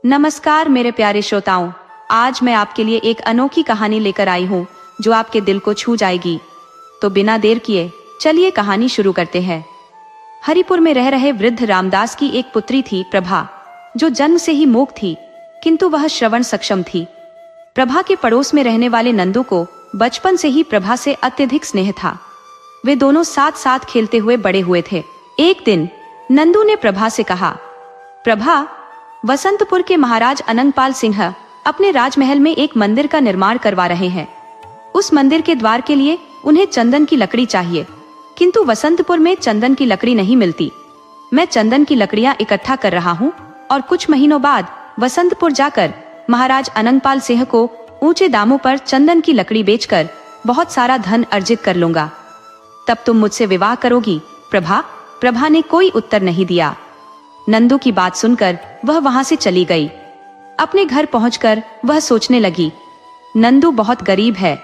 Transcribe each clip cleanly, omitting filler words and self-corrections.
नमस्कार मेरे प्यारे श्रोताओं, आज मैं आपके लिए एक अनोखी कहानी लेकर आई हूँ जो आपके दिल को छू जाएगी। तो बिना देर किए चलिए कहानी शुरू करते हैं। हरिपुर में रह रहे वृद्ध रामदास की एक पुत्री थी प्रभा, जो जन्म से ही मूक थी, किंतु वह श्रवण सक्षम थी। प्रभा के पड़ोस में रहने वाले नंदू को बचपन से ही प्रभा से अत्यधिक स्नेह था। वे दोनों साथ साथ खेलते हुए बड़े हुए थे। एक दिन नंदू ने प्रभा से कहा, प्रभा, वसंतपुर के महाराज अनंगपाल सिंह अपने राजमहल में एक मंदिर का निर्माण करवा रहे हैं। उस मंदिर के द्वार के लिए उन्हें चंदन की लकड़ी चाहिए, किंतु वसंतपुर में चंदन की लकड़ी नहीं मिलती। मैं चंदन की लकड़ियां इकट्ठा कर रहा हूं और कुछ महीनों बाद वसंतपुर जाकर महाराज अनंगपाल सिंह को ऊंचे दामों पर चंदन की लकड़ी बेचकर बहुत सारा धन अर्जित कर लूंगा। तब तुम मुझसे विवाह करोगी प्रभा? प्रभा ने कोई उत्तर नहीं दिया। नंदू की बात सुनकर वह वहां से चली गई। अपने घर पहुंचकर वह सोचने लगी, नंदू बहुत गरीब है,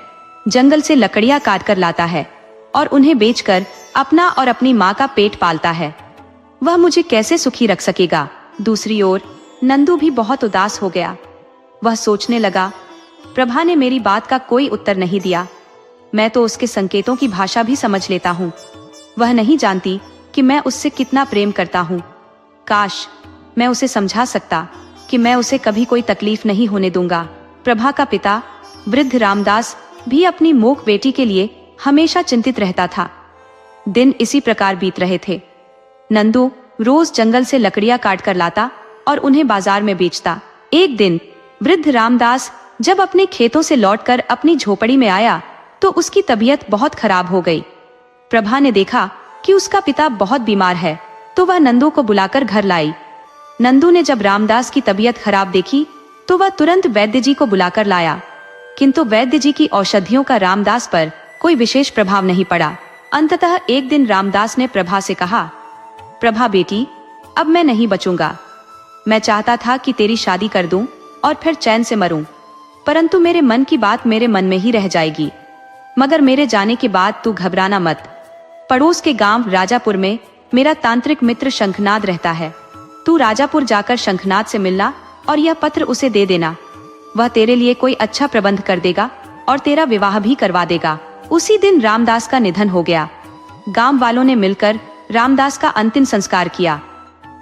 जंगल से लकड़ियां काट कर लाता है और उन्हें बेचकर अपना और अपनी माँ का पेट पालता है। वह मुझे कैसे सुखी रख सकेगा? दूसरी ओर नंदू भी बहुत उदास हो गया। वह सोचने लगा, प्रभा ने मेरी बात का कोई उत्तर नहीं दिया। मैं तो उसके संकेतों की भाषा भी समझ लेता हूँ। वह नहीं जानती कि मैं उससे कितना प्रेम करता हूँ। काश मैं उसे समझा सकता कि मैं उसे कभी कोई तकलीफ नहीं होने दूंगा। प्रभा का पिता वृद्ध रामदास भी अपनी मूक बेटी के लिए हमेशा चिंतित रहता था। दिन इसी प्रकार बीत रहे थे। नंदू रोज जंगल से लकड़ियां काट कर लाता और उन्हें बाजार में बेचता। एक दिन वृद्ध रामदास जब अपने खेतों से लौटकर अपनी झोपड़ी में आया तो उसकी तबीयत बहुत खराब हो गई। प्रभा ने देखा कि उसका पिता बहुत बीमार है, तो वह नंदू को बुलाकर घर लाई। नंदू ने जब रामदास की तबीयत खराब देखी तो वह तुरंत वैद्य जी को बुलाकर लाया, किंतु वैद्य जी की औषधियों का रामदास पर कोई विशेष प्रभाव नहीं पड़ा। अंततः एक दिन रामदास ने प्रभा से कहा, प्रभा बेटी, अब मैं नहीं बचूंगा। मैं चाहता था कि तेरी शादी कर दूं और फिर चैन से मरूं, परंतु मेरे मन की बात मेरे मन में ही रह जाएगी। मगर मेरे जाने के बाद तू घबराना मत। पड़ोस के गांव राजापुर में मेरा तांत्रिक मित्र शंखनाद रहता है। तू राजापुर जाकर शंखनाद से मिलना और यह पत्र उसे दे देना। वह तेरे लिए कोई अच्छा प्रबंध कर देगा और तेरा विवाह भी करवा देगा। उसी दिन रामदास का निधन हो गया। गांव वालों ने मिलकर रामदास का अंतिम संस्कार किया।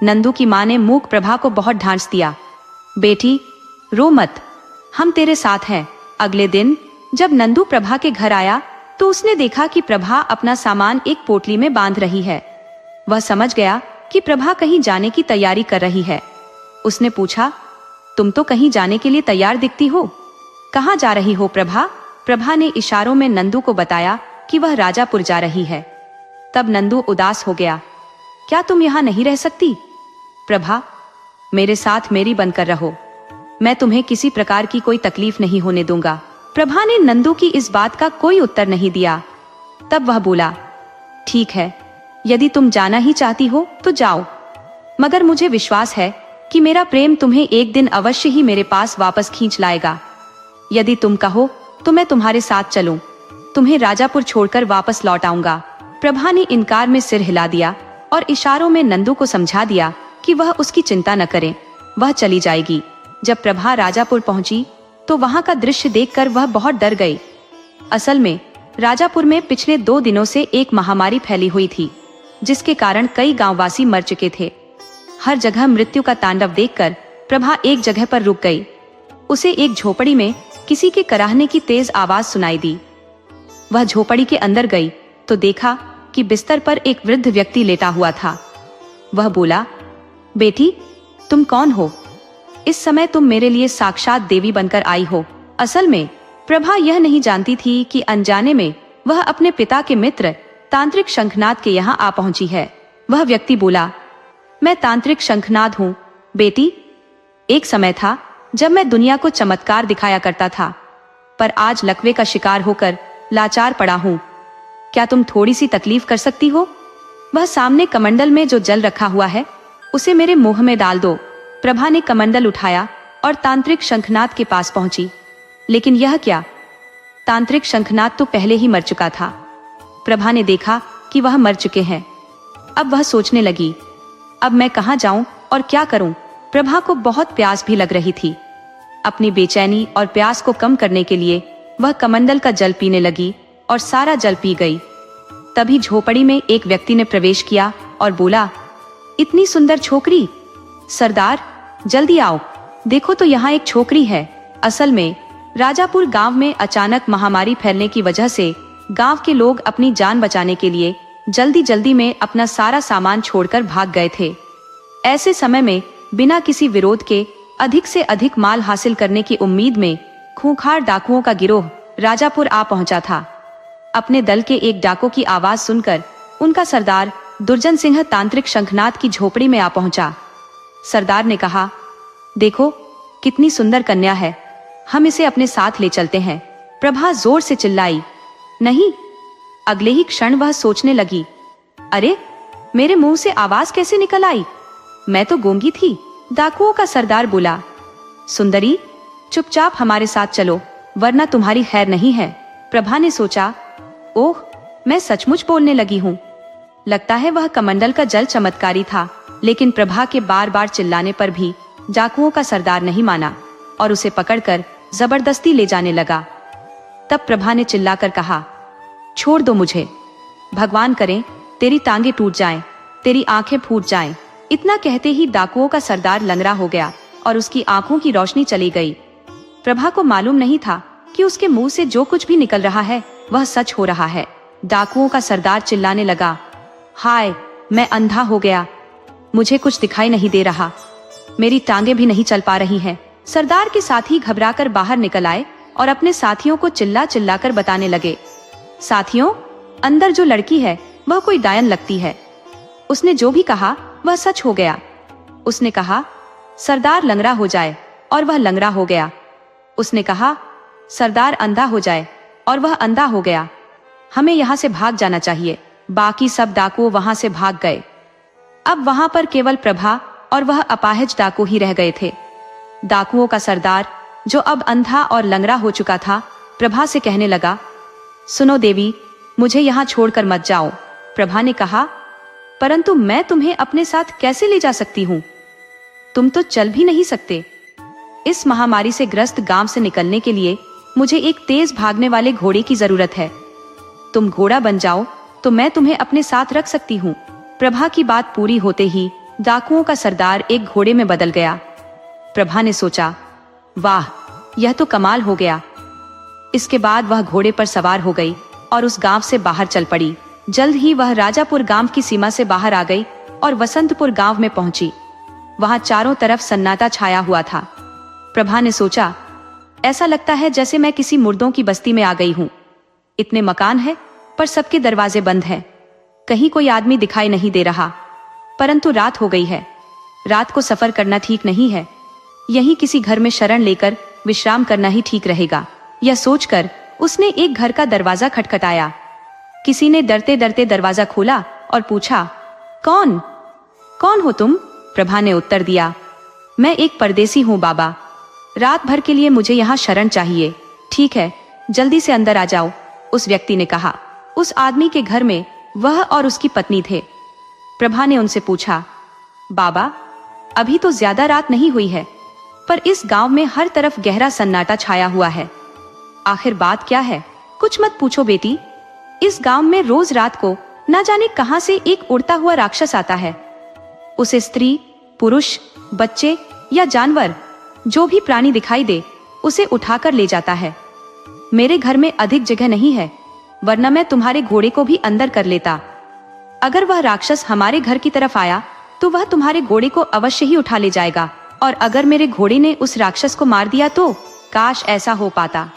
नंदू की मां ने मूक प्रभा को बहुत ढांस दिया, बेटी रो मत, हम तेरे साथ हैं। अगले दिन जब नंदू प्रभा के घर आया तो उसने देखा कि प्रभा अपना सामान एक पोटली में बांध रही है। वह समझ गया कि प्रभा कहीं जाने की तैयारी कर रही है। उसने पूछा, तुम तो कहीं जाने के लिए तैयार दिखती हो, कहाँ जा रही हो प्रभा? प्रभा ने इशारों में नंदू को बताया कि वह राजापुर जा रही है। तब नंदू उदास हो गया, क्या तुम यहाँ नहीं रह सकती? प्रभा, मेरे साथ मेरी बनकर रहो, मैं तुम्हें किसी प्रकार की कोई तकलीफ नहीं होने दूंगा। प्रभा ने नंदू की इस बात का कोई उत्तर नहीं दिया। तब वह बोला, ठीक है, यदि तुम जाना ही चाहती हो तो जाओ, मगर मुझे विश्वास है कि मेरा प्रेम तुम्हें एक दिन अवश्य ही मेरे पास वापस खींच लाएगा। यदि तुम कहो तो मैं तुम्हारे साथ चलूं, तुम्हें राजापुर छोड़कर वापस लौट आऊंगा। प्रभा ने इनकार में सिर हिला दिया और इशारों में नंदू को समझा दिया कि वह उसकी चिंता न करे, वह चली जाएगी। जब प्रभा राजापुर पहुंची तो वहां का दृश्य देखकर वह बहुत डर गई। असल में राजापुर में पिछले 2 दिनों से एक महामारी फैली हुई थी, जिसके कारण कई गांववासी मर चुके थे। हर जगह मृत्यु का तांडव देखकर प्रभा एक जगह पर रुक गई। उसे एक झोपड़ी में किसी के कराहने की तेज आवाज सुनाई दी। वह झोपड़ी के अंदर गई तो देखा कि बिस्तर पर एक वृद्ध व्यक्ति लेटा हुआ था। वह बोला, बेटी तुम कौन हो? इस समय तुम मेरे लिए साक्षात देवी बनकर आई हो। असल में प्रभा यह नहीं जानती थी कि अनजाने में वह अपने पिता के मित्र तांत्रिक शंखनाद के यहाँ आ पहुंची है। वह व्यक्ति बोला, मैं तांत्रिक शंखनाद हूँ बेटी। एक समय था जब मैं दुनिया को चमत्कार दिखाया करता था, पर आज लकवे का शिकार होकर लाचार पड़ा हूँ। क्या तुम थोड़ी सी तकलीफ कर सकती हो? वह सामने कमंडल में जो जल रखा हुआ है उसे मेरे मुंह में डाल दो। प्रभा ने कमंडल उठाया और तांत्रिक शंखनाद के पास पहुंची, लेकिन यह क्या, तांत्रिक शंखनाद तो पहले ही मर चुका था। प्रभा ने देखा कि वह मर चुके हैं। अब वह सोचने लगी, अब मैं कहाँ जाऊं और क्या करूं? प्रभा को बहुत प्यास भी लग रही थी। अपनी बेचैनी और प्यास को कम करने के लिए वह कमंडल का जल पीने लगी और सारा जल पी गई। तभी झोपड़ी में एक व्यक्ति ने प्रवेश किया और बोला, इतनी सुंदर छोकरी, सरदार जल्दी आओ, देखो तो यहाँ एक छोकरी है। असल में राजापुर गांव में अचानक महामारी फैलने की वजह से गांव के लोग अपनी जान बचाने के लिए जल्दी जल्दी में अपना सारा सामान छोड़कर भाग गए थे। ऐसे समय में बिना किसी विरोध के अधिक से अधिक माल हासिल करने की उम्मीद में खूंखार डाकुओं का गिरोह राजापुर आ पहुंचा था। अपने दल के एक डाकू की आवाज सुनकर उनका सरदार दुर्जन सिंह तांत्रिक शंखनाथ की झोपड़ी में आ पहुंचा। सरदार ने कहा, देखो कितनी सुंदर कन्या है, हम इसे अपने साथ ले चलते हैं। प्रभा जोर से चिल्लाई। नहीं। अगले ही क्षण वह सोचने लगी, अरे मेरे मुंह से आवाज कैसे निकल आई, मैं तो गूंगी थी। डाकुओं का सरदार बोला, सुंदरी चुपचाप हमारे साथ चलो वरना तुम्हारी खैर नहीं है। प्रभा ने सोचा, ओह मैं सचमुच बोलने लगी हूँ। लगता है वह कमंडल का जल चमत्कारी था, लेकिन प्रभा के बार बार चिल्लाने पर भी डाकुओं का सरदार नहीं माना और उसे पकड़कर जबरदस्ती ले जाने लगा। तब प्रभा ने चिल्लाकर कहा, छोड़ दो मुझे, भगवान करे तेरी टांगे टूट जाएं, तेरी आंखें फूट जाएं। इतना कहते ही डाकुओं का सरदार लंगड़ा हो गया और उसकी आंखों की रोशनी चली गई। प्रभा को मालूम नहीं था कि उसके मुंह से जो कुछ भी निकल रहा है वह सच हो रहा है। डाकुओं का सरदार चिल्लाने लगा, हाय मैं अंधा हो गया, मुझे कुछ दिखाई नहीं दे रहा, मेरी टांगे भी नहीं चल पा रही हैं। सरदार के साथी घबराकर बाहर निकल आए और अपने साथियों को चिल्ला चिल्ला कर बताने लगे, साथियों अंदर जो लड़की है वह कोई डायन लगती है, उसने जो भी कहा वह सच हो गया। उसने कहा सरदार लंगड़ा हो जाए और वह लंगड़ा हो गया। उसने कहा सरदार अंधा हो जाए और वह अंधा हो गया। हमें यहाँ से भाग जाना चाहिए। बाकी सब डाकू वहां से भाग गए। अब वहां पर केवल प्रभा और वह अपाहिज डाकू ही रह गए थे। डाकुओं का सरदार जो अब अंधा और लंगड़ा हो चुका था, प्रभा से कहने लगा, सुनो देवी, मुझे यहाँ छोड़कर मत जाओ। प्रभा ने कहा, परंतु मैं तुम्हें अपने साथ कैसे ले जा सकती हूँ, तुम तो चल भी नहीं सकते। इस महामारी से ग्रस्त गांव से निकलने के लिए मुझे एक तेज भागने वाले घोड़े की जरूरत है। तुम घोड़ा बन जाओ तो मैं तुम्हें अपने साथ रख सकती हूँ। प्रभा की बात पूरी होते ही डाकुओं का सरदार एक घोड़े में बदल गया। प्रभा ने सोचा, वाह यह तो कमाल हो गया। इसके बाद वह घोड़े पर सवार हो गई और उस गांव से बाहर चल पड़ी। जल्द ही वह राजापुर गांव की सीमा से बाहर आ गई और वसंतपुर गांव में पहुंची। वहां चारों तरफ सन्नाटा छाया हुआ था। प्रभा ने सोचा, ऐसा लगता है जैसे मैं किसी मुर्दों की बस्ती में आ गई हूं। इतने मकान हैं पर सबके दरवाजे बंद हैं। कहीं कोई आदमी दिखाई नहीं दे रहा। परंतु रात हो गई है, रात को सफर करना ठीक नहीं है। यहीं किसी घर में शरण लेकर विश्राम करना ही ठीक रहेगा। यह सोचकर उसने एक घर का दरवाजा खटखटाया। किसी ने डरते डरते दरवाजा खोला और पूछा, कौन कौन हो तुम? प्रभा ने उत्तर दिया, मैं एक परदेसी हूँ बाबा, रात भर के लिए मुझे यहाँ शरण चाहिए। ठीक है, जल्दी से अंदर आ जाओ, उस व्यक्ति ने कहा। उस आदमी के घर में वह और उसकी पत्नी थे। प्रभा ने उनसे पूछा, बाबा अभी तो ज्यादा रात नहीं हुई है, पर इस गांव में हर तरफ गहरा सन्नाटा छाया हुआ है। आखिर बात क्या है? कुछ मत पूछो बेटी, इस गांव में रोज रात को न जाने कहां से एक उड़ता हुआ राक्षस आता है। उसे स्त्री, पुरुष, बच्चे या जानवर जो भी प्राणी दिखाई दे उसे उठाकर ले जाता है। मेरे घर में अधिक जगह नहीं है, वरना मैं तुम्हारे घोड़े को भी अंदर कर लेता। अगर वह राक्षस हमारे घर की तरफ आया तो वह तुम्हारे घोड़े को अवश्य ही उठा ले जाएगा, और अगर मेरे घोड़े ने उस राक्षस को मार दिया तो काश ऐसा हो पाता।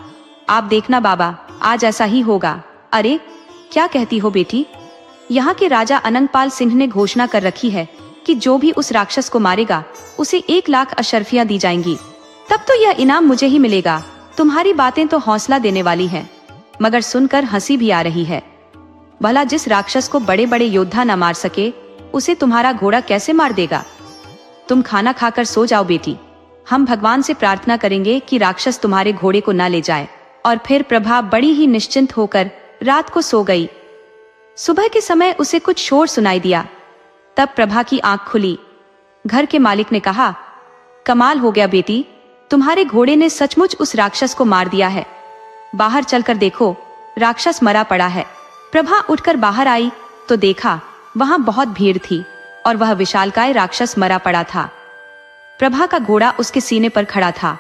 आप देखना बाबा, आज ऐसा ही होगा। अरे क्या कहती हो बेटी? यहाँ के राजा अनंगपाल सिंह ने घोषणा कर रखी है कि जो भी उस राक्षस को मारेगा उसे 1 लाख अशर्फियां दी जाएंगी। तब तो यह इनाम मुझे ही मिलेगा। तुम्हारी बातें तो हौसला देने वाली हैं, मगर सुनकर हंसी भी आ रही है। भला जिस राक्षस को बड़े बड़े योद्धा न मार सके उसे तुम्हारा घोड़ा कैसे मार देगा? तुम खाना खाकर सो जाओ बेटी, हम भगवान से प्रार्थना करेंगे कि राक्षस तुम्हारे घोड़े को न ले जाए। और फिर प्रभा बड़ी ही निश्चिंत होकर रात को सो गई। सुबह के समय उसे कुछ शोर सुनाई दिया। तब प्रभा की आंख खुली। घर के मालिक ने कहा, कमाल हो गया बेटी, तुम्हारे घोड़े ने सचमुच उस राक्षस को मार दिया है। बाहर चलकर देखो, राक्षस मरा पड़ा है। प्रभा उठकर बाहर आई तो देखा वहां बहुत भीड़ थी और वह विशालकाय राक्षस मरा पड़ा था। प्रभा का घोड़ा उसके सीने पर खड़ा था।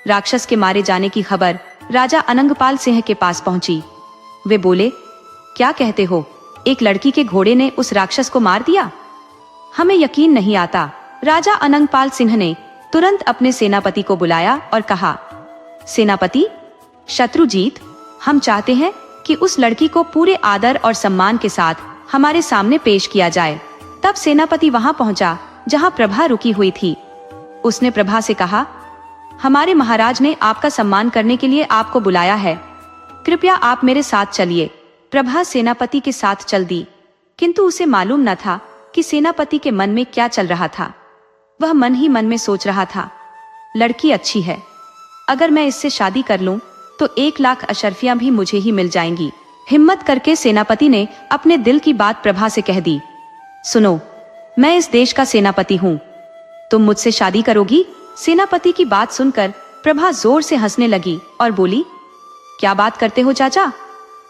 राक्षस के मारे जाने की खबर राजा अनंगपाल सिंह के पास पहुंची। वे बोले, क्या कहते हो, एक लड़की के घोड़े ने उस राक्षस को मार दिया? हमें यकीन नहीं आता। राजा अनंगपाल सिंह ने तुरंत अपने सेनापति को बुलाया और कहा, सेनापति शत्रुजीत, हम चाहते हैं कि उस लड़की को पूरे आदर और सम्मान के साथ हमारे सामने पेश किया जाए। तब सेनापति वहां पहुंचा जहां प्रभा रुकी हुई थी। उसने प्रभा से कहा, हमारे महाराज ने आपका सम्मान करने के लिए आपको बुलाया है, कृपया आप मेरे साथ चलिए। प्रभा सेनापति के साथ चल दी, किंतु उसे मालूम न था कि सेनापति के मन में क्या चल रहा था। वह मन ही मन में सोच रहा था, लड़की अच्छी है, अगर मैं इससे शादी कर लूं तो 1 लाख अशर्फियां भी मुझे ही मिल जाएंगी। हिम्मत करके सेनापति ने अपने दिल की बात प्रभा से कह दी। सुनो, मैं इस देश का सेनापति हूँ, तुम मुझसे शादी करोगी? सेनापति की बात सुनकर प्रभा जोर से हंसने लगी और बोली, क्या बात करते हो चाचा,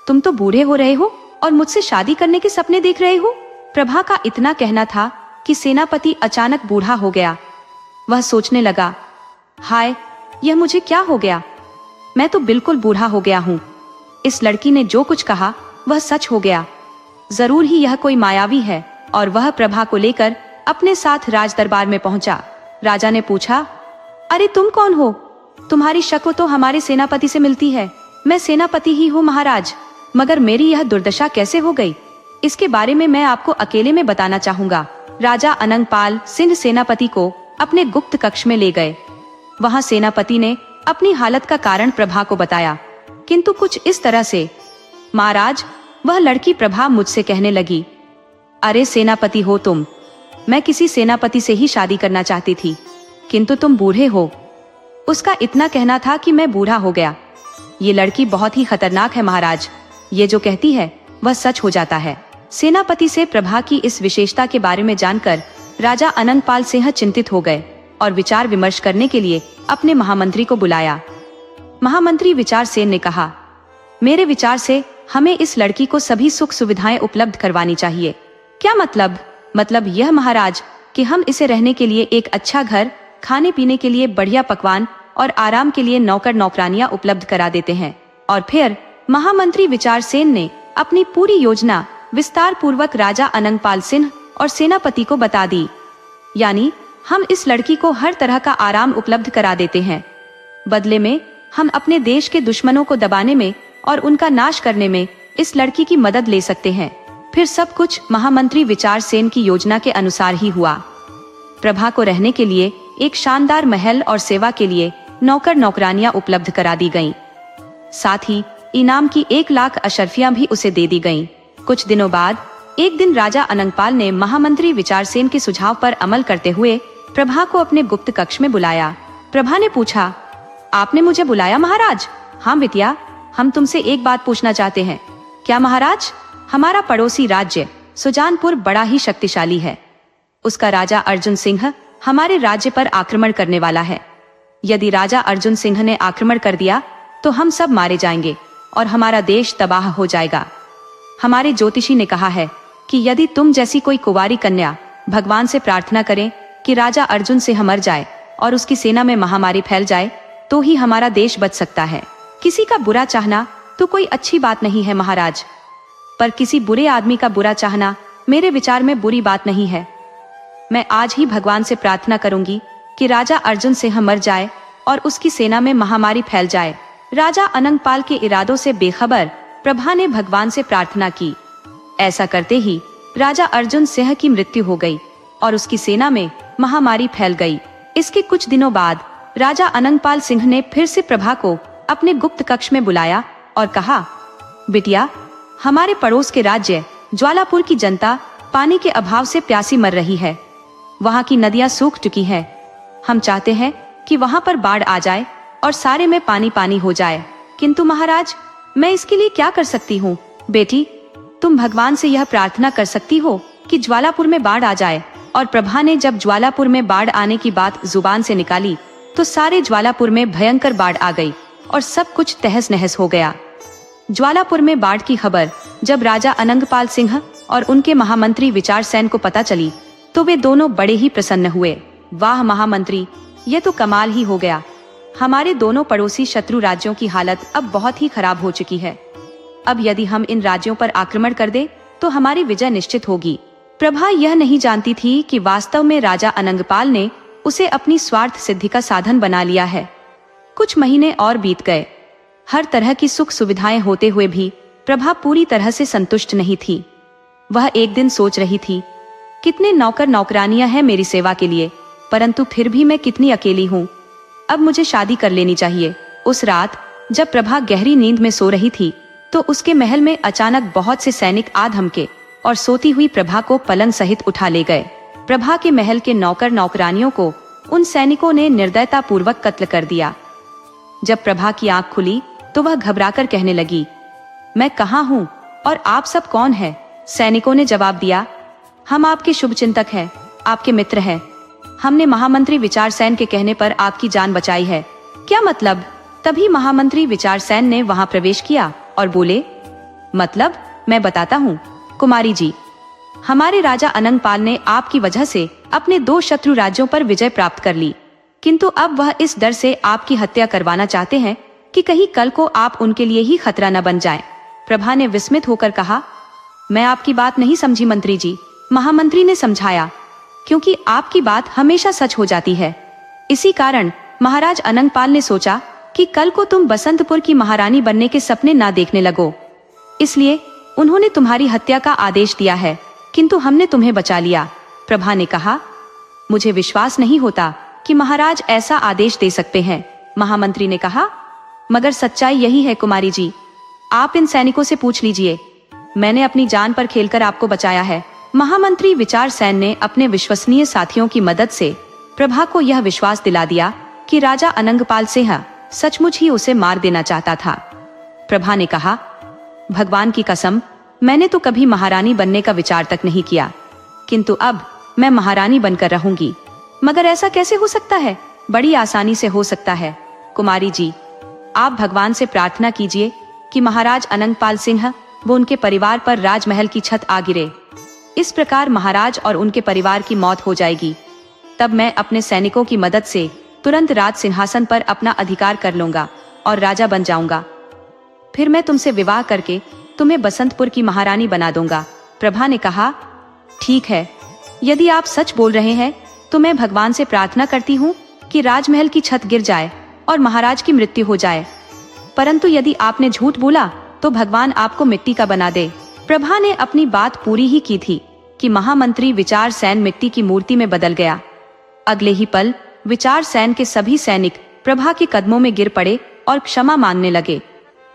तुम तो बूढ़े हो रहे हो और मुझसे शादी करने के सपने देख रहे हो। प्रभा का इतना कहना था कि सेनापति अचानक बूढ़ा हो गया। वह सोचने लगा, हाय, यह मुझे क्या हो गया, मैं तो बिल्कुल बूढ़ा हो गया हूँ। इस लड़की ने जो कुछ कहा वह सच हो गया, जरूर ही यह कोई मायावी है। और वह प्रभा को लेकर अपने साथ राज दरबार में पहुंचा। राजा ने पूछा, अरे तुम कौन हो? तुम्हारी शक्ल तो हमारे सेनापति से मिलती है। मैं सेनापति ही हूँ महाराज, मगर मेरी यह दुर्दशा कैसे हो गई, इसके बारे में मैं आपको अकेले में बताना चाहूंगा। राजा अनंगपाल सिंह सेनापति को अपने गुप्त कक्ष में ले गए। वहां सेनापति ने अपनी हालत का कारण प्रभा को बताया, किंतु कुछ इस तरह से, महाराज, वह लड़की प्रभा मुझसे कहने लगी, अरे सेनापति हो तुम, मैं किसी सेनापति से ही शादी करना चाहती थी, किंतु तुम बूढ़े हो। उसका इतना कहना था कि मैं बूढ़ा हो गया। ये लड़की बहुत ही खतरनाक है महाराज, ये जो कहती है वह सच हो जाता है। सेनापति से प्रभा की इस विशेषता के बारे में जानकर राजा अनंगपाल सिंह चिंतित हो गए और विचार विमर्श करने के लिए अपने महामंत्री को बुलाया। महामंत्री विचार सेन ने कहा, मेरे विचार से हमें इस लड़की को सभी सुख सुविधाएं उपलब्ध करवानी चाहिए। क्या मतलब? मतलब यह महाराज कि हम इसे रहने के लिए एक अच्छा घर, खाने पीने के लिए बढ़िया पकवान और आराम के लिए नौकर नौकरानियां उपलब्ध करा देते हैं। और फिर महामंत्री विचार सेन ने अपनी पूरी योजना विस्तार पूर्वक राजा अनंगपाल सिंह और सेनापति को बता दी। यानी हम इस लड़की को हर तरह का आराम उपलब्ध करा देते हैं, बदले में हम अपने देश के दुश्मनों को दबाने में और उनका नाश करने में इस लड़की की मदद ले सकते हैं। फिर सब कुछ महामंत्री विचार सेन की योजना के अनुसार ही हुआ। प्रभा को रहने के लिए एक शानदार महल और सेवा के लिए नौकर नौकरानियां उपलब्ध करा दी गईं। साथ ही इनाम की 1 लाख अशर्फियां भी उसे दे दी गईं। कुछ दिनों बाद एक दिन राजा अनंगपाल ने महामंत्री विचार सेन के सुझाव पर अमल करते हुए प्रभा को अपने गुप्त कक्ष में बुलाया। प्रभा ने पूछा, आपने मुझे बुलाया महाराज? हाँ बिटिया, हम तुमसे एक बात पूछना चाहते हैं। क्या महाराज? हमारा पड़ोसी राज्य सुजानपुर बड़ा ही शक्तिशाली है। उसका राजा अर्जुन सिंह हमारे राज्य पर आक्रमण करने वाला है। यदि राजा अर्जुन सिंह ने आक्रमण कर दिया तो हम सब मारे जाएंगे और हमारा देश तबाह हो जाएगा। हमारे ज्योतिषी ने कहा है कि यदि तुम जैसी कोई कुंवारी कन्या भगवान से प्रार्थना करें कि राजा अर्जुन सिंह मर जाए और उसकी सेना में महामारी फैल जाए तो ही हमारा देश बच सकता है। किसी का बुरा चाहना तो कोई अच्छी बात नहीं है महाराज, पर किसी बुरे आदमी का बुरा चाहना मेरे विचार में बुरी बात नहीं है। मैं आज ही भगवान से प्रार्थना करूंगी कि राजा अर्जुन सिंह मर जाए और उसकी सेना में महामारी फैल जाए। राजा अनंगपाल के इरादों से बेखबर प्रभा ने भगवान से प्रार्थना की। ऐसा करते ही राजा अर्जुन सिंह की मृत्यु हो गई और उसकी सेना में महामारी फैल गई। इसके कुछ दिनों बाद राजा अनंगपाल सिंह ने फिर से प्रभा को अपने गुप्त कक्ष में बुलाया और कहा, बिटिया, हमारे पड़ोस के राज्य ज्वालापुर की जनता पानी के अभाव से प्यासी मर रही है। वहाँ की नदियाँ सूख चुकी हैं। हम चाहते हैं कि वहाँ पर बाढ़ आ जाए और सारे में पानी पानी हो जाए, किंतु महाराज, मैं इसके लिए क्या कर सकती हूँ? बेटी, तुम भगवान से यह प्रार्थना कर सकती हो कि ज्वालापुर में बाढ़ आ जाए और प्रभा ने जब ज्वालापुर में बाढ़ आने की बात जुबान से निकाली तो सारे ज्वालापुर में भयंकर बाढ़ आ गई और सब कुछ तहस नहस हो गया। ज्वालापुर में बाढ़ की खबर जब राजा अनंगपाल सिंह और उनके महामंत्री विचार सेन को पता चली तो वे दोनों बड़े ही प्रसन्न हुए। वाह महामंत्री, ये तो कमाल ही हो गया। हमारे दोनों पड़ोसी शत्रु राज्यों की हालत अब बहुत ही खराब हो चुकी है। अब यदि हम इन राज्यों पर आक्रमण कर दे तो हमारी विजय निश्चित होगी। प्रभा यह नहीं जानती थी कि वास्तव में राजा अनंगपाल ने उसे अपनी स्वार्थ सिद्धि का साधन बना लिया है। कुछ महीने और बीत गए। हर तरह की सुख सुविधाएं होते हुए भी प्रभा पूरी तरह से संतुष्ट नहीं थी। वह एक दिन सोच रही थी, कितने नौकर नौकरानियां हैं मेरी सेवा के लिए, परंतु फिर भी मैं कितनी अकेली हूँ। अब मुझे शादी कर लेनी चाहिए। उस रात जब प्रभा गहरी नींद में सो रही थी तो उसके महल में अचानक बहुत से सैनिक आ धमके और सोती हुई प्रभा को पलंग सहित उठा ले गए। प्रभा के महल के नौकर नौकरानियों को उन सैनिकों ने निर्दयता पूर्वक कत्ल कर दिया। जब प्रभा की आंख खुली तो वह घबराकर कहने लगी, मैं कहाँ हूँ और आप सब कौन है? सैनिकों ने जवाब दिया, हम आपके शुभचिंतक हैं, आपके मित्र हैं। हमने महामंत्री विचार सेन के कहने पर आपकी जान बचाई है। क्या मतलब? तभी महामंत्री विचार सेन ने वहां प्रवेश किया और बोले, मतलब मैं बताता हूँ कुमारी जी, हमारे राजा अनंगपाल ने आपकी वजह से अपने 2 शत्रु राज्यों पर विजय प्राप्त कर ली, किंतु अब वह इस डर से आपकी हत्या करवाना चाहते हैं कि कहीं कल को आप उनके लिए ही खतरा न बन जाएं। प्रभा ने विस्मित होकर कहा, मैं आपकी बात नहीं समझी मंत्री जी। महामंत्री ने समझाया, क्योंकि आपकी बात हमेशा सच हो जाती है। इसी कारण महाराज अनंगपाल ने सोचा कि कल को तुम बसंतपुर की महारानी बनने के सपने ना देखने लगो, इसलिए उन्होंने तुम्हारी हत्या का आदेश दिया है, किंतु हमने तुम्हें बचा लिया। प्रभा ने कहा, मुझे विश्वास नहीं होता कि महाराज ऐसा आदेश दे सकते हैं। महामंत्री ने कहा, मगर सच्चाई यही है कुमारी जी, आप इन सैनिकों से पूछ लीजिए, मैंने अपनी जान पर खेलकर आपको बचाया है। महामंत्री विचार सेन ने अपने विश्वसनीय साथियों की मदद से प्रभा को यह विश्वास दिला दिया कि राजा अनंगपाल सिंह सचमुच ही उसे मार देना चाहता था। प्रभा ने कहा, भगवान की कसम, मैंने तो कभी महारानी बनने का विचार तक नहीं किया, किंतु अब मैं महारानी बनकर रहूंगी। मगर ऐसा कैसे हो सकता है? बड़ी आसानी से हो सकता है कुमारी जी। आप भगवान से प्रार्थना कीजिए कि महाराज अनंगपाल सिंह वो उनके परिवार पर राजमहल की छत आ गिरे। इस प्रकार महाराज और उनके परिवार की मौत हो जाएगी। तब मैं अपने सैनिकों की मदद से तुरंत राज सिंहासन पर अपना अधिकार कर लूंगा और राजा बन जाऊंगा। फिर मैं तुमसे विवाह करके तुम्हें बसंतपुर की महारानी बना दूंगा। प्रभा ने कहा, ठीक है, यदि आप सच बोल रहे हैं तो मैं भगवान से प्रार्थना करती हूँ कि राजमहल की छत गिर जाए और महाराज की मृत्यु हो जाए, परंतु यदि आपने झूठ बोला तो भगवान आपको मिट्टी का बना दे। प्रभा ने अपनी बात पूरी ही की थी कि महामंत्री विचार सेन मिट्टी की मूर्ति में बदल गया। अगले ही पल विचार सेन के सभी सैनिक प्रभा के कदमों में गिर पड़े और क्षमा मांगने लगे।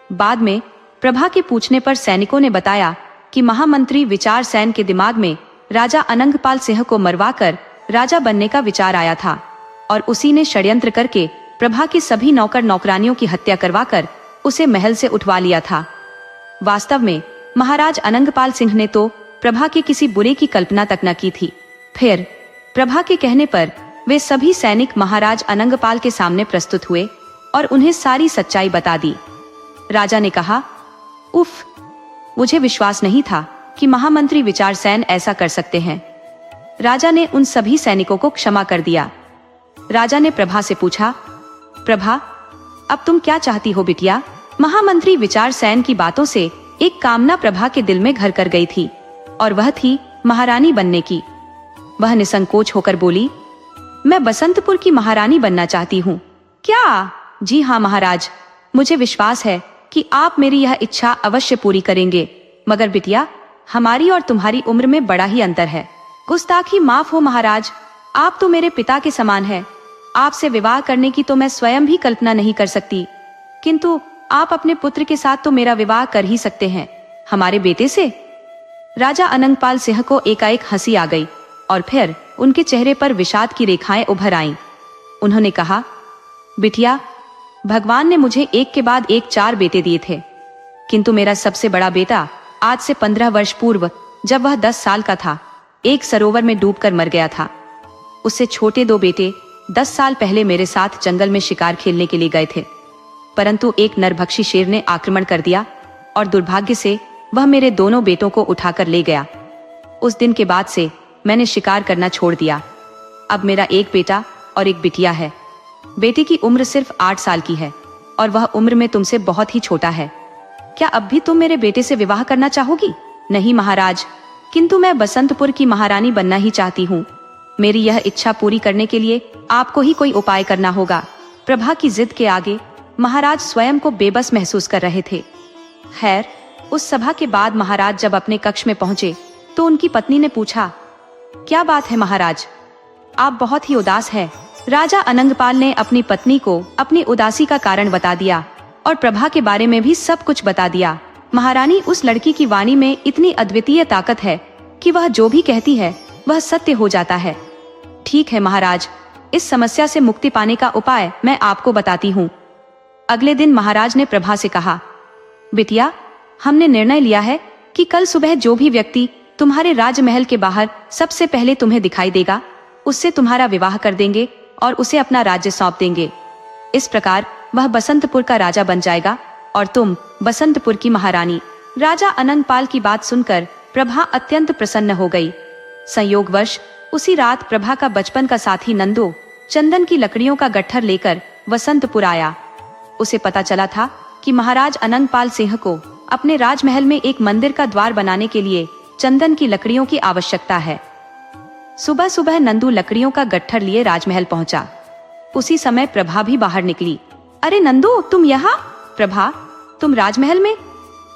बाद में प्रभा के पूछने पर सैनिकों ने बताया कि महामंत्री विचार सेन के दिमाग में राजा अनंगपाल सिंह को मरवाकर राजा बनने का विचार आया था और उसी ने षड्यंत्र करके प्रभा के सभी नौकर नौकरानियों की हत्या करवाकर उसे महल से उठवा लिया था। वास्तव में महाराज अनंगपाल सिंह ने तो प्रभा के किसी बुरे की कल्पना तक न की थी। फिर प्रभा के कहने पर वे सभी सैनिक महाराज अनंगपाल के सामने प्रस्तुत हुए और उन्हें सारी सच्चाई बता दी। राजा ने कहा, उफ, मुझे विश्वास नहीं था कि महामंत्री विचार सेन ऐसा कर सकते हैं। राजा ने उन सभी सैनिकों को क्षमा कर दिया। राजा ने प्रभा से पूछा, प्रभा, अब तुम क्या चाहती हो बिटिया? महामंत्री विचार सेन की बातों से एक कामना प्रभा के दिल में घर कर गई थी और वह थी महारानी बनने की। वह निसंकोच होकर बोली, मैं बसंतपुर की महारानी बनना चाहती हूँ। क्या? जी हाँ महाराज, मुझे विश्वास है कि आप मेरी यह इच्छा अवश्य पूरी करेंगे। मगर बिटिया, हमारी और तुम्हारी उम्र में बड़ा ही अंतर है। गुस्ताखी माफ हो महाराज, आप तो मेरे पिता के समान है। आपसे विवाह करने की तो मैं स्वयं भी कल्पना नहीं कर सकती, किंतु आप अपने पुत्र के साथ तो मेरा विवाह कर ही सकते हैं, हमारे बेटे से। राजा अनंगपाल सिंह को एकाएक हंसी आ गई और फिर उनके चेहरे पर विषाद की रेखाएं उभर आईं। उन्होंने कहा, बिटिया, भगवान ने मुझे एक के बाद एक 4 बेटे दिए थे, किंतु मेरा सबसे बड़ा बेटा आज से 15 वर्ष पूर्व जब वह 10 साल का था एक सरोवर में डूबकर मर गया था। उससे छोटे 2 बेटे 10 साल पहले मेरे साथ जंगल में शिकार खेलने के लिए गए थे, परंतु एक नरभक्षी शेर ने आक्रमण कर दिया और दुर्भाग्य से वह मेरे दोनों बेटों को उठाकर ले गया। उस दिन के बाद से मैंने शिकार करना छोड़ दिया। अब मेरा एक बेटा और एक बिटिया है। बेटे की उम्र सिर्फ 8 साल की है और वह उम्र में तुमसे बहुत ही छोटा है। क्या अब भी तुम मेरे बेटे से विवाह करना चाहोगी? नहीं महाराज, किंतु मैं बसंतपुर की महारानी बनना ही चाहती हूँ। मेरी यह इच्छा पूरी करने के लिए आपको ही कोई उपाय करना होगा। प्रभा की जिद के आगे महाराज स्वयं को बेबस महसूस कर रहे थे। खैर, उस सभा के बाद महाराज जब अपने कक्ष में पहुंचे तो उनकी पत्नी ने पूछा, क्या बात है महाराज, आप बहुत ही उदास है। राजा अनंगपाल ने अपनी पत्नी को अपनी उदासी का कारण बता दिया और प्रभा के बारे में भी सब कुछ बता दिया। महारानी, उस लड़की की वाणी में इतनी अद्वितीय ताकत है कि वह जो भी कहती है वह सत्य हो जाता है। ठीक है महाराज, इस समस्या से मुक्ति पाने का उपाय मैं आपको बताती हूँ। अगले दिन महाराज ने प्रभा से कहा, बिटिया, हमने निर्णय लिया है कि कल सुबह जो भी व्यक्ति तुम्हारे राजमहल के बाहर सबसे पहले तुम्हें दिखाई देगा, उससे तुम्हारा विवाह कर देंगे और उसे अपना राज्य सौंप देंगे। इस प्रकार वह बसंतपुर का राजा बन जाएगा और तुम बसंतपुर की महारानी। राजा अनंगपाल की बात सुनकर प्रभा अत्यंत प्रसन्न हो गई। संयोगवश उसी रात प्रभा का बचपन का साथी नंदू चंदन की लकड़ियों का गट्ठर लेकर बसंतपुर आया। उसे पता चला था कि महाराज अनंगपाल सिंह को अपने राजमहल में एक मंदिर का द्वार बनाने के लिए चंदन की लकड़ियों की आवश्यकता है। सुबह सुबह नंदू लकड़ियों का गट्ठर लिए राजमहल पहुंचा। उसी समय प्रभा भी बाहर निकली। अरे नंदू, तुम यहाँ? प्रभा, तुम राजमहल में?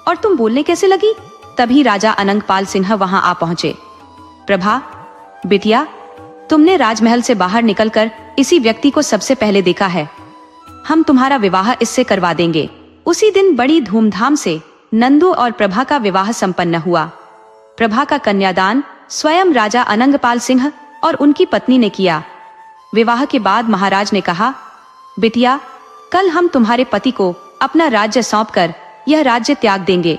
और तुम बोलने कैसे लगी? तभी राजा अनंगपाल सिंह वहां आ पहुंचे। प्रभा, बिटिया, तुमने राजमहल से बाहर निकलकर इसी व्यक्ति को सबसे पहले देखा है। हम तुम्हारा विवाह इससे करवा देंगे। उसी दिन बड़ी धूमधाम से नंदू और प्रभा का विवाह संपन्न हुआ। प्रभा का कन्यादान स्वयं राजा अनंगपाल सिंह और उनकी पत्नी ने किया। विवाह के बाद महाराज ने कहा, बिटिया, कल हम तुम्हारे पति को अपना राज्य सौंपकर यह राज्य त्याग देंगे।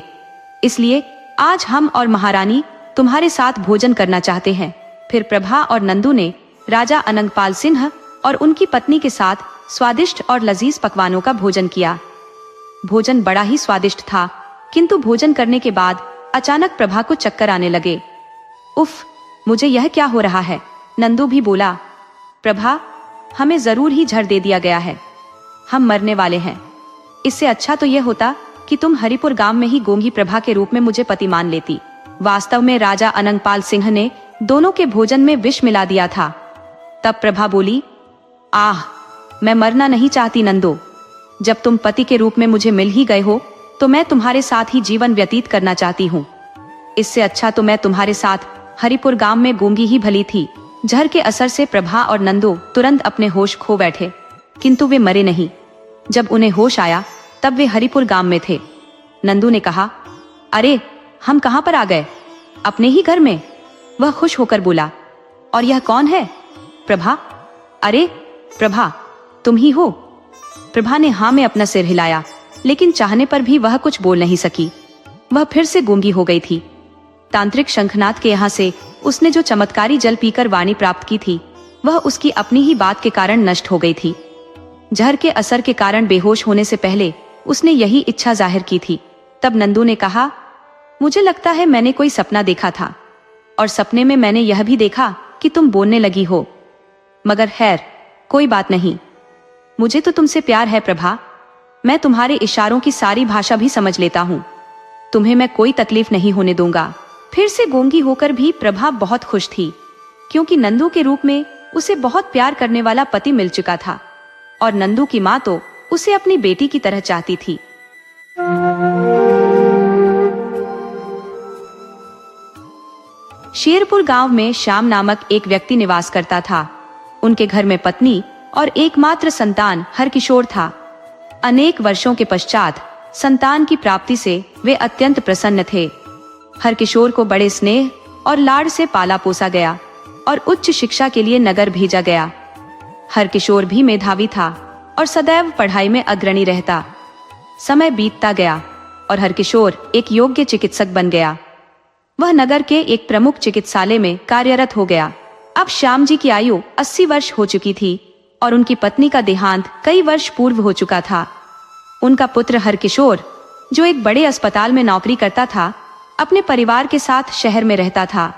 इसलिए आज हम और महारानी तुम्हारे साथ भोजन करना चाहते हैं। फिर प्रभा और नंदू ने राजा अनंगपाल सिंह और उनकी पत्नी के साथ स्वादिष्ट और लजीज पकवानों का भोजन किया। भोजन बड़ा ही स्वादिष्ट था, किंतु भोजन करने के बाद अचानक प्रभा को चक्कर आने लगे। उफ, मुझे यह क्या हो रहा है? नंदू भी बोला, प्रभा, हमें जरूर ही झड़ दे दिया गया है। हम मरने वाले हैं। इससे अच्छा तो यह होता कि तुम हरिपुर गांव में ही गूंगी प्रभा के रूप में मुझे पति मान लेती। वास्तव में राजा अनंगपाल सिंह ने दोनों के भोजन में विष मिला दिया था। तब प्रभा बोली, आह, मैं मरना नहीं चाहती नंदो। जब तुम पति के रूप में मुझे मिल ही गए हो तो मैं तुम्हारे साथ ही जीवन व्यतीत करना चाहती हूँ। इससे अच्छा तो मैं तुम्हारे साथ हरिपुर गांव में गूंगी ही भली थी। जहर के असर से प्रभा और नंदो तुरंत अपने होश खो बैठे, किंतु वे मरे नहीं। जब उन्हें होश आया तब वे हरिपुर गांव में थे। नंदू ने कहा, अरे, हम कहाँ पर आ गए? अपने ही घर में। वह खुश होकर बोला, और यह कौन है? प्रभा। अरे प्रभा, तुम ही हो? प्रभा ने हाँ में अपना सिर हिलाया, लेकिन चाहने पर भी वह कुछ बोल नहीं सकी। वह फिर से गूंगी हो गई थी। तांत्रिक शंखनाथ के यहाँ से उसने जो चमत्कारी जल पीकर वाणी प्राप्त की थी, वह उसकी अपनी ही बात के कारण नष्ट हो गई थी। जहर के असर के कारण बेहोश होने से पहले उसने यही इच्छा जाहिर की थी। तब नंदू ने कहा, मुझे लगता है मैंने कोई सपना देखा था, और सपने में मैंने यह भी देखा कि तुम बोलने लगी हो। मगर खैर, कोई बात नहीं। मुझे तो तुमसे प्यार है प्रभा। मैं तुम्हारे इशारों की सारी भाषा भी समझ लेता हूँ। तुम्हें मैं कोई तकलीफ नहीं होने दूंगा। फिर से गूंगी होकर भी प्रभा बहुत खुश थी, क्योंकि नंदू के रूप में उसे बहुत प्यार करने वाला पति मिल चुका था, और नंदू की माँ तो उसे अपनी बेटी की तरह चाहती थी। शेरपुर गांव में श्याम नामक एक व्यक्ति निवास करता था। उनके घर में पत्नी और एकमात्र संतान हरकिशोर था। अनेक वर्षों के पश्चात संतान की प्राप्ति से वे अत्यंत प्रसन्न थे। हरकिशोर को बड़े स्नेह और लाड से पाला पोसा गया और उच्च शिक्षा के लिए नगर भेजा गया। हरकिशोर भी मेधावी था और सदैव पढ़ाई में अग्रणी रहता। समय बीतता गया और हरकिशोर एक योग्य चिकित्सक बन गया। वह नगर के एक प्रमुख चिकित्सालय में कार्यरत हो गया। अब श्याम जी की आयु 80 वर्ष हो चुकी थी और उनकी पत्नी का देहांत कई वर्ष पूर्व हो चुका था। उनका पुत्र हरकिशोर, जो एक बड़े अस्पताल में नौकरी करता था, अपने परिवार के साथ शहर में रहता था।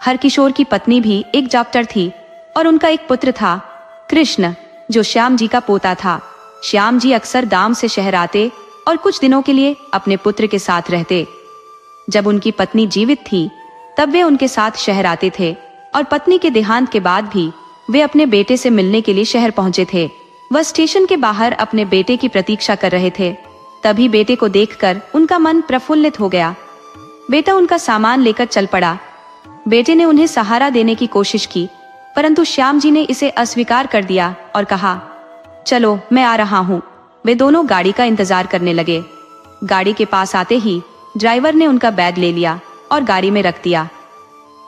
हरकिशोर की पत्नी भी एक डॉक्टर थी और उनका एक पुत्र था, कृष्ण, जो श्याम जी का पोता था। श्याम जी अक्सर गांव से शहर आते और कुछ दिनों के लिए अपने पुत्र के साथ रहते। जब उनकी पत्नी जीवित थी तब वे उनके साथ शहर आते थे और पत्नी के देहांत के बाद भी वे अपने बेटे से मिलने के लिए शहर पहुंचे थे। वह स्टेशन के बाहर अपने बेटे की प्रतीक्षा कर रहे थे। तभी बेटे को देखकर उनका मन प्रफुल्लित हो गया। बेटा उनका सामान लेकर चल पड़ा। बेटे ने उन्हें सहारा देने की कोशिश की, परंतु श्याम जी ने इसे अस्वीकार कर दिया और कहा, चलो मैं आ रहा हूँ। वे दोनों गाड़ी का इंतजार करने लगे। गाड़ी के पास आते ही ड्राइवर ने उनका बैग ले लिया और गाड़ी में रख दिया।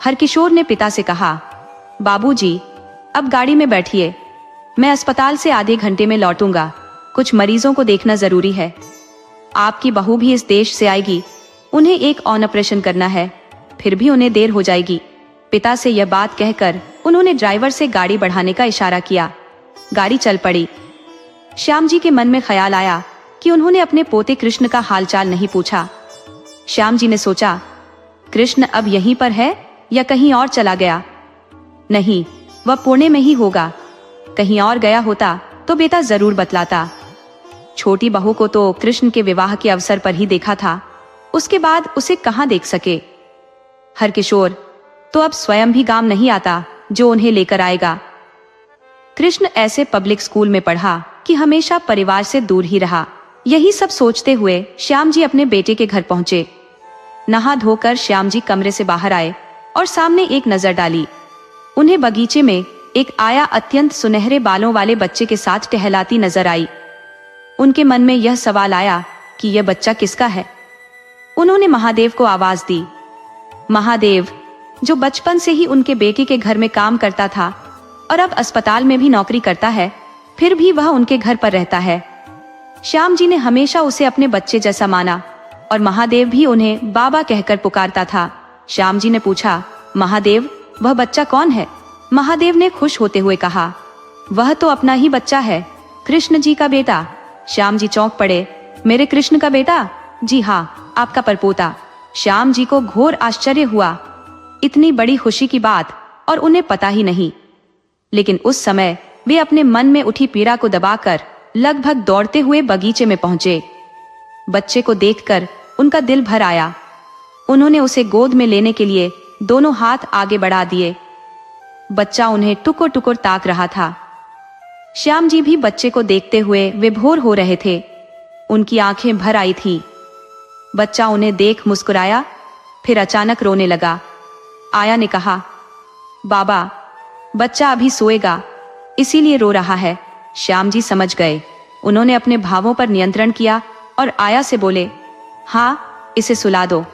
हरकिशोर ने पिता से कहा, बाबूजी, अब गाड़ी में बैठिए, मैं अस्पताल से आधे घंटे में लौटूंगा। कुछ मरीजों को देखना जरूरी है। आपकी बहू भी इस देश से आएगी, उन्हें एक ऑपरेशन करना है, फिर भी उन्हें देर हो जाएगी। पिता से यह बात कहकर उन्होंने ड्राइवर से गाड़ी बढ़ाने का इशारा किया। गाड़ी चल पड़ी। श्याम जी के मन में ख्याल आया कि उन्होंने अपने पोते कृष्ण का हालचाल नहीं पूछा। श्याम जी ने सोचा, कृष्ण अब यहीं पर है या कहीं और चला गया? नहीं, वह पुणे में ही होगा। कहीं और गया होता तो बेटा जरूर बतलाता। छोटी बहू को तो कृष्ण के विवाह के अवसर पर ही देखा था, उसके बाद उसे कहाँ देख सके। हरकिशोर तो अब स्वयं भी गांव नहीं आता जो उन्हें लेकर आएगा। कृष्ण ऐसे पब्लिक स्कूल में पढ़ा कि हमेशा परिवार से दूर ही रहा। यही सब सोचते हुए श्याम जी अपने बेटे के घर पहुंचे। नहा धोकर श्याम जी कमरे से बाहर आए और सामने एक नजर डाली। उन्हें बगीचे में एक आया अत्यंत सुनहरे बालों वाले बच्चे के साथ टहलाती नजर आई। उनके मन में यह सवाल आया कि यह बच्चा किसका है। उन्होंने महादेव को आवाज दी। महादेव, जो बचपन से ही उनके बेटे के घर में काम करता था और अब अस्पताल में भी नौकरी करता है, फिर भी वह उनके घर पर रहता है। श्याम जी ने हमेशा उसे अपने बच्चे जैसा माना और महादेव भी उन्हें बाबा कहकर पुकारता था। श्याम जी ने पूछा, महादेव, वह बच्चा कौन है? महादेव ने खुश होते हुए कहा, वह तो अपना ही बच्चा है, कृष्ण जी का बेटा। श्याम जी चौंक पड़े। मेरे कृष्ण का बेटा? जी हाँ, आपका परपोता। श्याम जी को घोर आश्चर्य हुआ। इतनी बड़ी खुशी की बात और उन्हें पता ही नहीं। लेकिन उस समय वे अपने मन में उठी पीड़ा को दबाकर लगभग दौड़ते हुए बगीचे में पहुंचे। बच्चे को देखकर उनका दिल भर आया। उन्होंने उसे गोद में लेने के लिए दोनों हाथ आगे बढ़ा दिए। बच्चा उन्हें टुकुर टुकुर ताक रहा था। श्याम जी भी बच्चे को देखते हुए विभोर हो रहे थे। उनकी आंखें भर आई थी। बच्चा उन्हें देख मुस्कुराया, फिर अचानक रोने लगा। आया ने कहा, बाबा, बच्चा अभी सोएगा, इसीलिए रो रहा है। श्याम जी समझ गए। उन्होंने अपने भावों पर नियंत्रण किया और आया से बोले, हाँ, इसे सुला दो।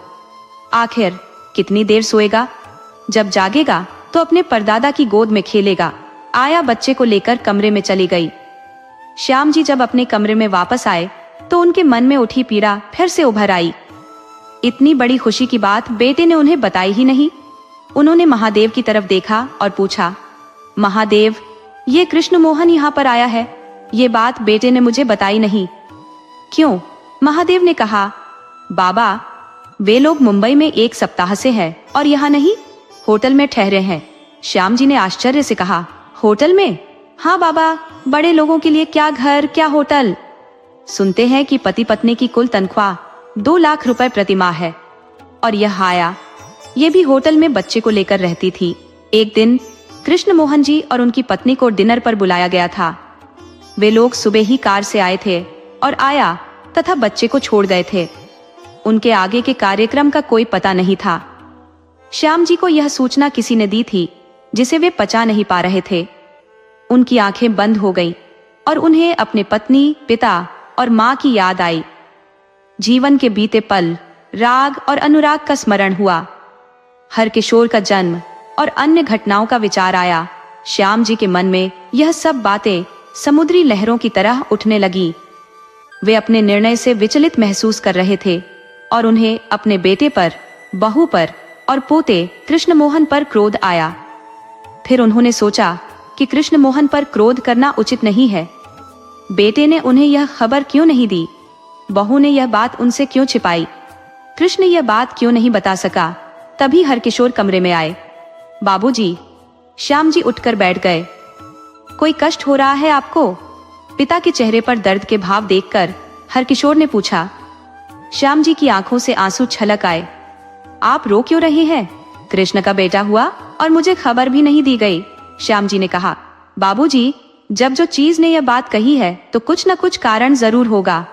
आखिर कितनी देर सोएगा? जब जागेगा तो अपने परदादा की गोद में खेलेगा। आया बच्चे को लेकर कमरे में चली गई। श्याम जी जब अपने कमरे में वापस आए तो उनके मन में उठी पीड़ा फिर से उभर आई। इतनी बड़ी खुशी की बात बेटे ने उन्हें बताई ही नहीं। उन्होंने महादेव की तरफ देखा और पूछा, महादेव, ये कृष्ण मोहन यहाँ पर आया है, ये बात बेटे ने मुझे बताई नहीं। क्यों? महादेव ने कहा, बाबा, वे लोग मुंबई में 1 सप्ताह से हैं और यहाँ नहीं, होटल में ठहरे हैं। श्याम जी ने आश्चर्य से कहा, होटल में? हाँ बाबा, बड़े लोगों के लिए क्या घर क्या होटल। सुनते हैं कि पति पत्नी की कुल तनख्वाह 2 लाख रुपए प्रति माह है। और यह आया, ये भी होटल में बच्चे को लेकर रहती थी। एक दिन कृष्ण मोहन जी और उनकी पत्नी को डिनर पर बुलाया गया था। वे लोग सुबह ही कार से आए थे और आया तथा बच्चे को छोड़ गए थे। उनके आगे के कार्यक्रम का कोई पता नहीं था। श्याम जी को यह सूचना किसी ने दी थी जिसे वे पचा नहीं पा रहे थे। उनकी आंखें बंद हो गईं और उन्हें अपने पत्नी, पिता और माँ की याद आई। जीवन के बीते पल, राग और अनुराग का स्मरण हुआ। हरकिशोर का जन्म और अन्य घटनाओं का विचार आया। श्याम जी के मन में यह सब बातें समुद्री लहरों की तरह उठने लगी। वे अपने निर्णय से विचलित महसूस कर रहे थे और उन्हें अपने बेटे पर बहू पर और पोते कृष्ण मोहन पर क्रोध आया। फिर उन्होंने सोचा कि कृष्ण मोहन पर क्रोध करना उचित नहीं है। बेटे ने उन्हें यह खबर क्यों नहीं दी? बहू ने यह बात उनसे क्यों छिपाई? कृष्ण यह बात क्यों नहीं बता सका? तभी हरकिशोर कमरे में आए। बाबूजी। श्याम जी उठकर बैठ गए। कोई कष्ट हो रहा है आपको? पिता के चेहरे पर दर्द के भाव देखकर हरकिशोर ने पूछा। श्याम जी की आंखों से आंसू छलक आए। आप रो क्यों रहे हैं? कृष्ण का बेटा हुआ और मुझे खबर भी नहीं दी गई। श्याम जी ने कहा। बाबूजी, जब जो चीज ने यह बात कही है तो कुछ न कुछ कारण जरूर होगा।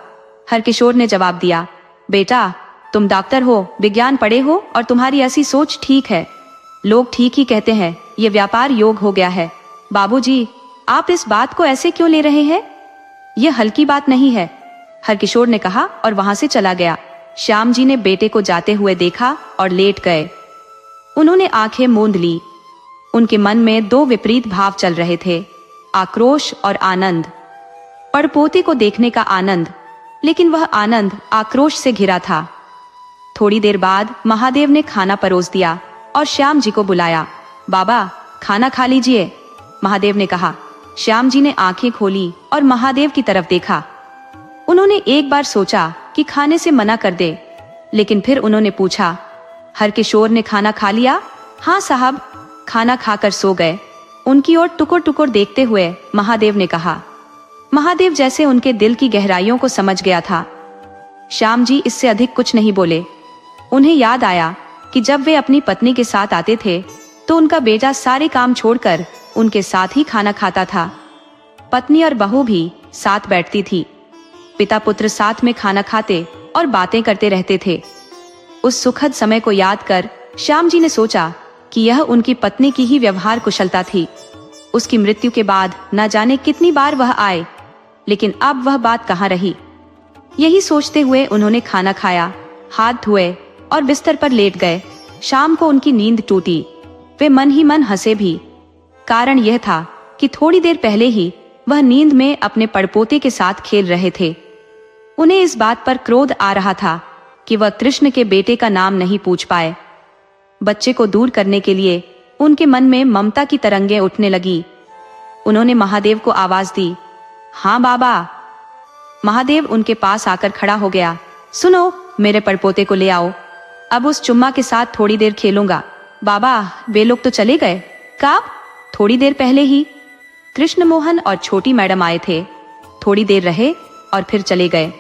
हरकिशोर ने जवाब दिया। बेटा, तुम डॉक्टर हो, विज्ञान पढ़े हो और तुम्हारी ऐसी सोच ठीक है। लोग ठीक ही कहते हैं, ये व्यापार योग हो गया है। बाबूजी, आप इस बात को ऐसे क्यों ले रहे हैं? यह हल्की बात नहीं है, हरकिशोर ने कहा और वहां से चला गया। श्याम जी ने बेटे को जाते हुए देखा और लेट गए। उन्होंने आंखें मूंद ली। उनके मन में दो विपरीत भाव चल रहे थे, आक्रोश और आनंद। पड़पोते को देखने का आनंद, लेकिन वह आनंद आक्रोश से घिरा था। थोड़ी देर बाद महादेव ने खाना परोस दिया और श्याम जी को बुलाया। बाबा, खाना खा लीजिए, महादेव ने कहा। श्याम जी ने आंखें खोली और महादेव की तरफ देखा। उन्होंने एक बार सोचा कि खाने से मना कर दे, लेकिन फिर उन्होंने पूछा, हरकिशोर ने खाना खा लिया? हाँ साहब, खाना खाकर सो गए। उनकी ओर टुकुर टुकुर देखते हुए महादेव ने कहा। महादेव जैसे उनके दिल की गहराइयों को समझ गया था। श्याम जी इससे अधिक कुछ नहीं बोले। उन्हें याद आया कि जब वे अपनी पत्नी के साथ आते थे तो उनका बेटा सारे काम छोड़कर उनके साथ ही खाना खाता था। पत्नी और बहू भी साथ बैठती थी। पिता पुत्र साथ में खाना खाते और बातें करते रहते थे। उस सुखद समय को याद कर श्याम जी ने सोचा कि यह उनकी पत्नी की ही व्यवहार कुशलता थी। उसकी मृत्यु के बाद न जाने कितनी बार वह आए, लेकिन अब वह बात कहाँ रही। यही सोचते हुए उन्होंने खाना खाया, हाथ धोए और बिस्तर पर लेट गए। शाम को उनकी नींद टूटी। वे मन ही मन हंसे भी। कारण यह था कि थोड़ी देर पहले ही वह नींद में अपने पड़पोते के साथ खेल रहे थे। उन्हें इस बात पर क्रोध आ रहा था कि वह कृष्ण के बेटे का नाम नहीं पूछ पाए। बच्चे को दूर करने के लिए उनके मन में ममता की तरंगें उठने लगी। उन्होंने महादेव को आवाज दी। हाँ बाबा। महादेव उनके पास आकर खड़ा हो गया। सुनो, मेरे पड़पोते को ले आओ। अब उस चुम्मा के साथ थोड़ी देर खेलूंगा। बाबा, वे लोग तो चले गए। कब? थोड़ी देर पहले ही। कृष्ण मोहन और छोटी मैडम आए थे, थोड़ी देर रहे और फिर चले गए।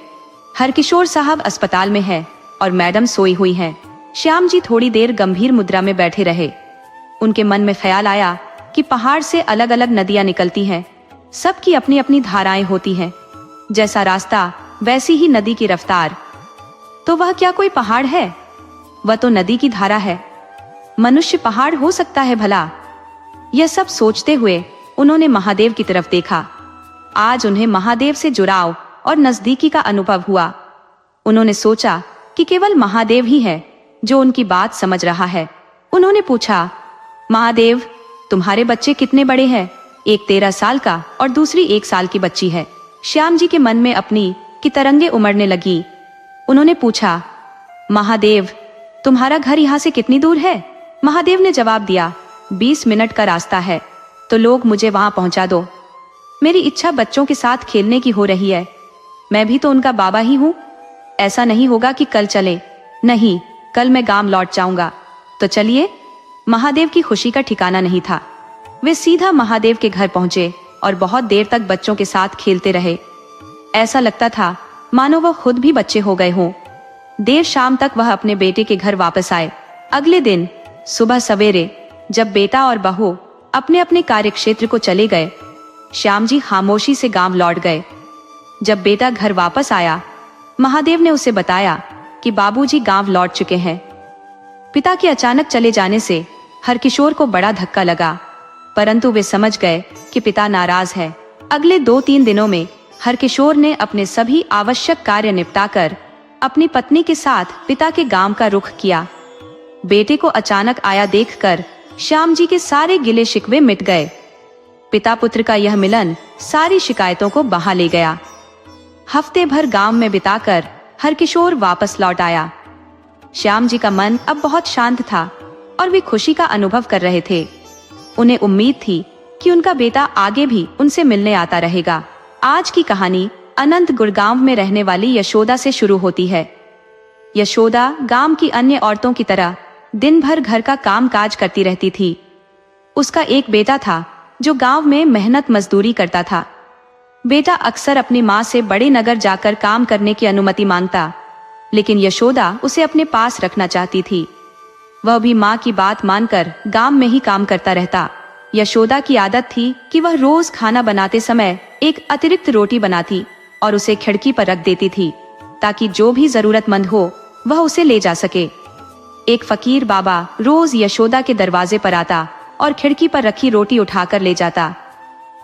हरकिशोर साहब अस्पताल में है और मैडम सोई हुई हैं। श्याम जी थोड़ी देर गंभीर मुद्रा में बैठे रहे। उनके मन में ख्याल आया कि पहाड़ से अलग अलग नदियां निकलती हैं, सबकी अपनी अपनी धाराएं होती हैं। जैसा रास्ता वैसी ही नदी की रफ्तार। तो वह क्या कोई पहाड़ है? वह तो नदी की धारा है। मनुष्य पहाड़ हो सकता है भला? यह सब सोचते हुए उन्होंने महादेव की तरफ देखा। आज उन्हें महादेव से जुड़ाव और नजदीकी का अनुभव हुआ। उन्होंने सोचा कि केवल महादेव ही है जो उनकी बात समझ रहा है। उन्होंने पूछा, महादेव, तुम्हारे बच्चे कितने बड़े हैं? एक 13 साल का और दूसरी 1 साल की बच्ची है। श्याम जी के मन में अपनी की तरंगे उमड़ने लगी। उन्होंने पूछा, महादेव, तुम्हारा घर यहाँ से कितनी दूर है? महादेव ने जवाब दिया, 20 मिनट का रास्ता है। तो लोग मुझे वहां पहुंचा दो। मेरी इच्छा बच्चों के साथ खेलने की हो रही है। मैं भी तो उनका बाबा ही हूँ। ऐसा नहीं होगा कि कल चले। नहीं, कल मैं गांव लौट जाऊंगा। तो चलिए। महादेव की खुशी का ठिकाना नहीं था। वे सीधा महादेव के घर पहुंचे और बहुत देर तक बच्चों के साथ खेलते रहे। ऐसा लगता था मानो वह खुद भी बच्चे हो गए हों। देर शाम तक वह अपने बेटे के घर वापस आए। अगले दिन सुबह सवेरे जब बेटा और बहू अपने अपने कार्यक्षेत्र को चले गए, श्याम जी खामोशी से गांव लौट गए। जब बेटा घर वापस आया, महादेव ने उसे बताया कि बाबूजी गांव लौट चुके हैं। पिता के अचानक चले जाने से हरकिशोर को बड़ा धक्का लगा, परंतु वे समझ गए कि पिता नाराज है। अगले 2-3 दिनों में हरकिशोर ने अपने सभी आवश्यक कार्य निपटाकर अपनी पत्नी के साथ पिता के गांव का रुख किया। बेटे को अचानक आया देखकर श्याम जी के सारे गिले शिकवे मिट गए। पिता पुत्र का यह मिलन सारी शिकायतों को बहा ले गया। हफ्ते भर गांव में बिताकर हरकिशोर वापस लौट आया। श्याम जी का मन अब बहुत शांत था और वे खुशी का अनुभव कर रहे थे। उन्हें उम्मीद थी कि उनका बेटा आगे भी उनसे मिलने आता रहेगा। आज की कहानी अनंत गुड़गांव में रहने वाली यशोदा से शुरू होती है। यशोदा गांव की अन्य औरतों की तरह दिन भर घर का काम काज करती रहती थी। उसका एक बेटा था जो गांव में मेहनत मजदूरी करता था। बेटा अक्सर अपनी माँ से बड़े नगर जाकर काम करने की अनुमति मांगता, लेकिन यशोदा उसे अपने पास रखना चाहती थी। वह भी माँ की बात मानकर गांव में ही काम करता रहता। यशोदा की आदत थी कि वह रोज खाना बनाते समय एक अतिरिक्त रोटी बनाती और उसे खिड़की पर रख देती थी, ताकि जो भी जरूरतमंद हो वह उसे ले जा सके। एक फकीर बाबा रोज यशोदा के दरवाजे पर आता और खिड़की पर रखी रोटी उठाकर ले जाता।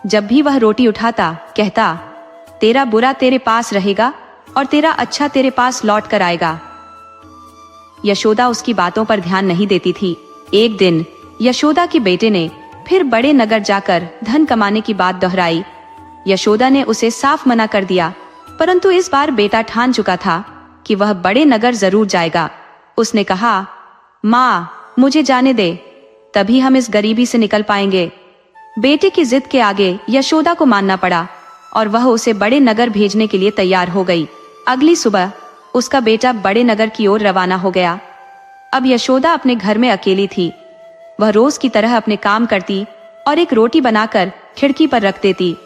जब भी वह रोटी उठाता, कहता, तेरा बुरा तेरे पास रहेगा और तेरा अच्छा तेरे पास लौट कर आएगा। यशोदा उसकी बातों पर ध्यान नहीं देती थी। एक दिन यशोदा के बेटे ने फिर बड़े नगर जाकर धन कमाने की बात दोहराई। यशोदा ने उसे साफ मना कर दिया, परंतु इस बार बेटा ठान चुका था कि वह बड़े नगर जरूर जाएगा। उसने कहा, माँ मुझे जाने दे, तभी हम इस गरीबी से निकल पाएंगे। बेटे की जिद के आगे यशोदा को मानना पड़ा और वह उसे बड़े नगर भेजने के लिए तैयार हो गई। अगली सुबह उसका बेटा बड़े नगर की ओर रवाना हो गया। अब यशोदा अपने घर में अकेली थी। वह रोज की तरह अपने काम करती और एक रोटी बनाकर खिड़की पर रख देती।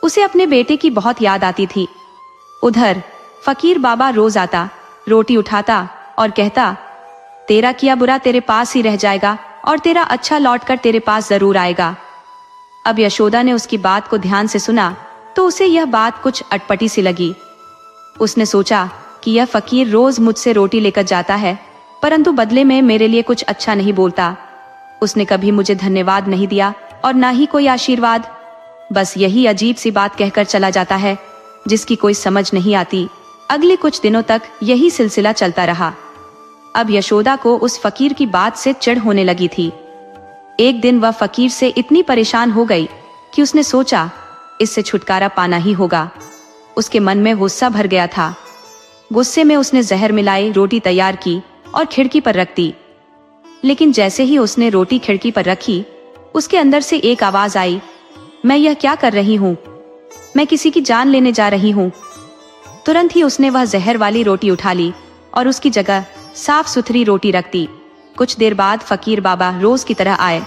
उसे अपने बेटे की बहुत याद आती थी। उधर फकीर बाबा रोज आता, रोटी उठाता और कहता, तेरा किया बुरा तेरे पास ही रह जाएगा और तेरा अच्छा लौटकर तेरे पास जरूर आएगा। अब यशोदा ने उसकी बात को ध्यान से सुना तो उसे यह बात कुछ अटपटी सी लगी। उसने सोचा कि यह फकीर रोज मुझसे रोटी लेकर जाता है, परंतु बदले में मेरे लिए कुछ अच्छा नहीं बोलता। उसने कभी मुझे धन्यवाद नहीं दिया और ना ही कोई आशीर्वाद। बस यही अजीब सी बात कहकर चला जाता है जिसकी कोई समझ नहीं आती। अगले कुछ दिनों तक यही सिलसिला चलता रहा। अब यशोदा को उस फकीर की बात से चिढ़ होने लगी थी। एक दिन वह फकीर से इतनी परेशान हो गई कि उसने सोचा इससे छुटकारा पाना ही होगा। उसके मन में गुस्सा भर गया था। गुस्से में उसने जहर मिलाई रोटी तैयार की और खिड़की पर रख दी। लेकिन जैसे ही उसने रोटी खिड़की पर रखी, उसके अंदर से एक आवाज आई, मैं यह क्या कर रही हूँ? मैं किसी की जान लेने जा रही हूँ। तुरंत ही उसने वह जहर वाली रोटी उठा ली और उसकी जगह साफ सुथरी रोटी रख दी। कुछ देर बाद फकीर बाबा रोज की तरह आए,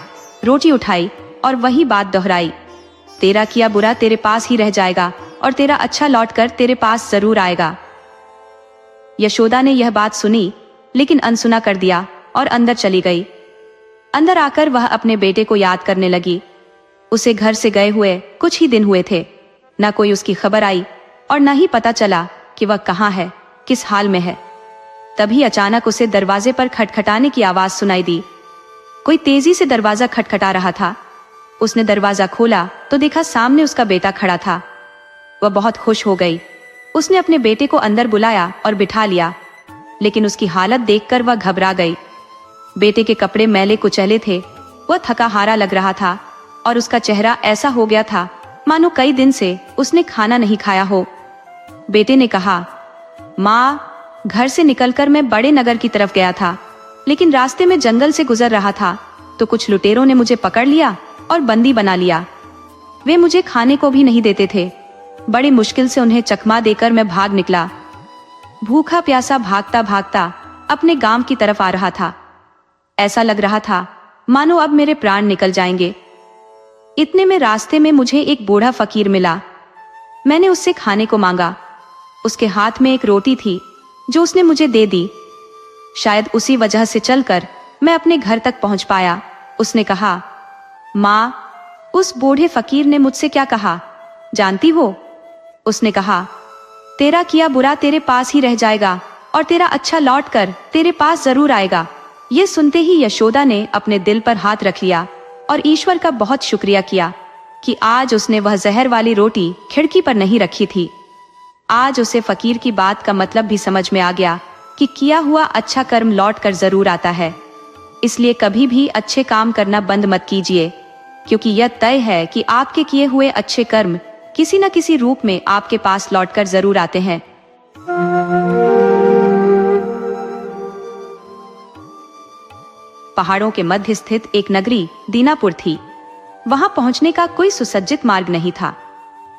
रोटी उठाई और वही बात दोहराई, तेरा किया बुरा तेरे पास ही रह जाएगा और तेरा अच्छा लौटकर तेरे पास जरूर आएगा। यशोदा ने यह बात सुनी लेकिन अनसुना कर दिया और अंदर चली गई। अंदर आकर वह अपने बेटे को याद करने लगी। उसे घर से गए हुए कुछ ही दिन हुए थे। न कोई उसकी खबर आई और न ही पता चला कि वह कहाँ है, किस हाल में है। तभी अचानक उसे दरवाजे पर खटखटाने की आवाज सुनाई दी। कोई तेजी से दरवाजा खटखटा रहा था। उसने दरवाजा खोला तो देखा सामने उसका बेटा खड़ा था। वह बहुत खुश हो गई। उसने अपने बेटे को अंदर बुलाया और बिठा लिया, लेकिन उसकी हालत देखकर वह घबरा गई। बेटे के कपड़े मैले कुचैले थे, वह थका हारा लग रहा था और उसका चेहरा ऐसा हो गया था मानो कई दिन से उसने खाना नहीं खाया हो। बेटे ने कहा, माँ, घर से निकलकर मैं बड़े नगर की तरफ गया था, लेकिन रास्ते में जंगल से गुजर रहा था तो कुछ लुटेरों ने मुझे पकड़ लिया और बंदी बना लिया। वे मुझे खाने को भी नहीं देते थे। बड़ी मुश्किल से उन्हें चकमा देकर मैं भाग निकला। भूखा प्यासा भागता भागता अपने गांव की तरफ आ रहा था। ऐसा लग रहा था मानो अब मेरे प्राण निकल जाएंगे। इतने में रास्ते में मुझे एक बूढ़ा फकीर मिला। मैंने उससे खाने को मांगा। उसके हाथ में एक रोटी थी जो उसने मुझे दे दी। शायद उसी वजह से चलकर मैं अपने घर तक पहुंच पाया। उसने कहा, माँ, उस बूढ़े फकीर ने मुझसे क्या कहा जानती हो? उसने कहा, तेरा किया बुरा तेरे पास ही रह जाएगा और तेरा अच्छा लौट कर तेरे पास जरूर आएगा। ये सुनते ही यशोदा ने अपने दिल पर हाथ रख लिया और ईश्वर का बहुत शुक्रिया किया कि आज उसने वह जहर वाली रोटी खिड़की पर नहीं रखी थी। आज उसे फकीर की बात का मतलब भी समझ में आ गया कि किया हुआ अच्छा कर्म लौट कर जरूर आता है। इसलिए कभी भी अच्छे काम करना बंद मत कीजिए, क्योंकि यह तय है कि आपके किए हुए अच्छे कर्म किसी न किसी रूप में आपके पास लौटकर जरूर आते हैं। पहाड़ों के मध्य स्थित एक नगरी दीनापुर थी। वहां पहुंचने का कोई सुसज्जित मार्ग नहीं था।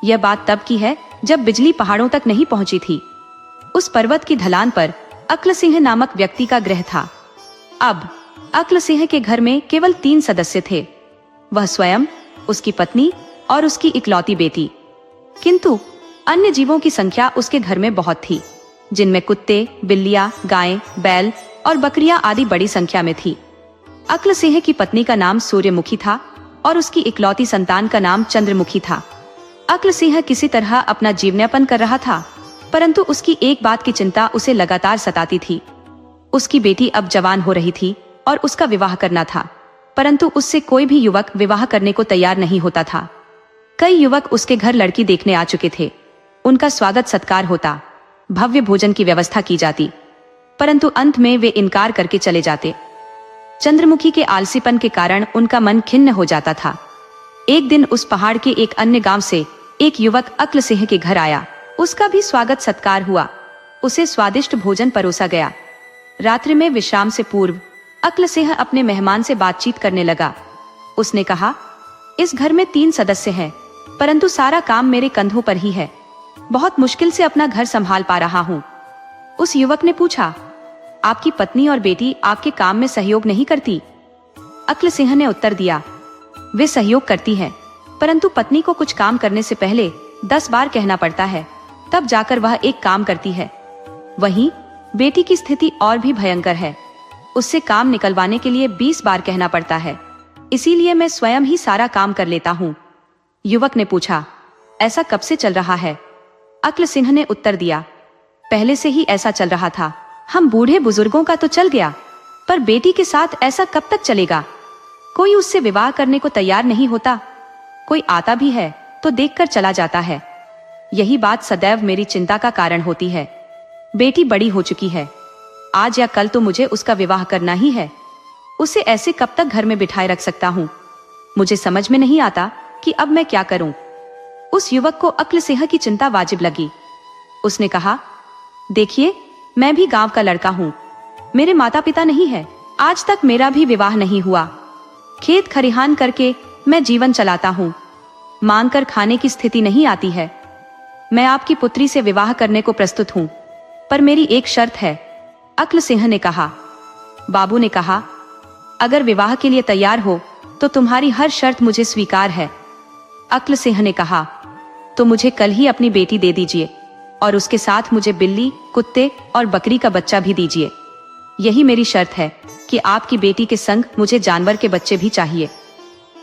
यह बात तब की है जब बिजली पहाड़ों तक नहीं पहुंची थी। उस पर्वत की ढलान पर अक्ल सिंह नामक व्यक्ति का गृह था। अब अक्ल सिंह के घर में केवल 3 सदस्य थे, वह स्वयं, उसकी पत्नी और उसकी इकलौती बेटी। किंतु अन्य जीवों की संख्या उसके घर में बहुत थी, जिनमें कुत्ते, बिल्लियां, गायें, बैल और बकरियां आदि बड़ी संख्या में थी। अक्ल सिंह की पत्नी का नाम सूर्यमुखी था और उसकी इकलौती संतान का नाम चंद्रमुखी था। अक्ल सिंह किसी तरह अपना जीवनयापन कर रहा था, परंतु उसकी एक बात की चिंता उसे लगातार सताती थी। उसकी बेटी अब जवान हो रही थी और उसका विवाह करना था, परंतु उससे कोई भी युवक विवाह करने को तैयार नहीं होता था। कई युवक उसके घर लड़की देखने आ चुके थे। उनका स्वागत सत्कार होता, भव्य भोजन की व्यवस्था की जाती, परंतु अंत में वे इनकार करके चले जाते। चंद्रमुखी के आलसीपन के कारण उनका मन खिन्न हो जाता था। एक दिन उस पहाड़ के एक अन्य गांव से एक युवक अक्ल सिंह के घर आया। उसका भी स्वागत सत्कार हुआ। उसे स्वादिष्ट भोजन परोसा गया। रात्रि में विश्राम से पूर्व अक्ल सिंह अपने मेहमान से बातचीत करने लगा। उसने कहा, इस घर में 3 सदस्य हैं, परंतु सारा काम मेरे कंधों पर ही है। बहुत मुश्किल से अपना घर संभाल पा रहा हूँ। उस युवक ने पूछा, आपकी पत्नी और बेटी आपके काम में सहयोग नहीं करती? अक्ल सिंह ने उत्तर दिया, वे सहयोग करती हैं, परंतु पत्नी को कुछ काम करने से पहले 10 बार कहना पड़ता है, तब जाकर वह एक काम करती है। वहीं बेटी की स्थिति और भी भयंकर है। उससे काम निकलवाने के लिए 20 बार कहना पड़ता है, इसीलिए मैं स्वयं ही सारा काम कर लेता हूँ। युवक ने पूछा, ऐसा कब से चल रहा है? अक्ल सिंह ने उत्तर दिया, पहले से ही ऐसा चल रहा था। हम बूढ़े बुजुर्गों का तो चल गया, पर बेटी के साथ ऐसा कब तक चलेगा? कोई उससे विवाह करने को तैयार नहीं होता। कोई आता भी है तो देखकर चला जाता है। यही बात सदैव मेरी चिंता का कारण होती है। बेटी बड़ी हो चुकी है, आज या कल तो मुझे उसका विवाह करना ही है। उसे ऐसे कब तक घर में बिठाए रख सकता हूँ? मुझे समझ में नहीं आता कि अब मैं क्या करूं। उस युवक को अक्ल सिंह की चिंता वाजिब लगी। उसने कहा, देखिए, मैं भी गांव का लड़का हूँ। मेरे माता पिता नहीं है, आज तक मेरा भी विवाह नहीं हुआ। खेत खरिहान करके मैं जीवन चलाता हूँ। मांग कर खाने की स्थिति नहीं आती है। मैं आपकी पुत्री से विवाह करने को प्रस्तुत हूँ, पर मेरी एक शर्त है। अक्ल सिंह ने कहा। बाबू ने कहा, अगर विवाह के लिए तैयार हो तो तुम्हारी हर शर्त मुझे स्वीकार है। अक्ल सिंह ने कहा, तो मुझे कल ही अपनी बेटी दे दीजिए और उसके साथ मुझे बिल्ली, कुत्ते और बकरी का बच्चा भी दीजिए। यही मेरी शर्त है कि आपकी बेटी के संग मुझे जानवर के बच्चे भी चाहिए।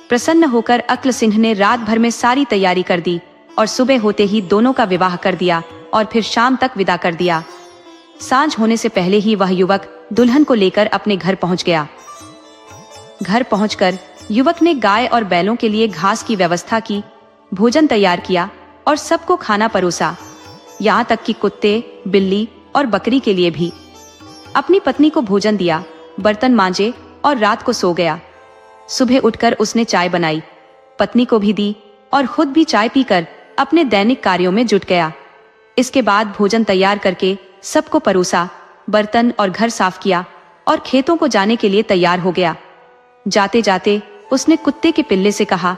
प्रसन्न होकर अक्ल सिंह ने रात भर में सारी तैयारी कर दी और सुबह होते ही दोनों का विवाह कर दिया और फिर शाम तक विदा कर दिया। सांझ होने से पहले ही वह युवक दुल्हन को लेकर अपने घर पहुंच गया। घर पहुंचकर युवक ने गाय और बैलों के लिए घास की व्यवस्था की, भोजन तैयार किया और सबको खाना परोसा, यहाँ तक कि कुत्ते, बिल्ली और बकरी के लिए भी। अपनी पत्नी को भोजन दिया, बर्तन मांजे और रात को सो गया। सुबह उठकर उसने चाय बनाई, पत्नी को भी दी और खुद भी चाय पीकर अपने दैनिक कार्यों में जुट गया। इसके बाद भोजन तैयार करके सबको परोसा, बर्तन और घर साफ किया और खेतों को जाने के लिए तैयार हो गया। जाते जाते उसने कुत्ते के पिल्ले से कहा,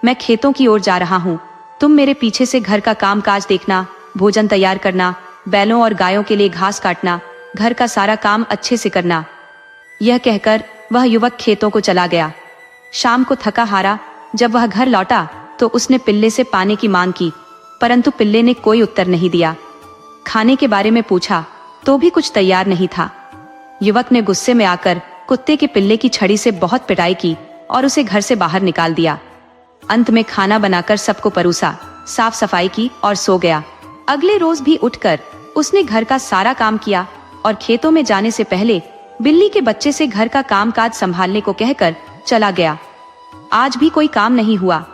मैं खेतों की ओर जा रहा हूँ, तुम मेरे पीछे से घर का काम काज देखना, भोजन तैयार करना, बैलों और गायों के लिए घास काटना, घर का सारा काम अच्छे से करना। यह कहकर वह युवक खेतों को चला गया। शाम को थका हारा जब वह घर लौटा तो उसने पिल्ले से पानी की मांग की, परंतु पिल्ले ने कोई उत्तर नहीं दिया। खाने के बारे में पूछा तो भी कुछ तैयार नहीं था। युवक ने गुस्से में आकर कुत्ते के पिल्ले की छड़ी से बहुत पिटाई की और उसे घर से बाहर निकाल दिया। अंत में खाना बनाकर सबको परोसा, साफ सफाई की और सो गया। अगले रोज भी उठकर उसने घर का सारा काम किया और खेतों में जाने से पहले बिल्ली के बच्चे से घर का कामकाज संभालने को कहकर चला गया। आज भी कोई काम नहीं हुआ।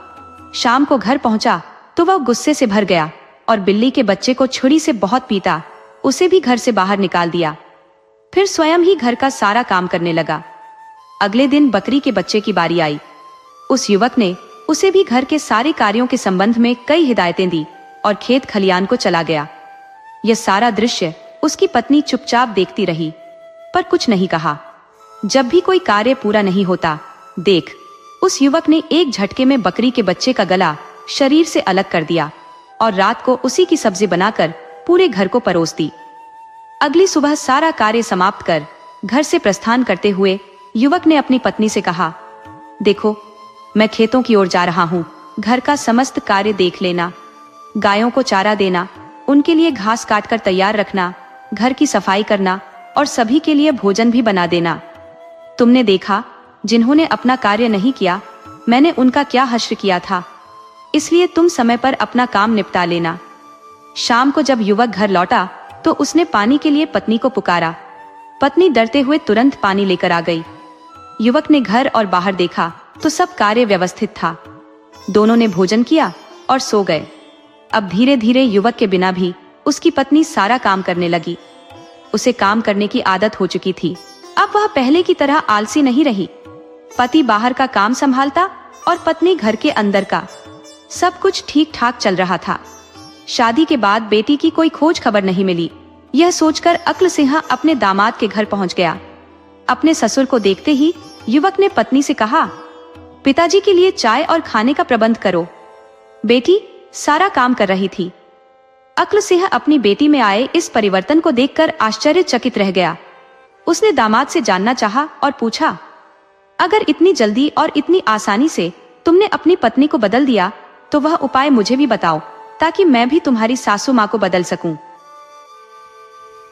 शाम को घर पहुंचा तो वह गुस्से से भर गया और बिल्ली के बच्चे को छुरी से बहुत पीटा, उसे भी घर से बाहर निकाल दिया। फिर स्वयं ही घर का सारा काम करने लगा। अगले दिन बकरी के बच्चे की बारी आई। उस युवक ने उसे भी घर के सारे कार्यों के संबंध में कई हिदायतें दी और खेत खलियान को चला गया। यह सारा दृश्य उसकी पत्नी चुपचाप देखती रही, पर कुछ नहीं कहा। जब भी कोई कार्य पूरा नहीं होता, देख, उस युवक ने एक झटके में बकरी के बच्चे का गला शरीर से अलग कर दिया और रात को उसी की सब्जी बनाकर पूरे घर को परोस दी। अगली सुबह सारा कार्य समाप्त कर घर से प्रस्थान करते हुए युवक ने अपनी पत्नी से कहा, देखो, मैं खेतों की ओर जा रहा हूँ, घर का समस्त कार्य देख लेना, गायों को चारा देना, उनके लिए घास काटकर तैयार रखना, घर की सफाई करना और सभी के लिए भोजन भी बना देना। तुमने देखा, जिन्होंने अपना कार्य नहीं किया, मैंने उनका क्या हश्र किया था, इसलिए तुम समय पर अपना काम निपटा लेना। शाम को जब युवक घर लौटा तो उसने पानी के लिए पत्नी को पुकारा। पत्नी डरते हुए तुरंत पानी लेकर आ गई। युवक ने घर और बाहर देखा तो सब कार्य व्यवस्थित था। दोनों ने भोजन किया और सो गए। अब धीरे धीरे युवक के बिना भी उसकी पत्नी सारा काम करने लगी। उसे काम करने की आदत हो चुकी थी। अब वह पहले की तरह आलसी नहीं रही। पति बाहर का काम संभालता और पत्नी घर के अंदर का। सब कुछ ठीक ठाक चल रहा था। शादी के बाद बेटी की कोई खोज खबर नहीं मिली। यह सोचकर अक्ल सिंह अपने दामाद के घर पहुंच गया। अपने ससुर को देखते ही युवक ने पत्नी से कहा, पिताजी के लिए चाय और खाने का प्रबंध करो। बेटी सारा काम कर रही थी। अक्ल सिंह अपनी बेटी में आए इस परिवर्तन को देखकर आश्चर्यचकित रह गया। उसने दामाद से जानना चाहा और पूछा, अगर इतनी जल्दी और इतनी आसानी से तुमने अपनी पत्नी को बदल दिया तो वह उपाय मुझे भी बताओ, ताकि मैं भी तुम्हारी सासू माँ को बदल सकूं।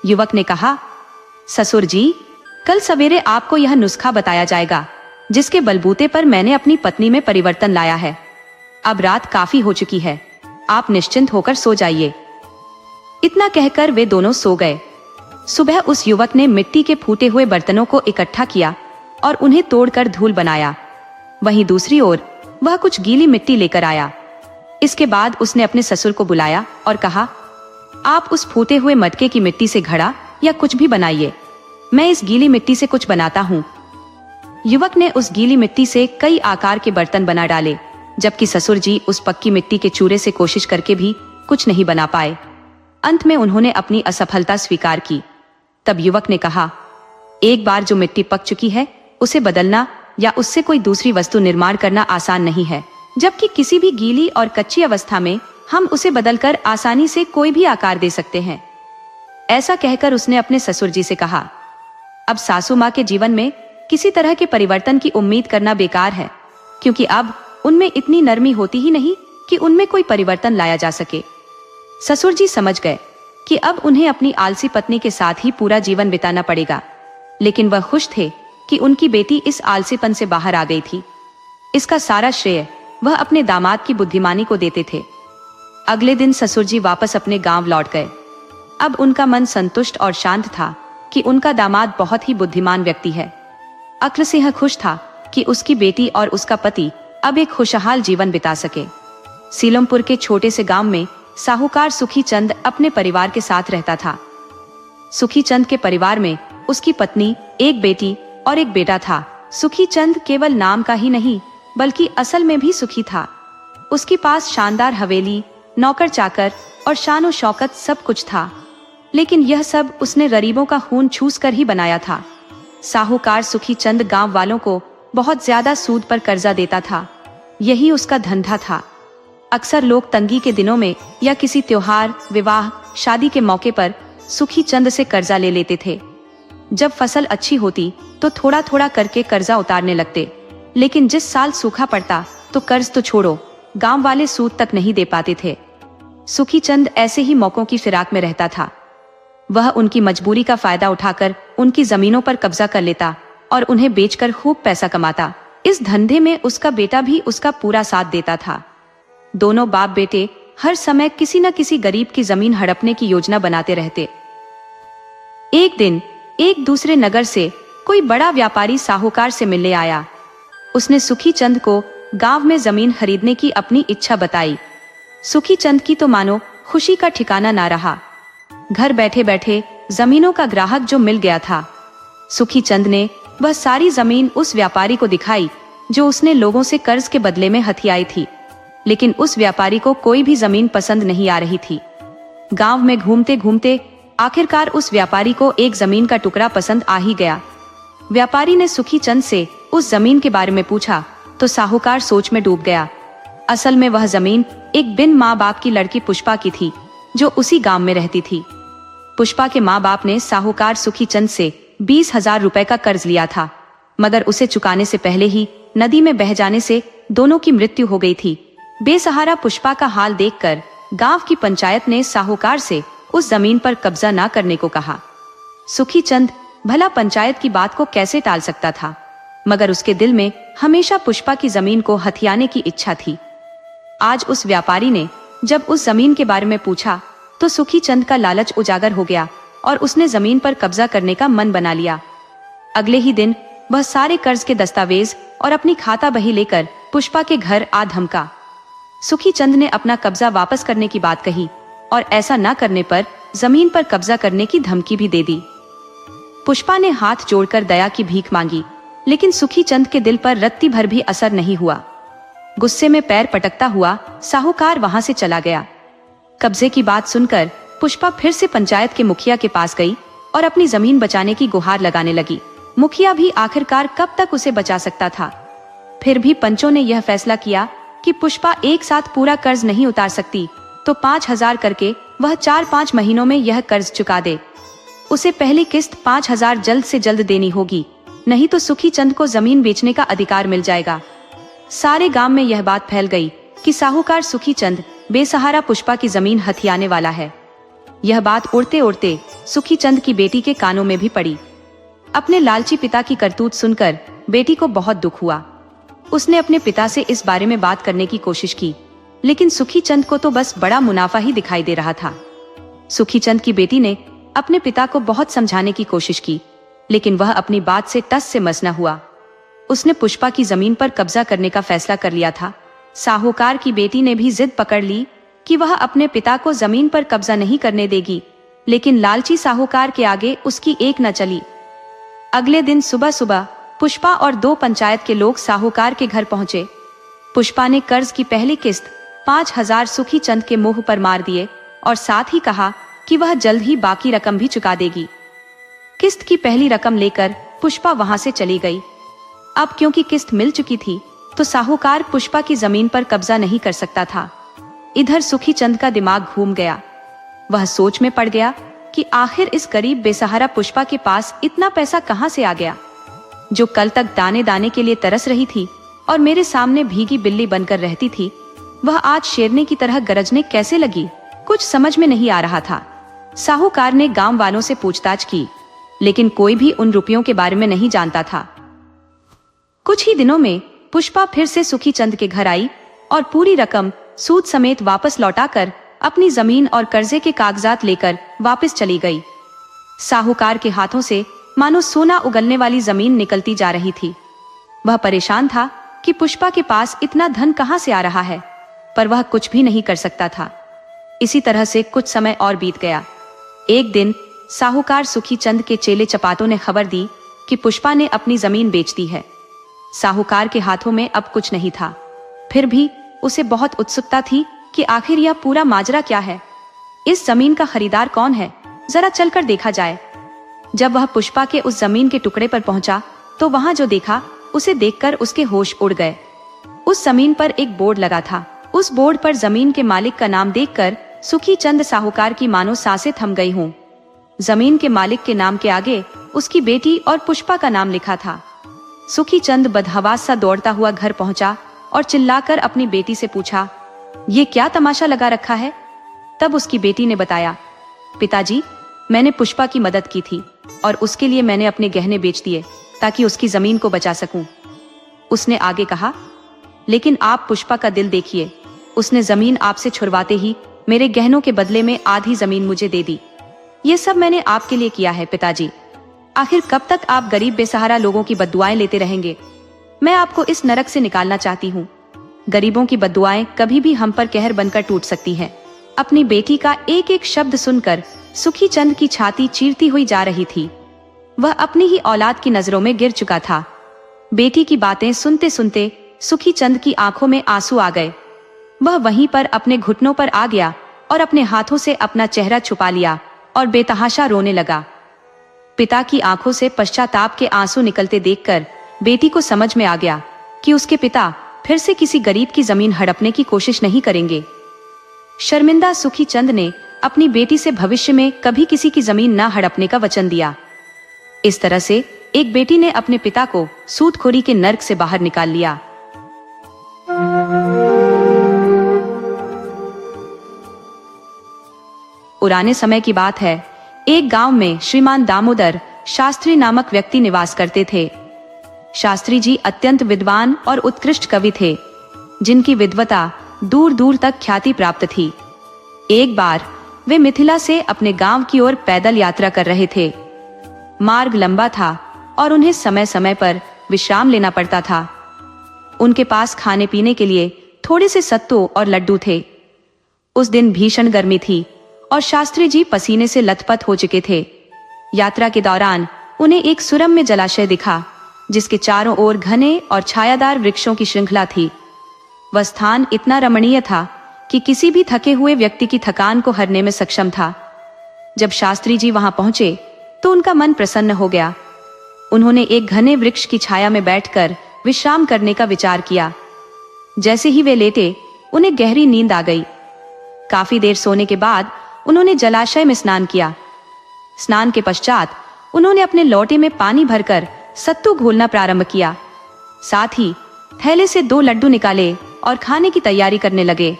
युवक ने कहा, ससुर जी, कल सवेरे आपको यह नुस्खा बताया जाएगा जिसके बलबूते पर मैंने अपनी पत्नी में परिवर्तन लाया है। अब रात काफी हो चुकी है, आप निश्चिंत होकर सो जाइए। इतना कहकर वे दोनों सो गए। सुबह उस युवक ने मिट्टी के फूटे हुए बर्तनों को इकट्ठा किया और उन्हें तोड़कर धूल बनाया। वहीं दूसरी ओर वह कुछ गीली मिट्टी लेकर आया। इसके बाद उसने अपने ससुर को बुलाया और कहा, आप उस फूटे हुए मटके की मिट्टी से घड़ा या कुछ भी बनाइए, मैं इस गीली मिट्टी से कुछ बनाता हूँ। युवक ने उस गीली मिट्टी से कई आकार के बर्तन बना डाले, जबकि ससुर जी उस पक्की मिट्टी के चूरे से कोशिश करके भी कुछ नहीं बना पाए। अंत में उन्होंने अपनी असफलता स्वीकार की। तब युवक ने कहा, एक बार जो मिट्टी पक चुकी है उसे बदलना या उससे कोई दूसरी वस्तु निर्माण करना आसान नहीं है, जबकि किसी भी गीली और कच्ची अवस्था में हम उसे बदलकर आसानी से कोई भी आकार दे सकते हैं। ऐसा कहकर उसने अपने ससुर जी से कहा, अब सासू माँ के जीवन में किसी तरह के परिवर्तन की उम्मीद करना बेकार है, क्योंकि अब उनमें इतनी नरमी होती ही नहीं कि उनमें कोई परिवर्तन लाया जा सके। ससुर जी समझ गए कि अब उन्हें अपनी आलसी पत्नी के साथ ही पूरा जीवन बिताना पड़ेगा, लेकिन वह खुश थे कि उनकी बेटी इस आलसीपन से बाहर आ गई थी। इसका सारा श्रेय वह अपने दामाद की बुद्धिमानी को देते थे। अगले दिन ससुर जी वापस अपने गांव लौट गए। अब उनका मन संतुष्ट और शांत था कि उनका दामाद बहुत ही बुद्धिमान व्यक्ति है। अक्ल सिंह खुश था कि उसकी बेटी और उसका पति अब एक खुशहाल जीवन बिता सके। सीलमपुर के छोटे से गांव में साहूकार सुखी चंद अपने परिवार के साथ रहता था। सुखी चंद के परिवार में उसकी पत्नी, एक बेटी और एक बेटा था। सुखी चंद केवल नाम का ही नहीं बल्कि असल में भी सुखी था। उसके पास शानदार हवेली, नौकर चाकर और शान शौकत सब कुछ था, लेकिन यह सब उसने गरीबों का खून चूस कर ही बनाया था। साहूकार सुखी चंद गांव वालों को बहुत ज्यादा सूद पर कर्जा देता था। यही उसका धंधा था। अक्सर लोग तंगी के दिनों में या किसी त्योहार, विवाह, शादी के मौके पर सुखी चंद से कर्जा ले लेते थे। जब फसल अच्छी होती तो थोड़ा थोड़ा करके कर्जा उतारने लगते, लेकिन जिस साल सूखा पड़ता तो कर्ज तो छोड़ो, गांव वाले सूद तक नहीं दे पाते थे। सुखी चंद ऐसे ही मौकों की फिराक में रहता था। वह उनकी मजबूरी का फायदा उठाकर उनकी जमीनों पर कब्जा कर लेता और उन्हें बेचकर खूब पैसा कमाता। इस धंधे में उसका बेटा भी उसका पूरा साथ देता था। दोनों बाप बेटे हर समय किसी न किसी गरीब की जमीन हड़पने की योजना बनाते रहते। एक दिन एक दूसरे नगर से कोई बड़ा व्यापारी साहूकार से मिलने आया। उसने सुखी चंद को गांव में जमीन खरीदने की अपनी इच्छा बताई। सुखी चंद की तो मानो खुशी का ठिकाना ना रहा। घर बैठे बैठे जमीनों का ग्राहक जो मिल गया था। सुखी चंद ने वह सारी जमीन उस व्यापारी को दिखाई जो उसने लोगों से कर्ज के बदले में हथियाई थी, लेकिन उस व्यापारी को कोई भी जमीन पसंद नहीं आ रही थी। गांव में घूमते घूमते आखिरकार उस व्यापारी को एक जमीन का टुकड़ा पसंद आ ही गया। व्यापारी ने सुखी चंद से उस जमीन के बारे में पूछा तो साहूकार सोच में डूब गया। असल में वह जमीन एक बिन माँ बाप की लड़की पुष्पा की थी, जो उसी गांव में रहती थी। पुष्पा के माँ बाप ने साहूकार सुखी चंद से 20,000 रुपए का कर्ज लिया था, मगर उसे चुकाने से पहले ही नदी में बह जाने से दोनों की मृत्यु हो गई थी। बेसहारा पुष्पा का हाल देखकर गांव की पंचायत ने साहूकार से उस जमीन पर कब्जा न करने को कहा। सुखी चंद भला पंचायत की बात को कैसे टाल सकता था, मगर उसके दिल में हमेशा पुष्पा की जमीन को हथियाने की इच्छा थी। आज उस व्यापारी ने जब उस जमीन के बारे में पूछा तो सुखी चंद का लालच उजागर हो गया और उसने जमीन पर कब्जा करने का मन बना लिया। अगले ही दिन वह सारे कर्ज के दस्तावेज और अपनी खाता बही लेकर पुष्पा के घर आ धमका। सुखी चंद ने अपना कब्जा वापस करने की बात कही और ऐसा न करने पर जमीन पर कब्जा करने की धमकी भी दे दी। पुष्पा ने हाथ जोड़कर दया की भीख मांगी, लेकिन सुखी चंद के दिल पर रत्ती भर भी असर नहीं हुआ। गुस्से में पैर पटकता हुआ साहूकार वहां से चला गया। कब्जे की बात सुनकर पुष्पा फिर से पंचायत के मुखिया के पास गई और अपनी जमीन बचाने की गुहार लगाने लगी। मुखिया भी आखिरकार कब तक उसे बचा सकता था। फिर भी पंचों ने यह फैसला किया कि पुष्पा एक साथ पूरा कर्ज नहीं उतार सकती, तो 5,000 करके वह 4-5 महीनों में यह कर्ज चुका दे। उसे पहली किस्त 5,000 जल्द से जल्द देनी होगी, नहीं तो सुखी चंद को जमीन बेचने का अधिकार मिल जाएगा। सारे गांव में यह बात फैल गई कि साहूकार सुखी चंद बेसहारा पुष्पा की जमीन हथियाने वाला है। यह बात उड़ते उड़ते सुखी चंद की बेटी के कानों में भी पड़ी। अपने लालची पिता की करतूत सुनकर बेटी को बहुत दुख हुआ। उसने अपने पिता से इस बारे में बात करने की कोशिश की, लेकिन सुखी चंद को तो बस बड़ा मुनाफा ही दिखाई दे रहा था। सुखी चंद की बेटी ने अपने पिता को बहुत समझाने की कोशिश की, लेकिन वह अपनी बात से टस से मस न हुआ। उसने पुष्पा की जमीन पर कब्जा करने का फैसला कर लिया था। साहूकार की बेटी ने भी जिद पकड़ ली कि वह अपने पिता को जमीन पर कब्जा नहीं करने देगी, लेकिन लालची साहूकार के आगे उसकी एक न चली। अगले दिन सुबह सुबह पुष्पा और 2 पंचायत के लोग साहूकार के घर पहुंचे। पुष्पा ने कर्ज की पहली किस्त 5,000 सुखी चंद के मुंह पर मार दिए और साथ ही कहा कि वह जल्द ही बाकी रकम भी चुका देगी। किस्त की पहली रकम लेकर पुष्पा वहां से चली गई। अब क्योंकि किस्त मिल चुकी थी, तो साहूकार पुष्पा की जमीन पर कब्जा नहीं कर सकता था। इधर सुखी चंद का दिमाग घूम गया। वह सोच में पड़ गया कि आखिर इस गरीब बेसहारा पुष्पा के पास इतना पैसा कहां से आ गया, जो कल तक दाने दाने के लिए तरस रही थी और मेरे सामने भीगी बिल्ली बनकर रहती थी, वह आज शेरनी की तरह गरजने कैसे लगी, कुछ समझ में नहीं आ रहा था। साहूकार ने गांव वालों से पूछताछ की, लेकिन कोई भी उन रुपयों के बारे में नहीं जानता था। कुछ ही दिनों में पुष्पा फिर से सुखी चंद के घर आई और पूरी रकम सूद समेत वापस लौटाकर अपनी जमीन और कर्जे के कागजात लेकर वापस चली गई। साहूकार के हाथों से मानो सोना उगलने वाली जमीन निकलती जा रही थी। वह परेशान था कि पुष्पा के पास इतना धन कहां से आ रहा है, पर वह कुछ भी नहीं कर सकता था। इसी तरह से कुछ समय और बीत गया। एक दिन साहूकार सुखी चंद के चेले चपातों ने खबर दी कि पुष्पा ने अपनी जमीन बेच दी है। साहूकार के हाथों में अब कुछ नहीं था, फिर भी उसे बहुत उत्सुकता थी कि आखिर यह पूरा माजरा क्या है। इस जमीन का खरीदार कौन है, जरा चलकर देखा जाए। जब वह पुष्पा के उस जमीन के टुकड़े पर पहुंचा तो वहां जो देखा उसे देखकर उसके होश उड़ गए। उस जमीन पर एक बोर्ड लगा था। उस बोर्ड पर जमीन के मालिक का नाम देखकर सुखी चंद साहूकार की मानो सांसें थम गई हों। जमीन के मालिक के नाम के आगे उसकी बेटी और पुष्पा का नाम लिखा था। सुखी चंद बदहवास सा दौड़ता हुआ घर पहुंचा और चिल्लाकर अपनी बेटी से पूछा, ये क्या तमाशा लगा रखा है? तब उसकी बेटी ने बताया, पिताजी, मैंने पुष्पा की मदद की थी और उसके लिए मैंने अपने गहने बेच दिए ताकि उसकी जमीन को बचा सकूं। उसने आगे कहा, लेकिन आप पुष्पा का दिल देखिए, उसने जमीन आपसे छुड़वाते ही मेरे गहनों के बदले में आधी जमीन मुझे दे दी। ये सब मैंने आपके लिए किया है पिताजी। आखिर कब तक आप गरीब बेसहारा लोगों की बद्दुआएं लेते रहेंगे? मैं आपको इस नरक से निकालना चाहती हूँ। गरीबों की बद्दुआएं कभी भी हम पर कहर बनकर टूट सकती हैं। अपनी बेटी का एक एक शब्द सुनकर सुखी चंद की छाती चीरती हुई जा रही थी। वह अपनी ही औलाद की नजरों में गिर चुका था। बेटी की बातें सुनते सुनते सुखी चंद की आंखों में आंसू आ गए। वह वहीं पर अपने घुटनों पर आ गया और अपने हाथों से अपना चेहरा छुपा लिया और बेतहाशा रोने लगा। पिता की आंखों से पश्चाताप के आंसू निकलते देखकर बेटी को समझ में आ गया कि उसके पिता फिर से किसी गरीब की जमीन हड़पने की कोशिश नहीं करेंगे। शर्मिंदा सुखी चंद ने अपनी बेटी से भविष्य में कभी किसी की जमीन न हड़पने का वचन दिया। इस तरह से एक बेटी ने अपने पिता को सूदखोरी के नर्क से बाहर निकाल लिया। पुराने समय की बात है। एक गांव में श्रीमान दामोदर शास्त्री नामक व्यक्ति निवास करते थे। शास्त्री जी अत्यंत विद्वान और उत्कृष्ट कवि थे, जिनकी विद्वता दूर दूर तक ख्याति प्राप्त थी। एक बार वे मिथिला से अपने गांव की ओर पैदल यात्रा कर रहे थे। मार्ग लंबा था और उन्हें समय समय पर विश्राम लेना पड़ता था। उनके पास खाने पीने के लिए थोड़े से सत्तू और लड्डू थे। उस दिन भीषण गर्मी थी और शास्त्री जी पसीने से लथपथ हो चुके थे। यात्रा के दौरान उन्हें एक सुरम्य जलाशय दिखा, जिसके चारों ओर घने और छायादार वृक्षों की श्रृंखला थी। वह स्थान इतना रमणीय था कि किसी भी थके हुए व्यक्ति की थकान को हरने में सक्षम था। जब शास्त्री जी वहां पहुंचे तो उनका मन प्रसन्न हो गया। उन्होंने एक घने वृक्ष की छाया में बैठकर विश्राम करने का विचार किया। जैसे ही वे लेटे, उन्हें गहरी नींद आ गई। काफी देर सोने के बाद उन्होंने जलाशय में स्नान किया। स्नान के पश्चात उन्होंने अपने लोटे में पानी भरकर सत्तू घोलना प्रारंभ किया। साथ ही थैले से 2 लड्डू निकाले और खाने की तैयारी करने लगे।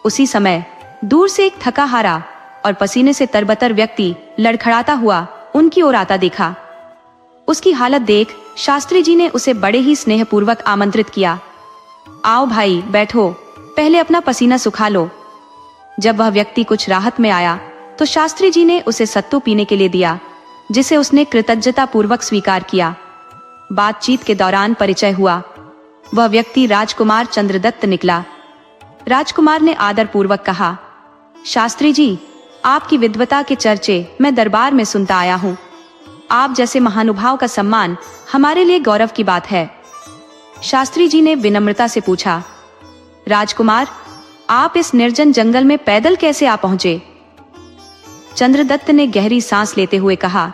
उसी समय दूर से एक थका हारा और पसीने से तरबतर व्यक्ति लड़खड़ाता हुआ उनकी ओर आता देखा। उसकी हालत देख शास्त्री जी ने उसे बड़े ही स्नेहपूर्वक आमंत्रित किया। आओ भाई, बैठो, पहले अपना पसीना सुखा लो। जब वह व्यक्ति कुछ राहत में आया तो शास्त्री जी ने उसे सत्तू पीने के लिए दिया, जिसे उसने कृतज्ञता पूर्वक स्वीकार किया। बातचीत के दौरान परिचय हुआ। वह व्यक्ति राजकुमार चंद्रदत्त निकला। राजकुमार ने आदर पूर्वक कहा, शास्त्री जी, आपकी विद्वता के चर्चे मैं दरबार में सुनता आया हूँ। आप जैसे महानुभाव का सम्मान हमारे लिए गौरव की बात है। शास्त्री जी ने विनम्रता से पूछा, राजकुमार, आप इस निर्जन जंगल में पैदल कैसे आ पहुंचे? चंद्रदत्त ने गहरी सांस लेते हुए कहा,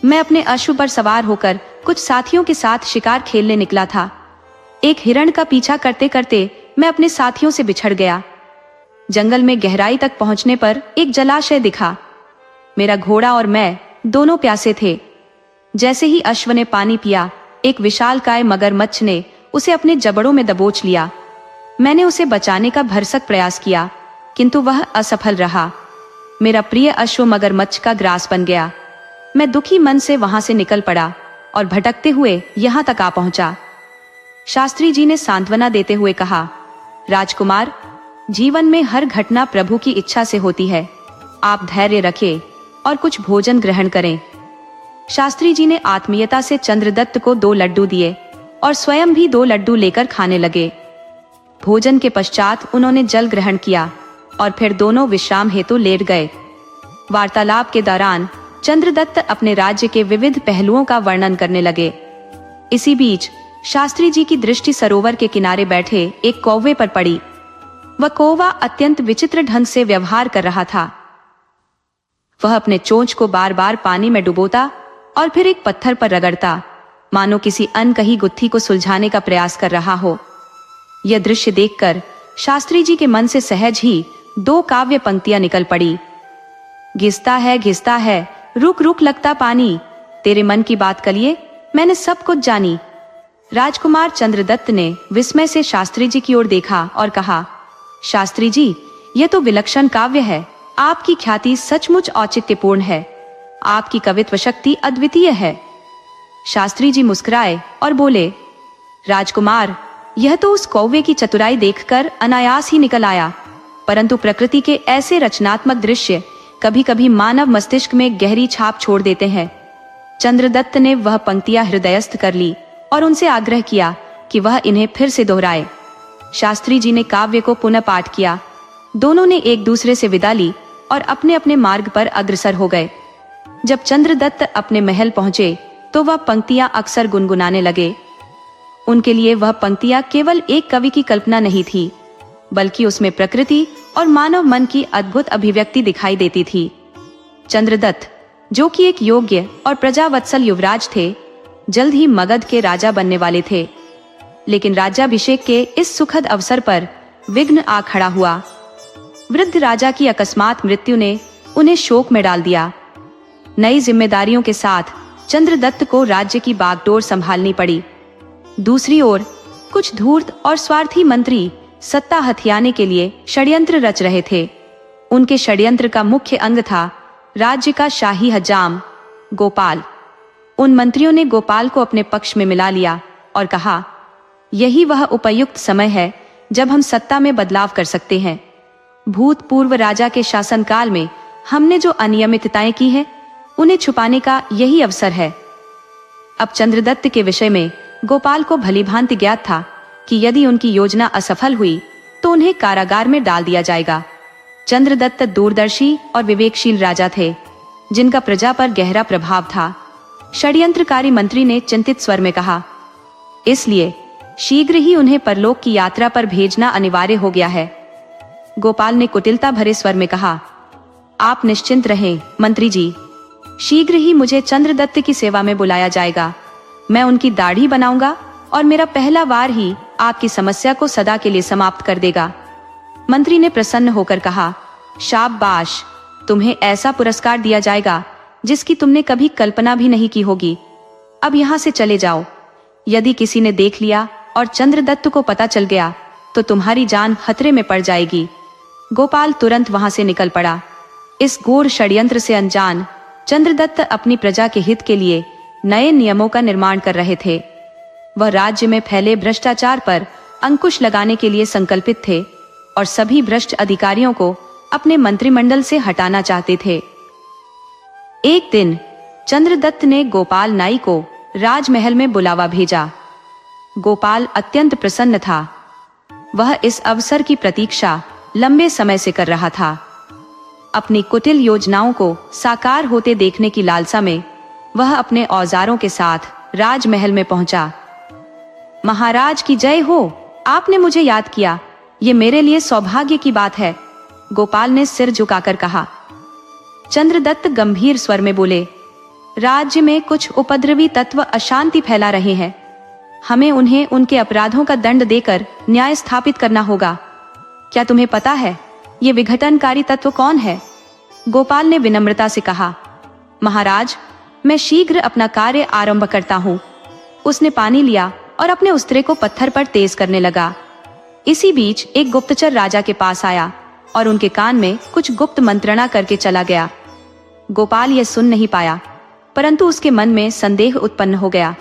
मैं अपने अश्व पर सवार होकर कुछ साथियों के साथ शिकार खेलने निकला था। एक हिरण का पीछा करते करते मैं अपने साथियों से बिछड़ गया। जंगल में गहराई तक पहुंचने पर एक जलाशय दिखा। मेरा घोड़ा और मैं दोनों प्यासे थे। जैसे ही अश्व ने पानी पिया, एक विशालकाय मगरमच्छ ने उसे अपने जबड़ों में दबोच लिया। मैंने उसे बचाने का भरसक प्रयास किया, किंतु वह असफल रहा। मेरा प्रिय अश्व मगरमच्छ का ग्रास बन गया। मैं दुखी मन से वहां से निकल पड़ा और भटकते हुए यहाँ तक आ पहुंचा। शास्त्री जी ने सांत्वना देते हुए कहा, राजकुमार, जीवन में हर घटना प्रभु की इच्छा से होती है। आप धैर्य रखें और कुछ भोजन ग्रहण करें। शास्त्री जी ने आत्मीयता से चंद्रदत्त को 2 लड्डू दिए और स्वयं भी 2 लड्डू लेकर खाने लगे। भोजन के पश्चात उन्होंने जल ग्रहण किया और फिर दोनों विश्राम हेतु लेट गए। वार्तालाप के दौरान चंद्रदत्त अपने राज्य के विविध पहलुओं का वर्णन करने लगे। इसी बीच शास्त्री जी की दृष्टि सरोवर के किनारे बैठे एक कौवे पर पड़ी। वह कौवा अत्यंत विचित्र ढंग से व्यवहार कर रहा था। वह अपने चोंच को बार बार पानी में डुबोता और फिर एक पत्थर पर रगड़ता, मानो किसी अनकही गुत्थी को सुलझाने का प्रयास कर रहा हो। यह दृश्य देखकर शास्त्री जी के मन से सहज ही 2 काव्य पंक्तियां निकल पड़ी। घिसता है, रुक रुक लगता पानी, तेरे मन की बात कलिए, मैंने सब कुछ जानी। राजकुमार चंद्रदत्त ने विस्मय से शास्त्री जी की ओर देखा और कहा, शास्त्री जी, यह तो विलक्षण काव्य है। आपकी ख्याति सचमुच औचित्यपूर्ण है। आपकी कवित्व शक्ति अद्वितीय है। शास्त्री जी मुस्कुराए और बोले, राजकुमार, यह तो उस कौवे की चतुराई देखकर अनायास ही निकल आया, परंतु प्रकृति के ऐसे रचनात्मक दृश्य कभी कभी मानव मस्तिष्क में गहरी छाप छोड़ देते हैं। चंद्रदत्त ने वह पंक्तियां हृदयस्थ कर ली और उनसे आग्रह किया कि वह इन्हें फिर से दोहराए। शास्त्री जी ने काव्य को पुनः पाठ किया। दोनों ने एक दूसरे से विदा ली और अपने अपने मार्ग पर अग्रसर हो गए। जब चंद्रदत्त अपने महल पहुंचे तो वह पंक्तियां अक्सर गुनगुनाने लगे। उनके लिए वह पंक्तियां केवल एक कवि की कल्पना नहीं थी, बल्कि उसमें प्रकृति और मानव मन की अद्भुत अभिव्यक्ति दिखाई देती थी। चंद्रदत्त, जो कि एक योग्य और प्रजावत्सल युवराज थे, जल्द ही मगध के राजा बनने वाले थे। लेकिन राज्याभिषेक के इस सुखद अवसर पर विघ्न आ खड़ा हुआ। वृद्ध राजा की अकस्मात मृत्यु ने उन्हें शोक में डाल दिया। नई जिम्मेदारियों के साथ चंद्रदत्त को राज्य की बागडोर संभालनी पड़ी। दूसरी ओर कुछ धूर्त और स्वार्थी मंत्री सत्ता हथियाने के लिए षड्यंत्र रच रहे थे। उनके षड्यंत्र का मुख्य अंग था राज्य का शाही हजाम गोपाल। उन मंत्रियों ने गोपाल को अपने पक्ष में मिला लिया और कहा, यही वह उपयुक्त समय है जब हम सत्ता में बदलाव कर सकते हैं। भूतपूर्व राजा के शासनकाल में हमने जो अनियमितताएं की हैं, उन्हें छुपाने का यही अवसर है। अब चंद्रदत्त के विषय में गोपाल को भलीभांति ज्ञात था कि यदि उनकी योजना असफल हुई तो उन्हें कारागार में डाल दिया जाएगा। चंद्रदत्त दूरदर्शी और विवेकशील राजा थे, जिनका प्रजा पर गहरा प्रभाव था। षड्यंत्रकारी मंत्री ने चिंतित स्वर में कहा, इसलिए शीघ्र ही उन्हें परलोक की यात्रा पर भेजना अनिवार्य हो गया है। गोपाल ने कुटिलता भरे स्वर में कहा, आप निश्चिंत रहें मंत्री जी, शीघ्र ही मुझे चंद्रदत्त की सेवा में बुलाया जाएगा। मैं उनकी दाढ़ी बनाऊंगा और मेरा पहला वार ही आपकी समस्या को सदा के लिए समाप्त कर देगा। मंत्री ने प्रसन्न होकर कहा, शाबाश, तुम्हें ऐसा पुरस्कार दिया जाएगा जिसकी तुमने कभी कल्पना भी नहीं की होगी। अब यहाँ से चले जाओ। यदि किसी ने देख लिया और चंद्रदत्त को पता चल गया तो तुम्हारी जान खतरे में पड़ जाएगी। गोपाल तुरंत वहां से निकल पड़ा। इस गूढ़ षड्यंत्र से अनजान चंद्रदत्त अपनी प्रजा के हित के लिए नए नियमों का निर्माण कर रहे थे। वह राज्य में फैले भ्रष्टाचार पर अंकुश लगाने के लिए संकल्पित थे और सभी भ्रष्ट अधिकारियों को अपने मंत्रिमंडल से हटाना चाहते थे। एक दिन चंद्रदत्त ने गोपाल नाई को राजमहल में बुलावा भेजा। गोपाल अत्यंत प्रसन्न था। वह इस अवसर की प्रतीक्षा लंबे समय से कर रहा था। अपनी कुटिल योजनाओं को साकार होते देखने की लालसा में वह अपने औजारों के साथ राजमहल में पहुंचा। महाराज की जय हो, आपने मुझे याद किया, ये मेरे लिए सौभाग्य की बात है, गोपाल ने सिर झुकाकर कहा। चंद्रदत्त गंभीर स्वर में बोले, राज्य में कुछ उपद्रवी तत्व अशांति फैला रहे हैं। हमें उन्हें उनके अपराधों का दंड देकर न्याय स्थापित करना होगा। क्या तुम्हें पता है ये विघटनकारी तत्व कौन है? गोपाल ने विनम्रता से कहा, महाराज, मैं शीघ्र अपना कार्य आरंभ करता हूँ। उसने पानी लिया और अपने उस्तरे को पत्थर पर तेज करने लगा। इसी बीच एक गुप्तचर राजा के पास आया और उनके कान में कुछ गुप्त मंत्रणा करके चला गया। गोपाल यह सुन नहीं पाया, परंतु उसके मन में संदेह उत्पन्न हो गया।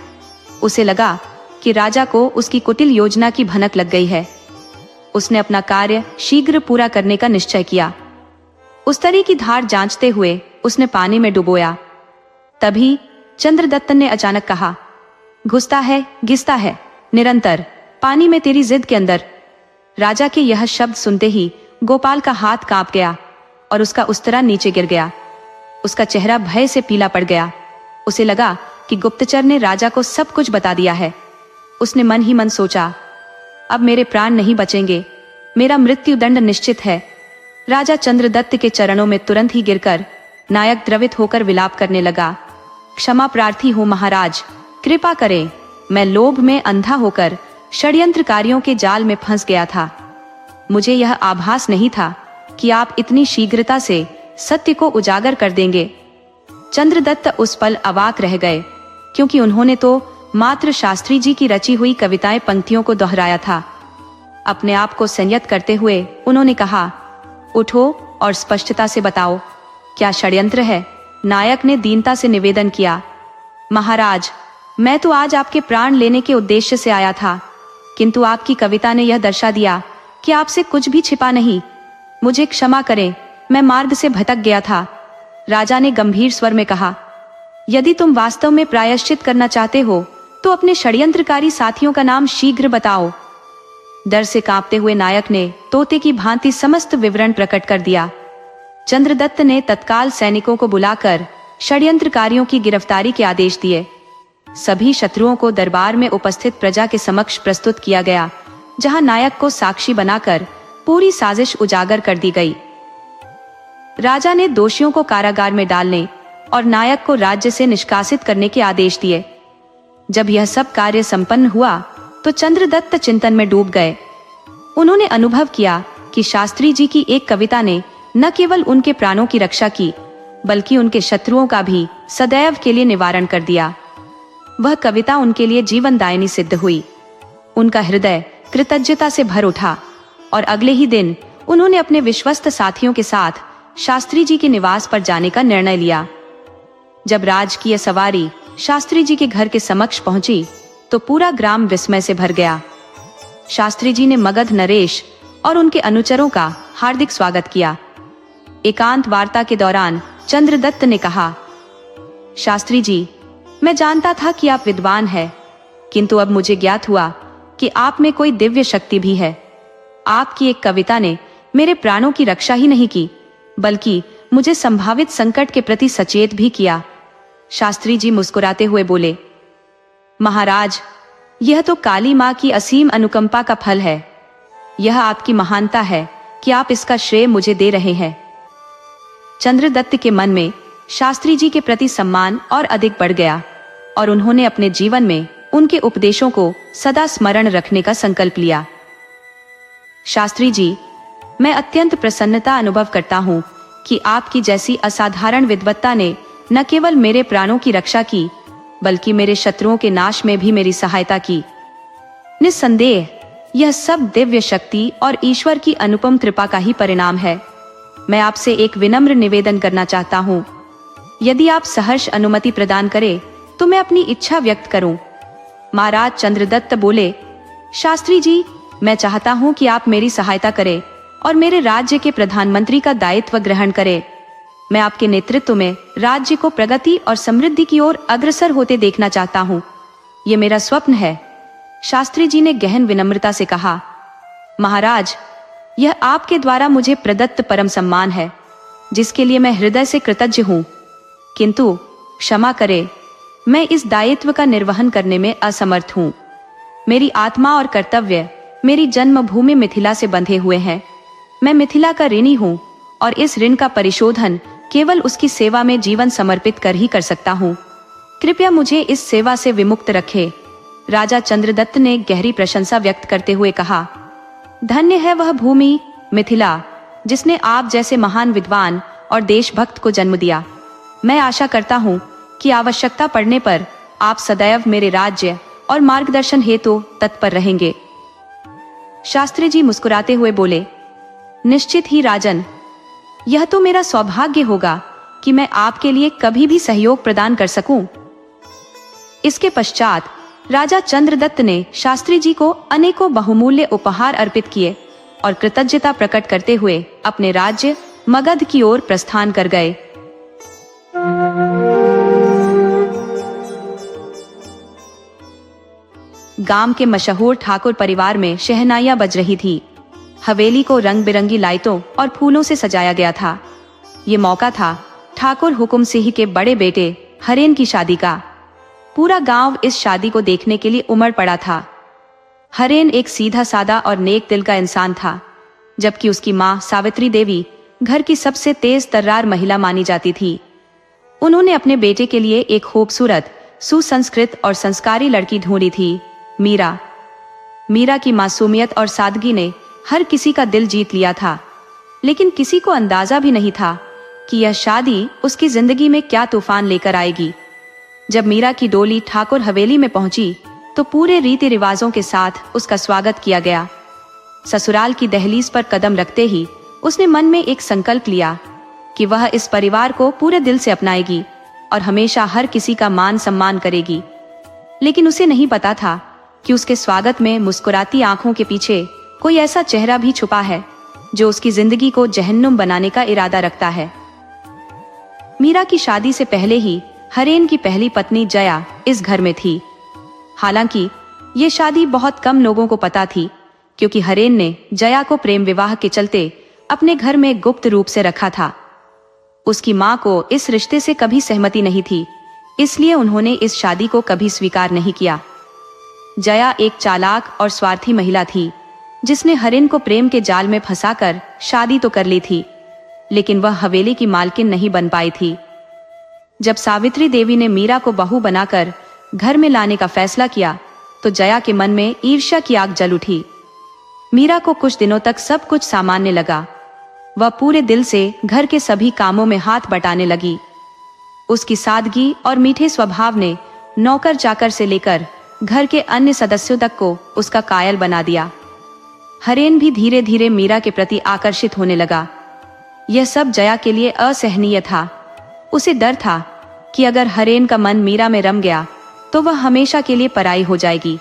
उसे लगा कि राजा को उसकी कुटिल योजना की भनक लग गई है। उसने अपना कार्य शीघ्र पूरा करने का निश्चय किया। उस्तरे की धार जांचते हुए उसने पानी में डुबोया। तभी चंद्रदत्त ने अचानक कहा, घुसता है घिसता है निरंतर पानी में तेरी जिद के अंदर। राजा के यह शब्द सुनते ही गोपाल का हाथ कांप गया और उसका उस्तरा नीचे गिर गया। उसका चेहरा भय से पीला पड़ गया। उसे लगा कि गुप्तचर ने राजा को सब कुछ बता दिया है। उसने मन ही मन सोचा, अब मेरे प्राण नहीं बचेंगे, मेरा मृत्यु दंड निश्चित है। राजा चंद्रदत्त के चरणों में तुरंत ही गिरकर नायक द्रवित होकर विलाप करने लगा। क्षमा प्रार्थी हूँ महाराज, कृपा करें, मैं लोभ में अंधा होकर षड्यंत्रकारियों के जाल में फंस गया था। मुझे यह आभास नहीं था कि आप इतनी शीघ्रता से सत्य को उजागर कर देंगे। चंद्रदत्त उस पल अवाक रह गए, क्योंकि उन्होंने तो मात्र शास्त्री जी की रची हुई कविताएं पंक्तियों को दोहराया था। अपने आप को संयत करते हुए उन्होंने कहा, उठो और स्पष्टता से बताओ, क्या षड्यंत्र है? नायक ने दीनता से निवेदन किया। महाराज, मैं तो आज आपके प्राण लेने के उद्देश्य से आया था, किंतु आपकी कविता ने यह दर्शा दिया कि आपसे कुछ भी छिपा नहीं। मुझे क्षमा करें, मैं मार्ग से भटक गया था। राजा ने गंभीर स्वर में कहा, यदि तुम वास्तव में प्रायश्चित करना चाहते हो तो अपने षड्यंत्रकारी साथियों का नाम शीघ्र बताओ। डर से कांपते हुए नायक ने तोते की भांति समस्त विवरण प्रकट कर दिया। चंद्रदत्त ने तत्काल सैनिकों को बुलाकर षड्यंत्रकारियों की गिरफ्तारी के आदेश दिए। सभी शत्रुओं को दरबार में उपस्थित प्रजा के समक्ष प्रस्तुत किया गया, जहां नायक को साक्षी बनाकर पूरी साजिश उजागर कर दी गई। राजा ने दोषियों को कारागार में डालने और नायक को राज्य से निष्कासित करने के आदेश दिए। जब यह सब कार्य संपन्न हुआ तो चंद्रदत्त चिंतन में डूब गए। उन्होंने अनुभव किया कि शास्त्री जी की एक कविता ने न केवल उनके प्राणों की रक्षा की, बल्कि उनके शत्रुओं का भी सदैव के लिए निवारण कर दिया। वह कविता उनके लिए जीवनदायिनी सिद्ध हुई। उनका हृदय कृतज्ञता से भर उठा और अगले ही दिन उन्होंने अपने विश्वस्त साथियों के साथ शास्त्री जी के निवास पर जाने का निर्णय लिया। जब राजकीय सवारी शास्त्री जी के घर के समक्ष पहुंची तो पूरा ग्राम विस्मय से भर गया। शास्त्री जी ने मगध नरेश और उनके अनुचरों का हार्दिक स्वागत किया। एकांत वार्ता के दौरान चंद्रदत्त ने कहा, शास्त्री जी, मैं जानता था कि आप विद्वान हैं, किंतु अब मुझे ज्ञात हुआ कि आप में कोई दिव्य शक्ति भी है। आपकी एक कविता ने मेरे प्राणों की रक्षा ही नहीं की, बल्कि मुझे संभावित संकट के प्रति सचेत भी किया। शास्त्री जी मुस्कुराते हुए बोले, महाराज, यह तो काली माँ की असीम अनुकंपा का फल है। यह आपकी महानता है कि आप इसका श्रेय मुझे दे रहे हैं। चंद्रदत्त के मन में शास्त्री जी के प्रति सम्मान और अधिक बढ़ गया और उन्होंने अपने जीवन में उनके उपदेशों को सदा स्मरण रखने का संकल्प लिया। शास्त्री जी, मैं अत्यंत प्रसन्नता अनुभव करता हूँ कि आपकी जैसी असाधारण विद्वत्ता ने न केवल मेरे प्राणों की रक्षा की, बल्कि मेरे शत्रुओं के नाश में भी मेरी सहायता की। निस्संदेह यह सब दिव्य शक्ति और ईश्वर की अनुपम कृपा का ही परिणाम है। मैं आपसे एक विनम्र निवेदन करना चाहता हूँ। यदि आप सहर्ष अनुमति प्रदान करें तो मैं अपनी इच्छा व्यक्त करूं। महाराज चंद्रदत्त बोले, शास्त्री जी, मैं चाहता हूं कि आप मेरी सहायता करें और मेरे राज्य के प्रधानमंत्री का दायित्व ग्रहण करें। मैं आपके नेतृत्व में राज्य को प्रगति और समृद्धि की ओर अग्रसर होते देखना चाहता हूं। ये मेरा स्वप्न है। शास्त्री जी ने गहन विनम्रता से कहा, महाराज, यह आपके द्वारा मुझे प्रदत्त परम सम्मान है, जिसके लिए मैं हृदय से कृतज्ञ हूं। किंतु क्षमा करें, मैं इस दायित्व का निर्वहन करने में असमर्थ हूं। मेरी आत्मा और कर्तव्य मेरी जन्मभूमि मिथिला से बंधे हुए हैं। मैं मिथिला का ऋणी हूं और इस ऋण का परिशोधन केवल उसकी सेवा में जीवन समर्पित कर ही कर सकता हूं। कृपया मुझे इस सेवा से विमुक्त रखें। राजा चंद्रदत्त ने गहरी प्रशंसा व्यक्त करते हुए कहा, धन्य है वह भूमि मिथिला, जिसने आप जैसे महान विद्वान और देशभक्त को जन्म दिया। मैं आशा करता हूँ कि आवश्यकता पड़ने पर आप सदैव मेरे राज्य और मार्गदर्शन हेतु तत्पर रहेंगे। शास्त्री जी मुस्कुराते हुए बोले, निश्चित ही राजन, यह तो मेरा सौभाग्य होगा कि मैं आपके लिए कभी भी सहयोग प्रदान कर सकूं। इसके पश्चात राजा चंद्रदत्त ने शास्त्री जी को अनेकों बहुमूल्य उपहार अर्पित किए और कृतज्ञता प्रकट करते हुए अपने राज्य मगध की ओर प्रस्थान कर गए। गांव के मशहूर ठाकुर परिवार में शहनाइयां बज रही थी। हवेली को रंग बिरंगी लाइटों और फूलों से सजाया गया था। ये मौका था ठाकुर हुकुम सिंह के बड़े बेटे हरेन की शादी का। पूरा गांव इस शादी को देखने के लिए उमड़ पड़ा था। हरेन एक सीधा सादा और नेक दिल का इंसान था, जबकि उसकी माँ सावित्री देवी घर की सबसे तेज तर्रार महिला मानी जाती थी। उन्होंने अपने बेटे के लिए एक खूबसूरत, सुसंस्कृत और संस्कारी लड़की ढूंढी थी, मीरा। मीरा की मासूमियत और सादगी ने हर किसी का दिल जीत लिया था, लेकिन किसी को अंदाजा भी नहीं था कि यह शादी उसकी जिंदगी में क्या तूफान लेकर आएगी। जब मीरा की डोली ठाकुर हवेली में पहुंची तो पूरे रीति रिवाजों के साथ उसका स्वागत किया गया। ससुराल की दहलीज पर कदम रखते ही उसने मन में एक संकल्प लिया कि वह इस परिवार को पूरे दिल से अपनाएगी और हमेशा हर किसी का मान सम्मान करेगी। लेकिन उसे नहीं पता था कि उसके स्वागत में मुस्कुराती आंखों के पीछे कोई ऐसा चेहरा भी छुपा है जो उसकी जिंदगी को जहन्नुम बनाने का इरादा रखता है। मीरा की शादी से पहले ही हरेन की पहली पत्नी जया इस घर में थी। हालांकि ये शादी बहुत कम लोगों को पता थी, क्योंकि हरेन ने जया को प्रेम विवाह के चलते अपने घर में गुप्त रूप से रखा था। उसकी माँ को इस रिश्ते से कभी सहमति नहीं थी, इसलिए उन्होंने इस शादी को कभी स्वीकार नहीं किया। जया एक चालाक और स्वार्थी महिला थी, जिसने हरेन को प्रेम के जाल में फंसाकर शादी तो कर ली थी, लेकिन वह हवेली की मालकिन नहीं बन पाई थी। जब सावित्री देवी ने मीरा को बहू बनाकर घर में लाने का फैसला किया तो जया के मन में ईर्ष्या की आग जल उठी। मीरा को कुछ दिनों तक सब कुछ सामान्य लगा। वह पूरे दिल से घर के सभी कामों में हाथ बटाने लगी। उसकी सादगी और मीठे स्वभाव ने नौकर चाकर से लेकर घर के अन्य सदस्यों तक को उसका कायल बना दिया। हरेन भी धीरे धीरे मीरा के प्रति आकर्षित होने लगा। यह सब जया के लिए असहनीय था। उसे डर था कि अगर हरेन का मन मीरा में रम गया तो वह हमेशा के लिए पराई हो जाएगी।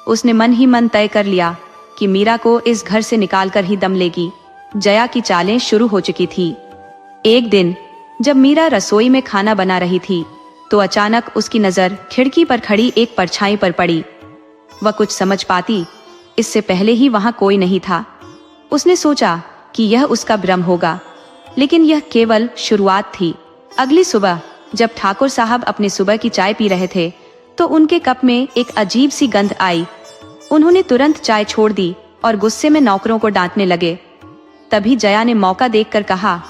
उसने मन ही मन तय कर लिया कि मीरा को इस घर से निकालकर ही दम लेगी। जया की चालें शुरू हो चुकी थी। एक दिन जब मीरा रसोई में खाना बना रही थी तो अचानक उसकी नजर खिड़की पर खड़ी एक परछाई पर पड़ी। वह कुछ समझ पाती इससे पहले ही वहां कोई नहीं था। उसने सोचा कि यह उसका भ्रम होगा, लेकिन यह केवल शुरुआत थी। अगली सुबह जब ठाकुर साहब अपनी सुबह की चाय पी रहे थे तो उनके कप में एक अजीब सी गंध आई। उन्होंने तुरंत चाय छोड़ दी और गुस्से में नौकरों को डांटने लगे। तभी जया ने मौका देखकर कहा,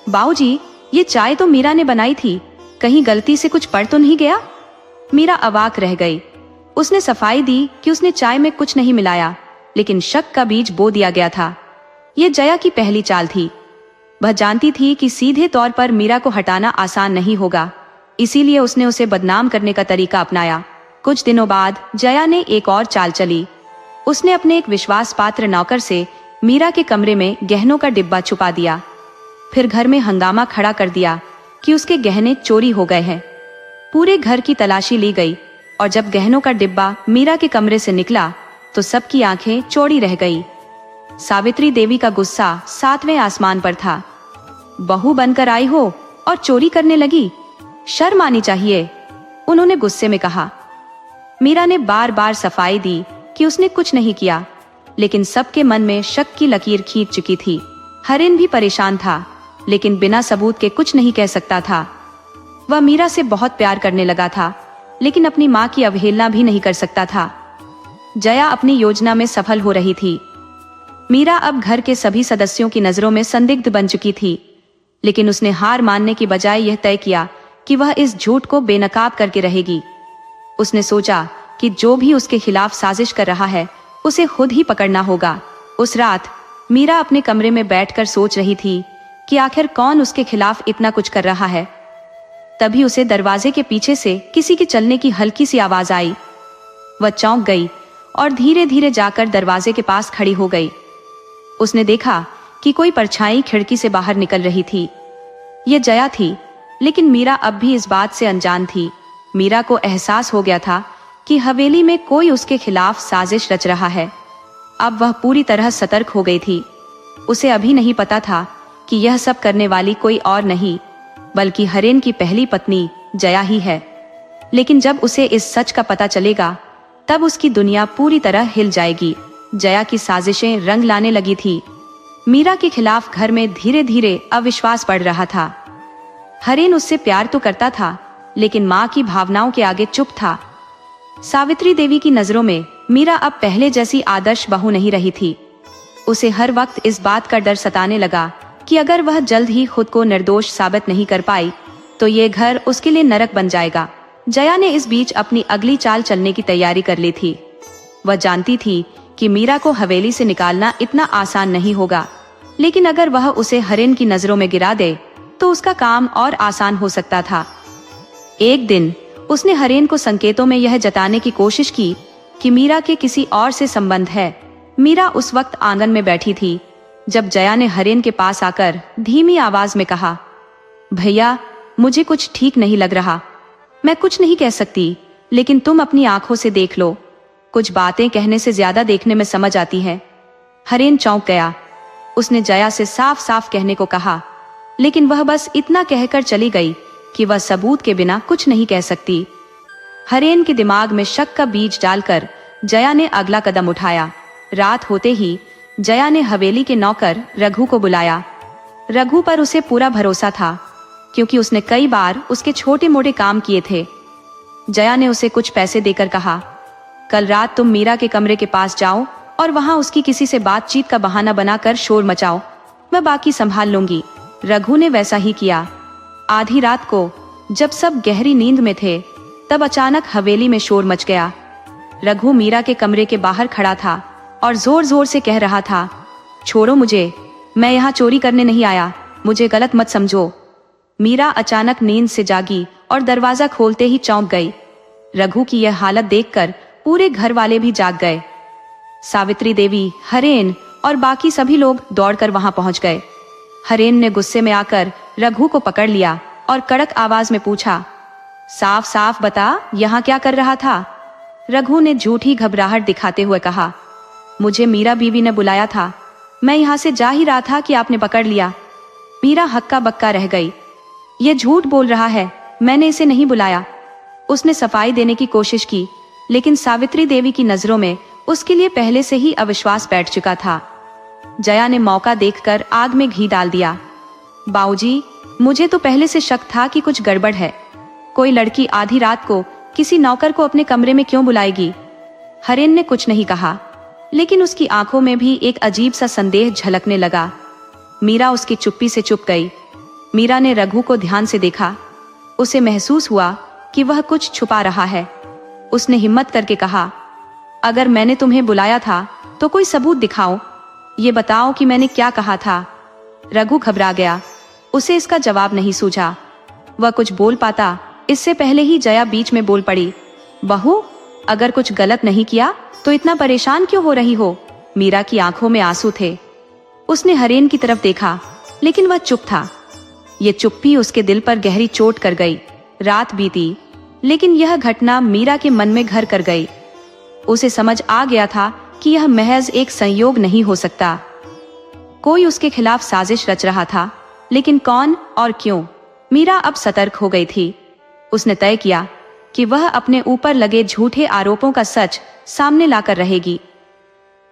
बाऊजी, ये चाय तो मीरा ने बनाई थी, कहीं गलती से कुछ पड़ तो नहीं गया? मीरा अवाक रह गई। उसने सफाई दी कि उसने चाय में कुछ नहीं मिलाया, लेकिन शक का बीज बो दिया गया था। यह जया की पहली चाल थी। वह जानती थी कि सीधे तौर पर मीरा को हटाना आसान नहीं होगा, इसीलिए उसने उसे बदनाम करने का तरीका अपनाया। कुछ दिनों बाद जया ने एक और चाल चली। उसने अपने एक विश्वास पात्र नौकर से मीरा के कमरे में गहनों का डिब्बा छुपा दिया। फिर घर में हंगामा खड़ा कर दिया कि उसके गहने चोरी हो गए हैं। पूरे घर की तलाशी ली गई और जब गहनों का डिब्बा मीरा के कमरे से निकला तो सबकी आंखें चौड़ी रह गई। सावित्री देवी का गुस्सा 7वें आसमान पर था। बहू बनकर आई हो और चोरी करने लगी, शर्म आनी चाहिए, उन्होंने गुस्से में कहा। मीरा ने बार बार सफाई दी कि उसने कुछ नहीं किया, लेकिन सबके मन में शक की लकीर खींच चुकी थी। हरेन भी परेशान था, लेकिन बिना सबूत के कुछ नहीं कह सकता था। वह मीरा से बहुत प्यार करने लगा था, लेकिन अपनी मां की अवहेलना भी नहीं कर सकता था। जया अपनी योजना में सफल हो रही थी। मीरा अब घर के सभी सदस्यों की नजरों में संदिग्ध बन चुकी थी, लेकिन उसने हार मानने की बजाय यह तय किया कि वह इस झूठ को बेनकाब करके रहेगी। उसने सोचा कि जो भी उसके खिलाफ साजिश कर रहा है उसे खुद ही पकड़ना होगा। उस रात मीरा अपने कमरे में बैठकर सोच रही थी कि आखिर कौन उसके खिलाफ इतना कुछ कर रहा है। तभी उसे दरवाजे के पीछे से किसी के चलने की हल्की सी आवाज आई। वह चौंक गई और धीरे धीरे जाकर दरवाजे के पास खड़ी हो गई। उसने देखा कि कोई परछाई खिड़की से बाहर निकल रही थी। यह जया थी, लेकिन मीरा अब भी इस बात से अनजान थी। मीरा को एहसास हो गया था कि हवेली में कोई उसके खिलाफ साजिश रच रहा है। अब वह पूरी तरह सतर्क हो गई थी। उसे अभी नहीं पता था कि यह सब करने वाली कोई और नहीं बल्कि हरेन की पहली पत्नी जया ही है। लेकिन जब उसे इस सच का पता चलेगा तब उसकी दुनिया पूरी तरह हिल जाएगी। जया की साजिशें रंग लाने लगी थी। मीरा के खिलाफ घर में धीरे धीरे अविश्वास बढ़ रहा था। हरेन उससे प्यार तो करता था, लेकिन मां की भावनाओं के आगे चुप था। सावित्री देवी की नजरों में मीरा अब पहले जैसी आदर्श बहू नहीं रही थी। उसे हर वक्त इस बात का डर सताने लगा कि अगर वह जल्द ही खुद को निर्दोष साबित नहीं कर पाई तो ये घर उसके लिए नरक बन जाएगा। जया ने इस बीच अपनी अगली चाल चलने की तैयारी कर ली थी। वह जानती थी कि मीरा को हवेली से निकालना इतना आसान नहीं होगा, लेकिन अगर वह उसे हरेन की नजरों में गिरा दे तो उसका काम और आसान हो सकता था। एक दिन उसने हरेन को संकेतों में यह जताने की कोशिश की कि मीरा के किसी और से संबंध है। मीरा उस वक्त आंगन में बैठी थी जब जया ने हरेन के पास आकर धीमी आवाज में कहा, भैया, मुझे कुछ ठीक नहीं लग रहा। मैं कुछ नहीं कह सकती, लेकिन तुम अपनी आंखों से देख लो। कुछ बातें कहने से ज्यादा देखने में समझ आती है। हरेन चौंक गया। उसने जया से साफ साफ कहने को कहा, लेकिन वह बस इतना कहकर चली गई कि वह सबूत के बिना कुछ नहीं कह सकती। हरेन के दिमाग में शक का बीज डालकर जया ने अगला कदम उठाया। रात होते ही जया ने हवेली के नौकर रघु को बुलाया। रघु पर उसे पूरा भरोसा था, क्योंकि उसने कई बार उसके छोटे मोटे काम किए थे। जया ने उसे कुछ पैसे देकर कहा, कल रात तुम मीरा के कमरे के पास जाओ और वहां उसकी किसी से बातचीत का बहाना बनाकर शोर मचाओ, मैं बाकी संभाल लूंगी। रघु ने वैसा ही किया। आधी रात को जब सब गहरी नींद में थे तब अचानक हवेली में शोर मच गया। रघु मीरा के कमरे के बाहर खड़ा था और जोर जोर से कह रहा था, छोड़ो मुझे, मैं यहाँ चोरी करने नहीं आया, मुझे गलत मत समझो। मीरा अचानक नींद से जागी और दरवाजा खोलते ही चौंक गई। रघु की यह हालत देखकर पूरे घर वाले भी जाग गए। सावित्री देवी, हरेन और बाकी सभी लोग दौड़कर वहां पहुंच गए। हरेन ने गुस्से में आकर रघु को पकड़ लिया और कड़क आवाज में पूछा, साफ साफ बता, यहाँ क्या कर रहा था? रघु ने झूठी घबराहट दिखाते हुए कहा, मुझे मीरा बीवी ने बुलाया था, मैं यहाँ से जा ही रहा था कि आपने पकड़ लिया। मीरा हक्का बक्का रह गई। ये झूठ बोल रहा है, मैंने इसे नहीं बुलाया। उसने सफाई देने की कोशिश की, लेकिन सावित्री देवी की नजरों में उसके लिए पहले से ही अविश्वास बैठ चुका था। जया ने मौका देखकर आग में घी डाल दिया। बाऊजी, मुझे तो पहले से शक था कि कुछ गड़बड़ है। कोई लड़की आधी रात को किसी नौकर को अपने कमरे में क्यों बुलाएगी? हरेन ने कुछ नहीं कहा, लेकिन उसकी आंखों में भी एक अजीब सा संदेह झलकने लगा। मीरा उसकी चुप्पी से चुप गई। मीरा ने रघु को ध्यान से देखा। उसे महसूस हुआ कि वह कुछ छुपा रहा है। उसने हिम्मत करके कहा, अगर मैंने तुम्हें बुलाया था तो कोई सबूत दिखाओ, ये बताओ कि मैंने क्या कहा था। रघु घबरा गया। उसे इसका जवाब नहीं सूझा। वह कुछ बोल पाता इससे पहले ही जया बीच में बोल पड़ी, बहू, अगर कुछ गलत नहीं किया तो इतना परेशान क्यों हो रही हो? मीरा की आंखों में आंसू थे। उसने हरेन की तरफ देखा, लेकिन वह चुप था। ये चुप्पी उसके दिल पर गहरी चोट कर गई। रात बीती, लेकिन यह घटना मीरा के मन में घर कर गई। उसे समझ आ गया था कि यह महज एक संयोग नहीं हो सकता। कोई उसके खिलाफ साजिश रच रहा था, लेकिन कौन और क्यों? मीरा अब सतर्क हो गई थी। उसने तय किया कि वह अपने ऊपर लगे झूठे आरोपों का सच सामने लाकर रहेगी।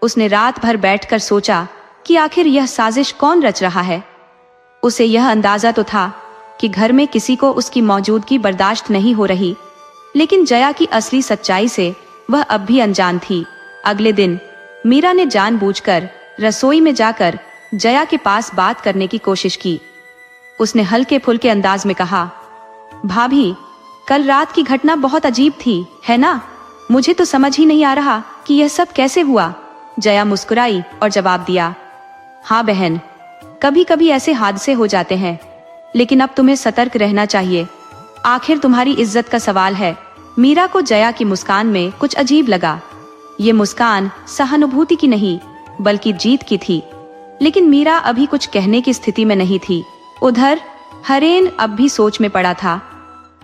उसने रात भर बैठकर सोचा कि आखिर यह साजिश कौन रच रहा है। उसे यह अंदाजा तो था कि घर में किसी को उसकी मौजूदगी बर्दाश्त नहीं हो रही, लेकिन जया की असली सच्चाई से वह अब भी अनजान थी। अगले दिन मीरा ने जानबूझकर रसोई में जाकर जया के पास बात करने की कोशिश की। उसने हल्के फुल्के अंदाज में कहा, भाभी, कल रात की घटना बहुत अजीब थी, है ना? मुझे तो समझ ही नहीं आ रहा कि यह सब कैसे हुआ। जया मुस्कुराई और जवाब दिया, हाँ बहन, कभी कभी ऐसे हादसे हो जाते हैं, लेकिन अब तुम्हें सतर्क रहना चाहिए। आखिर तुम्हारी इज्जत का सवाल है। मीरा को जया की मुस्कान में कुछ अजीब लगा। ये मुस्कान सहानुभूति की नहीं, बल्कि जीत की थी। लेकिन मीरा अभी कुछ कहने की स्थिति में नहीं थी। उधर हरेन अब भी सोच में पड़ा था।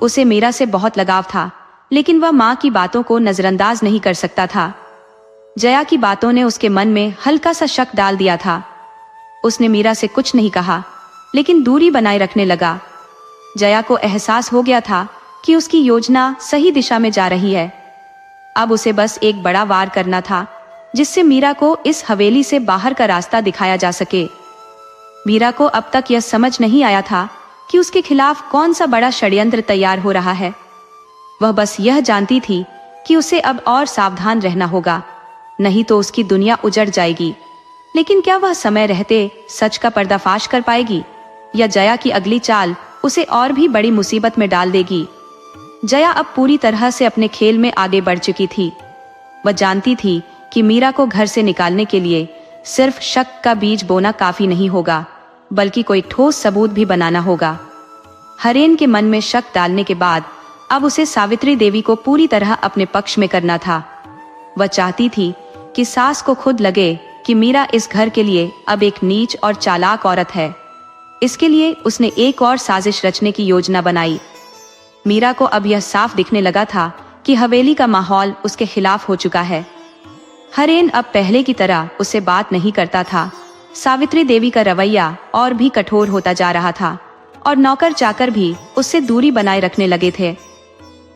उसे मीरा से बहुत लगाव था, लेकिन वह माँ की बातों को नजरअंदाज नहीं कर सकता था। जया की बातों ने उसके मन में हल्का सा शक डाल दिया था। उसने मीरा से कुछ नहीं कहा, लेकिन दूरी बनाए रखने लगा। जया को एहसास हो गया था कि उसकी योजना सही दिशा में जा रही है। अब उसे बस एक बड़ा वार करना था, जिससे मीरा को इस हवेली से बाहर का रास्ता दिखाया जा सके। मीरा को अब तक यह समझ नहीं आया था कि उसके खिलाफ कौन सा बड़ा षड्यंत्र तैयार हो रहा है। वह बस यह जानती थी कि उसे अब और सावधान रहना होगा, नहीं तो उसकी दुनिया उजड़ जाएगी। लेकिन क्या वह समय रहते सच का पर्दाफाश कर पाएगी, या जया की अगली चाल उसे और भी बड़ी मुसीबत में डाल देगी? जया अब पूरी तरह से अपने खेल में आगे बढ़ चुकी थी। वह जानती थी कि मीरा को घर से निकालने के लिए सिर्फ शक का बीज बोना काफी नहीं होगा, बल्कि कोई ठोस सबूत भी बनाना होगा। हरेन के मन में शक डालने के बाद अब उसे सावित्री देवी को पूरी तरह अपने पक्ष में करना था। वह चाहती थी कि सास को खुद लगे कि मीरा इस घर के लिए अब एक नीच और चालाक औरत है। इसके लिए उसने एक और साजिश रचने की योजना बनाई। मीरा को अब यह साफ दिखने लगा था कि हवेली का माहौल उसके खिलाफ हो चुका है। हरेन अब पहले की तरह उससे बात नहीं करता था। सावित्री देवी का रवैया और भी कठोर होता जा रहा था और नौकर चाकर भी उससे दूरी बनाए रखने लगे थे।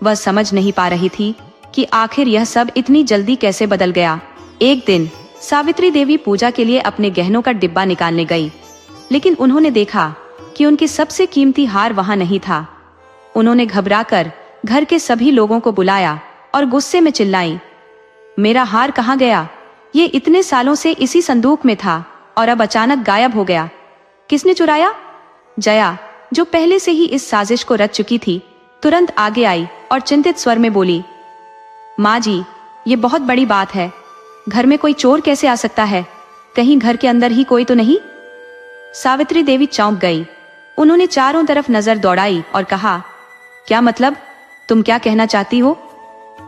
वह समझ नहीं पा रही थी कि आखिर यह सब इतनी जल्दी कैसे बदल गया। एक दिन सावित्री देवी पूजा के लिए अपने गहनों का डिब्बा निकालने गई, लेकिन उन्होंने देखा कि उनकी सबसे कीमती हार वहां नहीं था। उन्होंने घबराकर घर के सभी लोगों को बुलाया और गुस्से में चिल्लाई, मेरा हार कहाँ गया? ये इतने सालों से इसी संदूक में था और अब अचानक गायब हो गया। किसने चुराया? जया, जो पहले से ही इस साजिश को रच चुकी थी, तुरंत आगे आई और चिंतित स्वर में बोली, माँ जी, ये बहुत बड़ी बात है। घर में कोई चोर कैसे आ सकता है? कहीं घर के अंदर ही कोई तो नहीं? सावित्री देवी चौंक गई। उन्होंने चारों तरफ नजर दौड़ाई और कहा, क्या मतलब? तुम क्या कहना चाहती हो?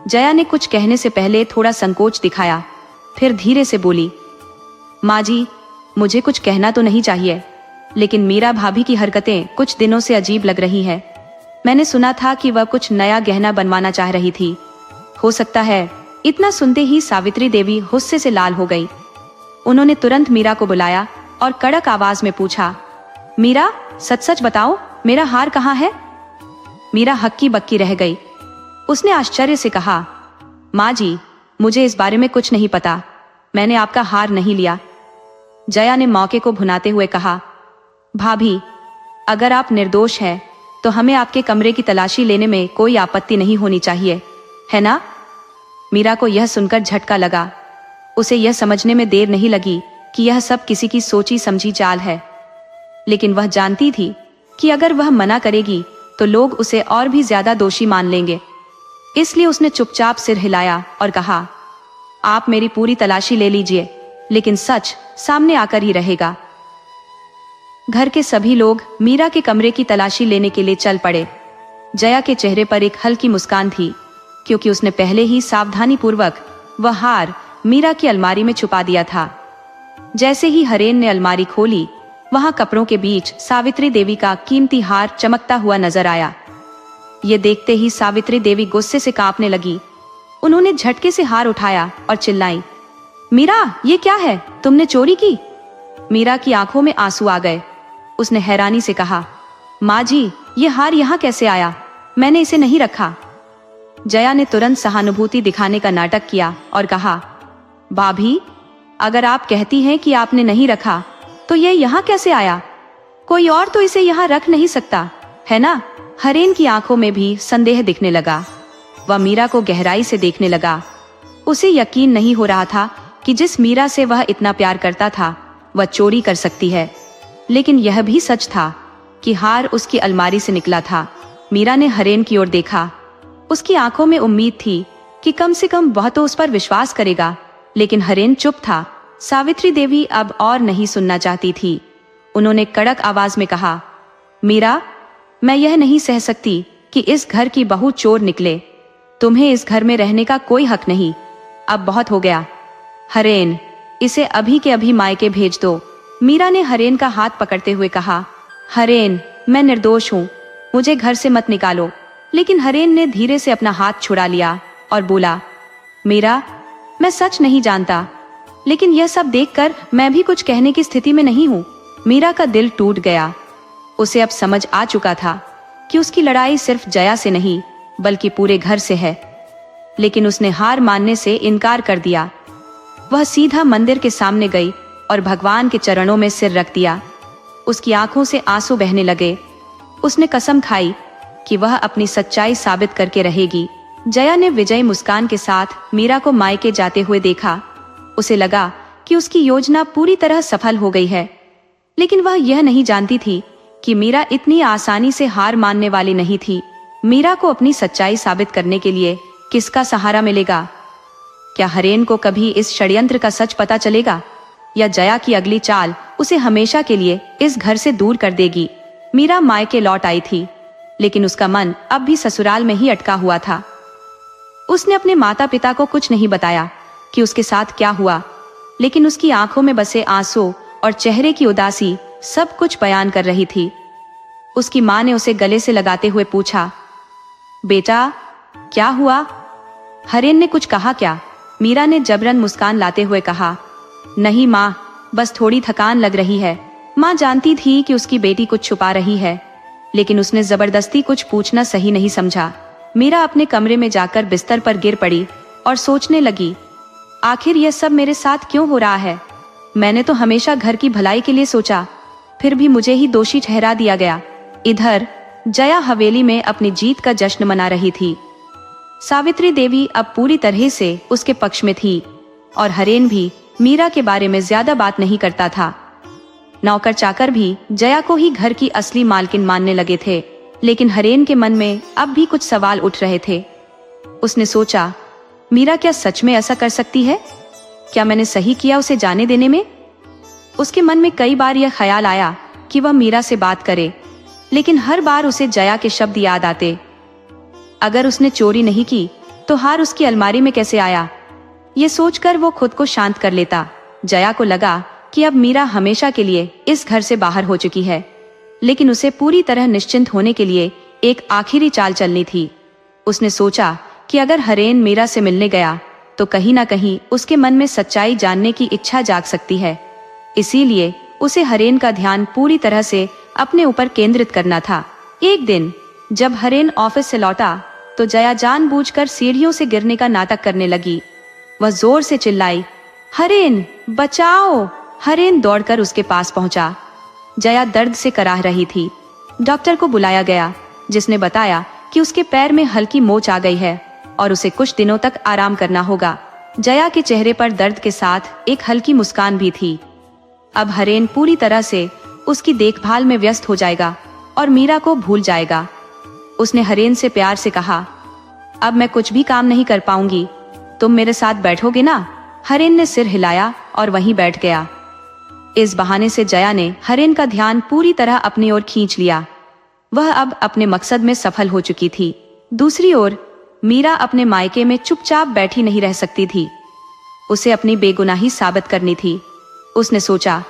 जया ने कुछ कहने से पहले थोड़ा संकोच दिखाया, फिर धीरे से बोली, माँ जी, मुझे कुछ कहना तो नहीं चाहिए, लेकिन मीरा भाभी की हरकतें कुछ दिनों से अजीब लग रही है। मैंने सुना था कि वह कुछ नया गहना बनवाना चाह रही थी। हो सकता है। इतना सुनते ही सावित्री देवी गुस्से से लाल हो गई। उन्होंने तुरंत मीरा को बुलाया और कड़क आवाज में पूछा, मीरा, सच सच बताओ, मेरा हार कहाँ है? मीरा हक्की बक्की रह गई। उसने आश्चर्य से कहा, माँ जी, मुझे इस बारे में कुछ नहीं पता। मैंने आपका हार नहीं लिया। जया ने मौके को भुनाते हुए कहा, भाभी, अगर आप निर्दोष हैं तो हमें आपके कमरे की तलाशी लेने में कोई आपत्ति नहीं होनी चाहिए, है ना? मीरा को यह सुनकर झटका लगा। उसे यह समझने में देर नहीं लगी कि यह सब किसी की सोची समझी चाल है, लेकिन वह जानती थी कि अगर वह मना करेगी तो लोग उसे और भी ज्यादा दोषी मान लेंगे। इसलिए उसने चुपचाप सिर हिलाया और कहा, आप मेरी पूरी तलाशी ले लीजिए, लेकिन सच सामने आकर ही रहेगा। घर के सभी लोग मीरा के कमरे की तलाशी लेने के लिए चल पड़े। जया के चेहरे पर एक हल्की मुस्कान थी, क्योंकि उसने पहले ही सावधानी पूर्वक वह हार मीरा की अलमारी में छुपा दिया था। जैसे ही हरेन ने अलमारी खोली, वहां कपड़ों के बीच सावित्री देवी का कीमती हार चमकता हुआ नजर आया। ये देखते ही सावित्री देवी गुस्से से कांपने लगी। उन्होंने झटके से हार उठाया और चिल्लाई, मीरा, ये क्या है? तुमने चोरी की? मीरा की आंखों में आंसू आ गए। उसने हैरानी से कहा, माँ जी, ये हार यहाँ कैसे आया? मैंने इसे नहीं रखा। जया ने तुरंत सहानुभूति दिखाने का नाटक किया और कहा, भाभी, अगर आप कहती हैं कि आपने नहीं रखा, तो ये यहाँ कैसे आया? कोई और तो इसे यहाँ रख नहीं सकता, है ना? हरेन की आंखों में भी संदेह दिखने लगा। वह मीरा को गहराई से देखने लगा। उसे यकीन नहीं हो रहा था कि जिस मीरा से वह इतना प्यार करता था, वह चोरी कर सकती है। लेकिन यह भी सच था कि हार उसकी अलमारी से निकला था। मीरा ने हरेन की ओर देखा। उसकी आंखों में उम्मीद थी कि कम से कम वह तो उस पर विश्वास करेगा, लेकिन हरेन चुप था। सावित्री देवी अब और नहीं सुनना चाहती थी। उन्होंने कड़क आवाज में कहा, मीरा, मैं यह नहीं सह सकती कि इस घर की बहू चोर निकले। तुम्हें इस घर में रहने का कोई हक नहीं। अब बहुत हो गया। हरेन, इसे अभी के अभी मायके भेज दो। मीरा ने हरेन का हाथ पकड़ते हुए कहा, हरेन, मैं निर्दोष हूँ, मुझे घर से मत निकालो। लेकिन हरेन ने धीरे से अपना हाथ छुड़ा लिया और बोला, मीरा, मैं सच नहीं जानता, लेकिन यह सब देखकर मैं भी कुछ कहने की स्थिति में नहीं हूँ। मीरा का दिल टूट गया। उसे अब समझ आ चुका था कि उसकी लड़ाई सिर्फ जया से नहीं, बल्कि पूरे घर से है। लेकिन उसने हार मानने से इनकार कर दिया। वह सीधा मंदिर के सामने गई और भगवान के चरणों में सिर रख दिया। उसकी आंखों से आंसू बहने लगे। उसने कसम खाई कि वह अपनी सच्चाई साबित करके रहेगी। जया ने विजयी मुस्कान के साथ मीरा को मायके जाते हुए देखा। उसे लगा कि उसकी योजना पूरी तरह सफल हो गई है, लेकिन वह यह नहीं जानती थी कि मीरा इतनी आसानी से हार मानने वाली नहीं थी। मीरा को अपनी सच्चाई साबित करने के लिए किसका सहारा मिलेगा? क्या हरेन को कभी इस षड्यंत्र का सच पता चलेगा, या जया की अगली चाल उसे हमेशा के लिए इस घर से दूर कर देगी? मीरा मायके लौट आई थी, लेकिन उसका मन अब भी ससुराल में ही अटका हुआ था। उसने अपने माता पिता को कुछ नहीं बताया कि उसके साथ क्या हुआ, लेकिन उसकी आंखों में बसे आंसू और चेहरे की उदासी सब कुछ बयान कर रही थी। उसकी माँ ने उसे गले से लगाते हुए पूछा, बेटा, क्या हुआ? हरेन ने कुछ कहा क्या? मीरा ने जबरन मुस्कान लाते हुए कहा, नहीं माँ, बस थोड़ी थकान लग रही है। माँ जानती थी कि उसकी बेटी कुछ छुपा रही है, लेकिन उसने जबरदस्ती कुछ पूछना सही नहीं समझा। मीरा अपने कमरे में जाकर बिस्तर पर गिर पड़ी और सोचने लगी, आखिर यह सब मेरे साथ क्यों हो रहा है? मैंने तो हमेशा घर की भलाई के लिए सोचा, फिर भी मुझे ही दोषी ठहरा दिया गया। इधर जया हवेली में अपनी जीत का जश्न मना रही थी। सावित्री देवी अब पूरी तरह से उसके पक्ष में थी और हरेन भी मीरा के बारे में ज्यादा बात नहीं करता था। नौकर चाकर भी जया को ही घर की असली मालकिन मानने लगे थे। लेकिन हरेन के मन में अब भी कुछ सवाल उठ रहे थे। उसने सोचा, मीरा क्या सच में ऐसा कर सकती है? क्या मैंने सही किया उसे जाने देने में? उसके मन में कई बार यह ख्याल आया कि वह मीरा से बात करे, लेकिन हर बार उसे जया के शब्द याद आते। अगर उसने चोरी नहीं की तो हार उसकी अलमारी में कैसे आया? ये सोचकर वो खुद को शांत कर लेता। जया को लगा कि अब मीरा हमेशा के लिए इस घर से बाहर हो चुकी है, लेकिन उसे पूरी तरह निश्चिंत होने के लिए एक आखिरी चाल चलनी थी। उसने सोचा कि अगर हरेन मीरा से मिलने गया तो कहीं ना कहीं उसके मन में सच्चाई जानने की इच्छा जाग सकती है। इसीलिए उसे हरेन का ध्यान पूरी तरह से अपने ऊपर केंद्रित करना था। एक दिन जब हरेन ऑफिस से लौटा तो जया जानबूझकर सीढ़ियों से गिरने का नाटक करने लगी। वह जोर से चिल्लाई, हरेन बचाओ! हरेन दौड़कर उसके पास पहुंचा। जया दर्द से कराह रही थी। डॉक्टर को बुलाया गया, जिसने बताया कि उसके पैर में हल्की मोच आ गई है और उसे कुछ दिनों तक आराम करना होगा। जया के चेहरे पर दर्द के साथ एक हल्की मुस्कान भी थी। अब हरेन पूरी तरह से उसकी देखभाल में व्यस्त हो जाएगा और मीरा को भूल जाएगा। उसने हरेन से प्यार से कहा, अब मैं कुछ भी काम नहीं कर पाऊंगी, तुम मेरे साथ बैठोगे ना? हरेन ने सिर हिलाया और वहीं बैठ गया। इस बहाने से जया ने हरेन का ध्यान पूरी तरह अपनी ओर खींच लिया। वह अब अपने मकसद में सफल हो चुकी थी। दूसरी ओर मीरा अपने मायके में चुपचाप बैठी नहीं रह सकती थी। उसे अपनी बेगुनाही साबित करनी थी। उसने सोचा,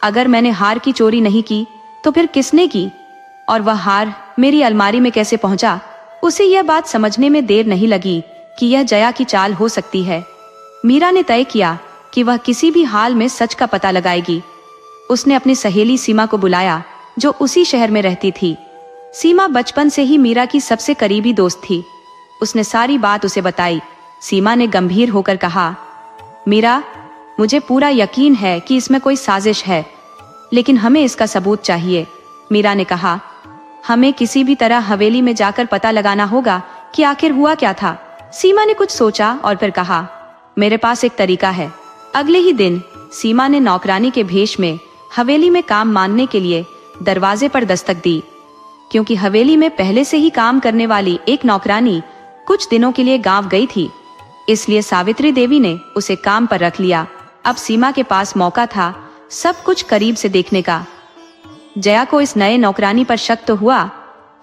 अगर मैंने हार की चोरी नहीं की तो फिर किसने की? और वह हार मेरी अलमारी में कैसे पहुंचा? उसे यह बात समझने में देर नहीं लगी कि यह जया की चाल हो सकती है। मीरा ने तय किया कि वह किसी भी हाल में सच का पता लगाएगी। उसने अपनी सहेली सीमा को बुलाया, जो उसी शहर में रहती थी। सीमा बचपन से ही मीरा की सबसे करीबी दोस्त थी। उसने सारी बात उसे बताई। सीमा ने गंभीर होकर कहा, मीरा, मुझे पूरा यकीन है कि इसमें कोई साजिश है, लेकिन हमें इसका सबूत चाहिए। मीरा ने कहा, हमें किसी भी तरह हवेली में जाकर पता लगाना होगा कि आखिर हुआ क्या था। सीमा ने कुछ सोचा और फिर कहा, मेरे पास एक तरीका है। अगले ही दिन सीमा ने नौकरानी के भेष में हवेली में काम मानने के लिए दरवाजे पर दस्तक दी। क्योंकि हवेली में पहले से ही काम करने वाली एक नौकरानी कुछ दिनों के लिए गांव गई थी, इसलिए सावित्री देवी ने उसे काम पर रख लिया। अब सीमा के पास मौका था सब कुछ करीब से देखने का। जया को इस नए नौकरानी पर शक तो हुआ,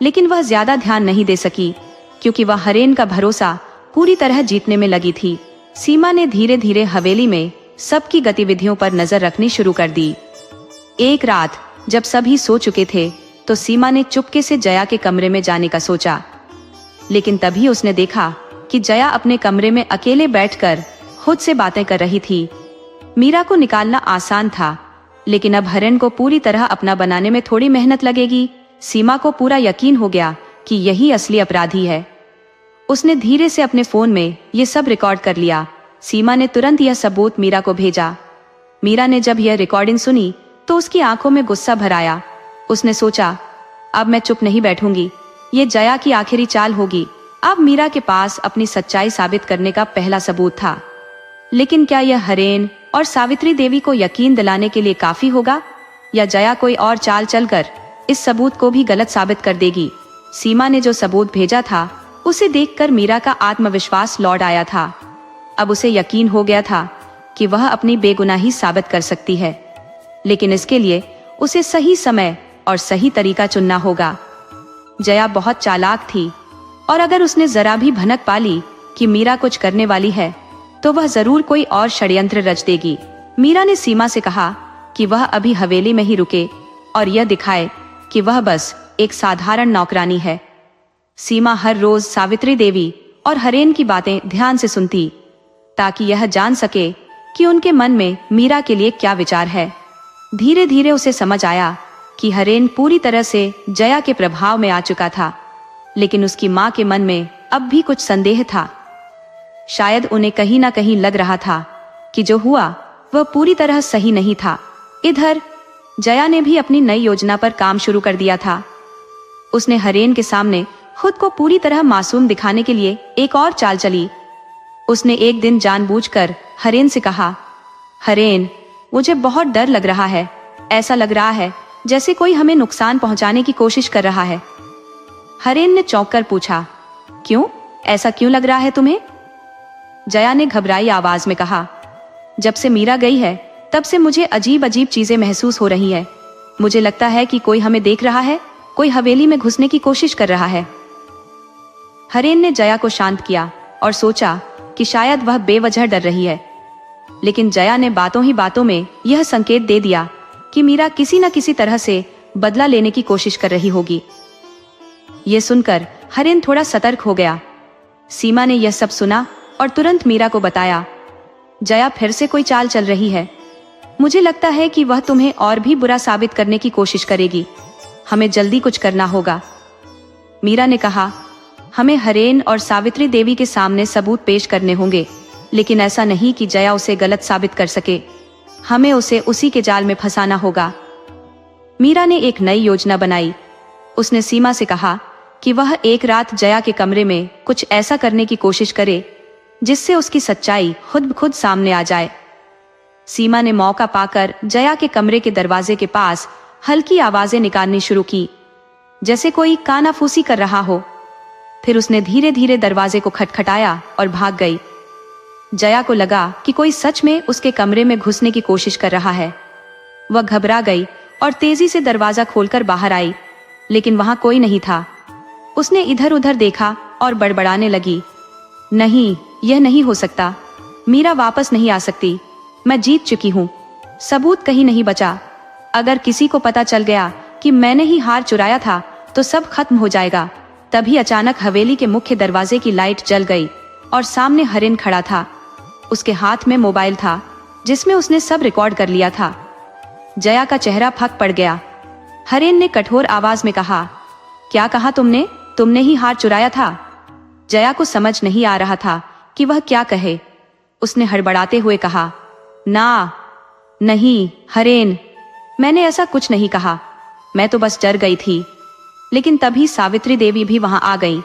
लेकिन वह ज्यादा ध्यान नहीं दे सकी, क्योंकि वह हरेन का भरोसा पूरी तरह जीतने में लगी थी। सीमा ने धीरे धीरे हवेली में सबकी गतिविधियों पर नजर रखनी शुरू कर दी। एक रात जब सभी सो चुके थे तो सीमा ने चुपके से जया के कमरे में जाने का सोचा, लेकिन तभी उसने देखा कि जया अपने कमरे में अकेले बैठकर खुद से बातें कर रही थी। मीरा को निकालना आसान था, लेकिन अब हरेन को पूरी तरह अपना बनाने में थोड़ी मेहनत लगेगी। सीमा को पूरा यकीन हो गया कि यही असली अपराधी है। उसने धीरे से अपने फोन में ये सब रिकॉर्ड कर लिया। सीमा ने तुरंत यह सबूत मीरा को भेजा। मीरा ने जब यह रिकॉर्डिंग सुनी तो उसकी आंखों में गुस्सा भर आया। उसने सोचा, अब मैं चुप नहीं बैठूंगी, ये जया की आखिरी चाल होगी। अब मीरा के पास अपनी सच्चाई साबित करने का पहला सबूत था, लेकिन क्या यह हरेन और सावित्री देवी को यकीन दिलाने के लिए काफी होगा, या जया कोई और चाल चलकर इस सबूत को भी गलत साबित कर देगी? सीमा ने जो सबूत भेजा था उसे देखकर मीरा का आत्मविश्वास लौट आया था। अब उसे यकीन हो गया था कि वह अपनी बेगुनाही साबित कर सकती है, लेकिन इसके लिए उसे सही समय और सही तरीका चुनना होगा। जया बहुत चालाक थी और अगर उसने जरा भी भनक पाली कि मीरा कुछ करने वाली है तो वह जरूर कोई और षड्यंत्र रच देगी। मीरा ने सीमा से कहा कि वह अभी हवेली में ही रुके और यह दिखाए कि वह बस एक साधारण नौकरानी है। सीमा हर रोज सावित्री देवी और हरेन की बातें ध्यान से सुनती, ताकि यह जान सके कि उनके मन में मीरा के लिए क्या विचार है। धीरे धीरे उसे समझ आया कि हरेन पूरी तरह से जया के प्रभाव में आ चुका था, लेकिन उसकी माँ के मन में अब भी कुछ संदेह था। शायद उन्हें कहीं ना कहीं लग रहा था कि जो हुआ वह पूरी तरह सही नहीं था। इधर जया ने भी अपनी नई योजना पर काम शुरू कर दिया था। उसने हरेन के सामने खुद को पूरी तरह मासूम दिखाने के लिए एक और चाल चली। उसने एक दिन जानबूझकर हरेन से कहा, हरेन, मुझे बहुत डर लग रहा है। ऐसा लग रहा है जैसे कोई हमें नुकसान पहुंचाने की कोशिश कर रहा है। हरेन ने चौंक कर पूछा, क्यों? ऐसा क्यों लग रहा है तुम्हें? जया ने घबराई आवाज में कहा, जब से मीरा गई है तब से मुझे अजीब अजीब चीजें महसूस हो रही है। मुझे लगता है कि कोई हमें देख रहा है, कोई हवेली में घुसने की कोशिश कर रहा है। हरेन ने जया को शांत किया और सोचा कि शायद वह बेवजह डर रही है, लेकिन जया ने बातों ही बातों में यह संकेत दे दिया कि मीरा किसी न किसी तरह से बदला लेने की कोशिश कर रही होगी। ये सुनकर हरेन थोड़ा सतर्क हो गया। सीमा ने यह सब सुना और तुरंत मीरा को बताया, जया फिर से कोई चाल चल रही है। मुझे लगता है कि वह तुम्हें और भी बुरा साबित करने की कोशिश करेगी। हमें जल्दी कुछ करना होगा। मीरा ने कहा, हमें हरेन और सावित्री देवी के सामने सबूत पेश करने होंगे, लेकिन ऐसा नहीं कि जया उसे गलत साबित कर सके। हमें उसे उसी के जाल में फंसाना होगा। मीरा ने एक नई योजना बनाई। उसने सीमा से कहा कि वह एक रात जया के कमरे में कुछ ऐसा करने की कोशिश करे जिससे उसकी सच्चाई खुद ब खुद सामने आ जाए। सीमा ने मौका पाकर जया के कमरे के दरवाजे के पास हल्की आवाजें निकालनी शुरू की, जैसे कोई कानाफूसी कर रहा हो। फिर उसने धीरे धीरे दरवाजे को खटखटाया और भाग गई। जया को लगा कि कोई सच में उसके कमरे में घुसने की कोशिश कर रहा है। वह घबरा गई और तेजी से दरवाजा खोलकर बाहर आई, लेकिन वहां कोई नहीं था। उसने इधर उधर देखा और बड़बड़ाने लगी, नहीं, यह नहीं हो सकता। मीरा वापस नहीं आ सकती। मैं जीत चुकी हूँ। सबूत कहीं नहीं बचा। अगर किसी को पता चल गया कि मैंने ही हार चुराया था तो सब खत्म हो जाएगा। तभी अचानक हवेली के मुख्य दरवाजे की लाइट जल गई और सामने हरेन खड़ा था। उसके हाथ में मोबाइल था जिसमें उसने सब रिकॉर्ड कर लिया था। जया का चेहरा फक पड़ गया। हरेन ने कठोर आवाज में कहा, क्या कहा तुमने? तुमने ही हार चुराया था? जया को समझ नहीं आ रहा था कि वह क्या कहे। उसने हड़बड़ाते हुए कहा, ना, नहीं हरेन, मैंने ऐसा कुछ नहीं कहा। मैं तो बस डर गई थी। लेकिन तभी सावित्री देवी भी वहां आ गई।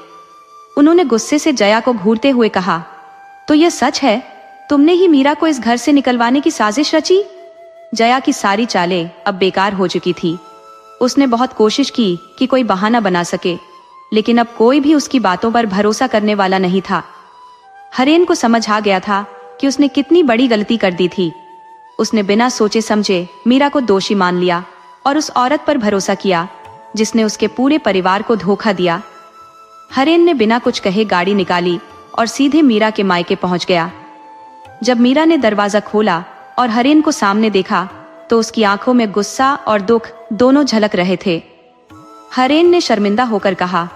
उन्होंने गुस्से से जया को घूरते हुए कहा, तो यह सच है? तुमने ही मीरा को इस घर से निकलवाने की साजिश रची? जया की सारी चालें अब बेकार हो चुकी थी। उसने बहुत कोशिश की कि कोई बहाना बना सके, लेकिन अब कोई भी उसकी बातों पर भरोसा करने वाला नहीं था। हरेन को समझ आ गया था कि उसने कितनी बड़ी गलती कर दी थी। उसने बिना सोचे समझे मीरा को दोषी मान लिया और उस औरत पर भरोसा किया जिसने उसके पूरे परिवार को धोखा दिया। हरेन ने बिना कुछ कहे गाड़ी निकाली और सीधे मीरा के मायके पहुंच गया। जब मीरा ने दरवाजा खोला और हरेन को सामने देखा तो उसकी आंखों में गुस्सा और दुख दोनों झलक रहे थे। हरेन ने शर्मिंदा होकर कहा,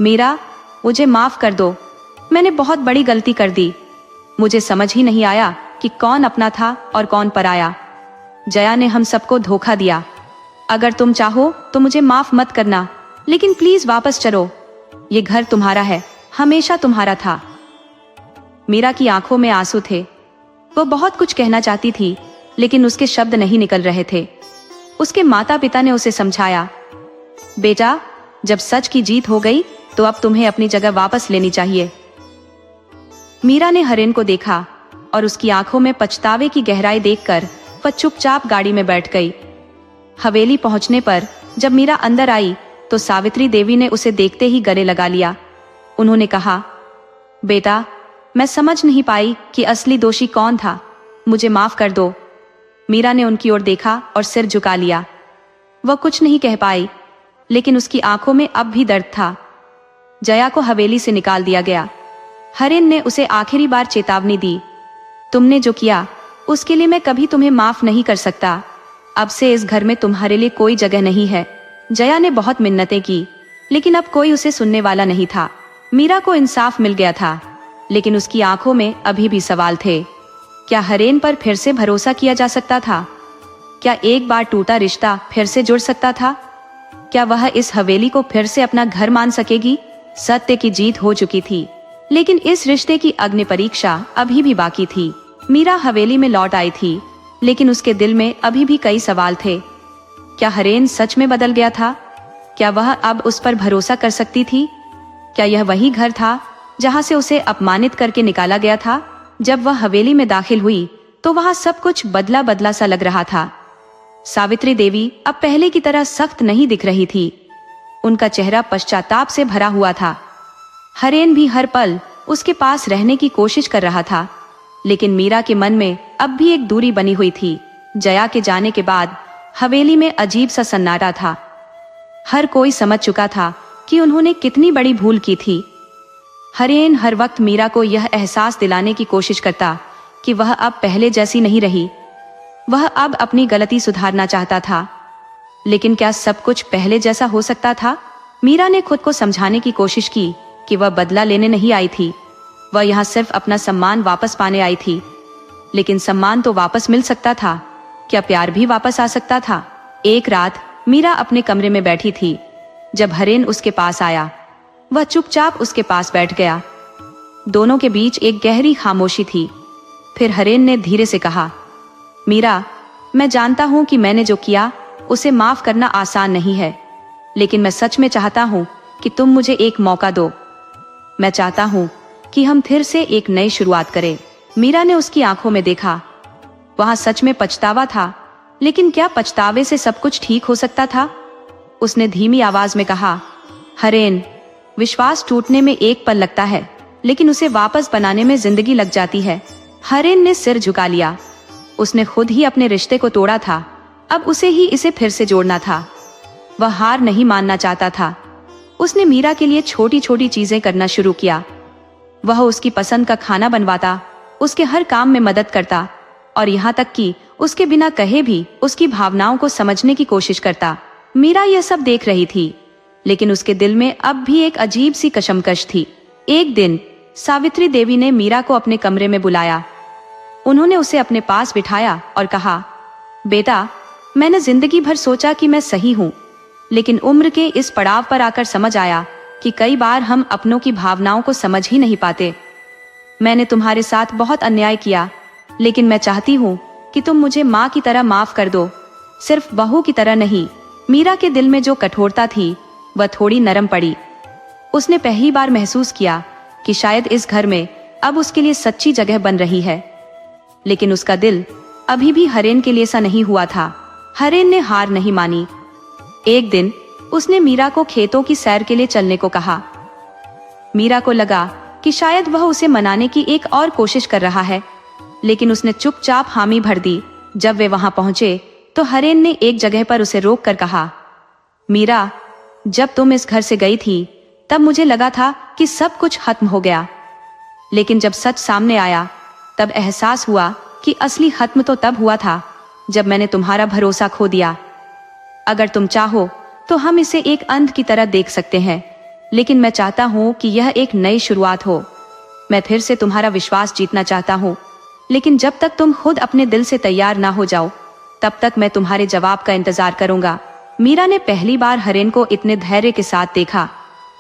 मीरा, मुझे माफ कर दो। मैंने बहुत बड़ी गलती कर दी। मुझे समझ ही नहीं आया कि कौन अपना था और कौन पराया। जया ने हम सबको धोखा दिया। अगर तुम चाहो तो मुझे माफ मत करना, लेकिन प्लीज वापस चलो। ये घर तुम्हारा है, हमेशा तुम्हारा था। मीरा की आंखों में आंसू थे। वो बहुत कुछ कहना चाहती थी, लेकिन उसके शब्द नहीं निकल रहे थे। उसके माता पिता ने उसे समझाया, बेटा, जब सच की जीत हो गई तो अब तुम्हें अपनी जगह वापस लेनी चाहिए। मीरा ने हरेन को देखा और उसकी आंखों में पछतावे की गहराई देखकर वह चुपचाप गाड़ी में बैठ गई। हवेली पहुंचने पर जब मीरा अंदर आई तो सावित्री देवी ने उसे देखते ही गले लगा लिया। उन्होंने कहा, बेटा, मैं समझ नहीं पाई कि असली दोषी कौन था। मुझे माफ कर दो। मीरा ने उनकी ओर देखा और सिर झुका लिया। वह कुछ नहीं कह पाई, लेकिन उसकी आंखों में अब भी दर्द था। जया को हवेली से निकाल दिया गया। हरेन ने उसे आखिरी बार चेतावनी दी, तुमने जो किया उसके लिए मैं कभी तुम्हें माफ नहीं कर सकता। अब से इस घर में तुम्हारे लिए कोई जगह नहीं है। जया ने बहुत मिन्नतें की, लेकिन अब कोई उसे सुनने वाला नहीं था। मीरा को इंसाफ मिल गया था, लेकिन उसकी आंखों में अभी भी सवाल थे। क्या हरेन पर फिर से भरोसा किया जा सकता था? क्या एक बार टूटा रिश्ता फिर से जुड़ सकता था? क्या वह इस हवेली को फिर से अपना घर मान सकेगी? सत्य की जीत हो चुकी थी, लेकिन इस रिश्ते की अग्नि परीक्षा अभी भी बाकी थी। मीरा हवेली में लौट आई थी, लेकिन उसके दिल में अभी भी कई सवाल थे। क्या हरेन सच में बदल गया था? क्या वह अब उस पर भरोसा कर सकती थी? क्या यह वही घर था जहां से उसे अपमानित करके निकाला गया था? जब वह हवेली में दाखिल हुई तो वहां सब कुछ बदला बदला सा लग रहा था। सावित्री देवी अब पहले की तरह सख्त नहीं दिख रही थी। उनका चेहरा पश्चाताप से भरा हुआ था। हरेन भी हर पल उसके पास रहने की कोशिश कर रहा था, लेकिन मीरा के मन में अब भी एक दूरी बनी हुई थी। जया के जाने के बाद हवेली में अजीब सा सन्नाटा था। हर कोई समझ चुका था कि उन्होंने कितनी बड़ी भूल की थी। हरेन हर वक्त मीरा को यह एहसास दिलाने की कोशिश करता कि वह अब पहले जैसी नहीं रही। वह अब अपनी गलती सुधारना चाहता था, लेकिन क्या सब कुछ पहले जैसा हो सकता था? मीरा ने खुद को समझाने की कोशिश की कि वह बदला लेने नहीं आई थी, वह यहाँ सिर्फ अपना सम्मान वापस पाने आई थी। लेकिन सम्मान तो वापस मिल सकता था, क्या प्यार भी वापस आ सकता था? एक रात मीरा अपने कमरे में बैठी थी। जब हरेन उसके पास आया, वह चुपचाप उसके पास बैठ गया। दोनों के बीच एक गहरी खामोशी थी। फिर हरेन ने धीरे से कहा, मीरा, मैं जानता हूं कि मैंने जो किया उसे माफ करना आसान नहीं है, लेकिन मैं सच में चाहता हूं कि तुम मुझे एक मौका दो। मैं चाहता हूं कि हम फिर से एक नई शुरुआत करें। मीरा ने उसकी आंखों में देखा। वहां सच में पछतावा था, लेकिन क्या पछतावे से सब कुछ ठीक हो सकता था? उसने धीमी आवाज में कहा, हरेन, विश्वास टूटने में एक पल लगता है, लेकिन उसे वापस बनाने में जिंदगी लग जाती है। हरेन ने सिर झुका लिया। उसने खुद ही अपने रिश्ते को तोड़ा था, अब उसे ही इसे फिर से जोड़ना था। वह हार नहीं मानना चाहता था। उसने मीरा के लिए छोटी छोटी चीजें करना शुरू किया। वह उसकी पसंद का खाना बनवाता, उसके हर काम में मदद करता और यहाँ तक कि उसके बिना कहे भी उसकी भावनाओं को समझने की कोशिश करता। मीरा यह सब देख रही थी, लेकिन उसके दिल में अब भी एक अजीब सी कशमकश थी। एक दिन सावित्री देवी ने मीरा को अपने कमरे में बुलाया। उन्होंने उसे अपने पास बिठाया और कहा, बेटा, मैंने जिंदगी भर सोचा कि मैं सही हूँ, लेकिन उम्र के इस पड़ाव पर आकर समझ आया कि कई बार हम अपनों की भावनाओं को समझ ही नहीं पाते। मैंने तुम्हारे साथ बहुत अन्याय किया, लेकिन मैं चाहती हूँ कि तुम मुझे माँ की तरह माफ कर दो, सिर्फ बहू की तरह नहीं। मीरा के दिल में जो कठोरता थी वह थोड़ी नरम पड़ी। उसने पहली बार महसूस किया कि शायद इस घर में अब उसके लिए सच्ची जगह बन रही है। लेकिन उसका दिल अभी भी हरेन के लिए सा नहीं हुआ था। हरेन ने हार नहीं मानी। एक दिन उसने मीरा को खेतों की सैर के लिए चलने को कहा। मीरा को लगा कि शायद वह उसे मनाने की एक और कोशिश कर रहा है, लेकिन उसने चुपचाप हामी भर दी। जब वे वहां पहुंचे तो हरेन ने एक जगह पर उसे रोक कर कहा, मीरा, जब तुम इस घर से गई थी तब मुझे लगा था कि सब कुछ खत्म हो गया, लेकिन जब सच सामने आया तब एहसास हुआ कि असली खत्म तो तब हुआ था जब मैंने तुम्हारा भरोसा खो दिया। अगर तुम चाहो तो हम इसे एक अंध की तरह देख सकते हैं, लेकिन मैं चाहता हूं कि यह एक नई शुरुआत हो। मैं फिर से तुम्हारा विश्वास जीतना चाहता हूं, लेकिन जब तक तुम खुद अपने दिल से तैयार ना हो जाओ तब तक मैं तुम्हारे जवाब का इंतजार करूंगा। मीरा ने पहली बार हरेन को इतने धैर्य के साथ देखा।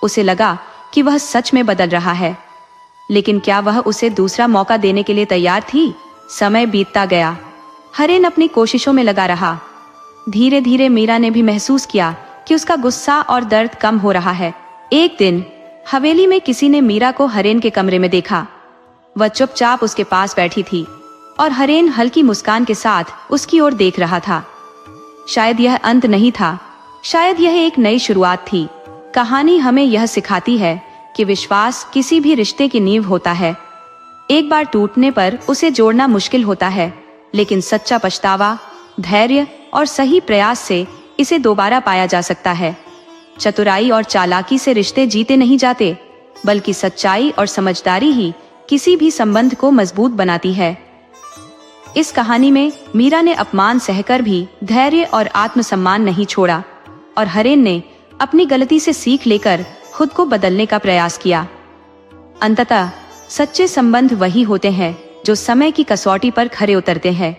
उसे लगा कि वह सच में बदल रहा है, लेकिन क्या वह उसे दूसरा मौका देने के लिए तैयार थी? समय बीतता गया। हरेन अपनी कोशिशों में लगा रहा। धीरे धीरे मीरा ने भी महसूस किया कि उसका गुस्सा और दर्द कम हो रहा है। एक दिन हवेली में किसी ने मीरा को हरेन के कमरे में देखा। वह चुपचाप उसके पास बैठी थी और हरेन हल्की मुस्कान के साथ उसकी ओर देख रहा था। शायद यह अंत नहीं था, शायद यह एक नई शुरुआत थी। कहानी हमें यह सिखाती है कि विश्वास किसी भी रिश्ते की नींव होता है। एक बार टूटने पर उसे जोड़ना मुश्किल होता है, लेकिन सच्चा पछतावा, धैर्य और सही प्रयास से इसे दोबारा पाया जा सकता है। चतुराई और चालाकी से रिश्ते जीते नहीं जाते, बल्कि सच्चाई और समझदारी ही किसी भी संबंध को मजबूत बनाती है। इस कहानी में मीरा ने अपमान सहकर भी धैर्य और आत्मसम्मान नहीं छोड़ा और हरेन ने अपनी गलती से सीख लेकर खुद को बदलने का प्रयास किया। अंततः सच्चे संबंध वही होते हैं जो समय की कसौटी पर खरे उतरते हैं।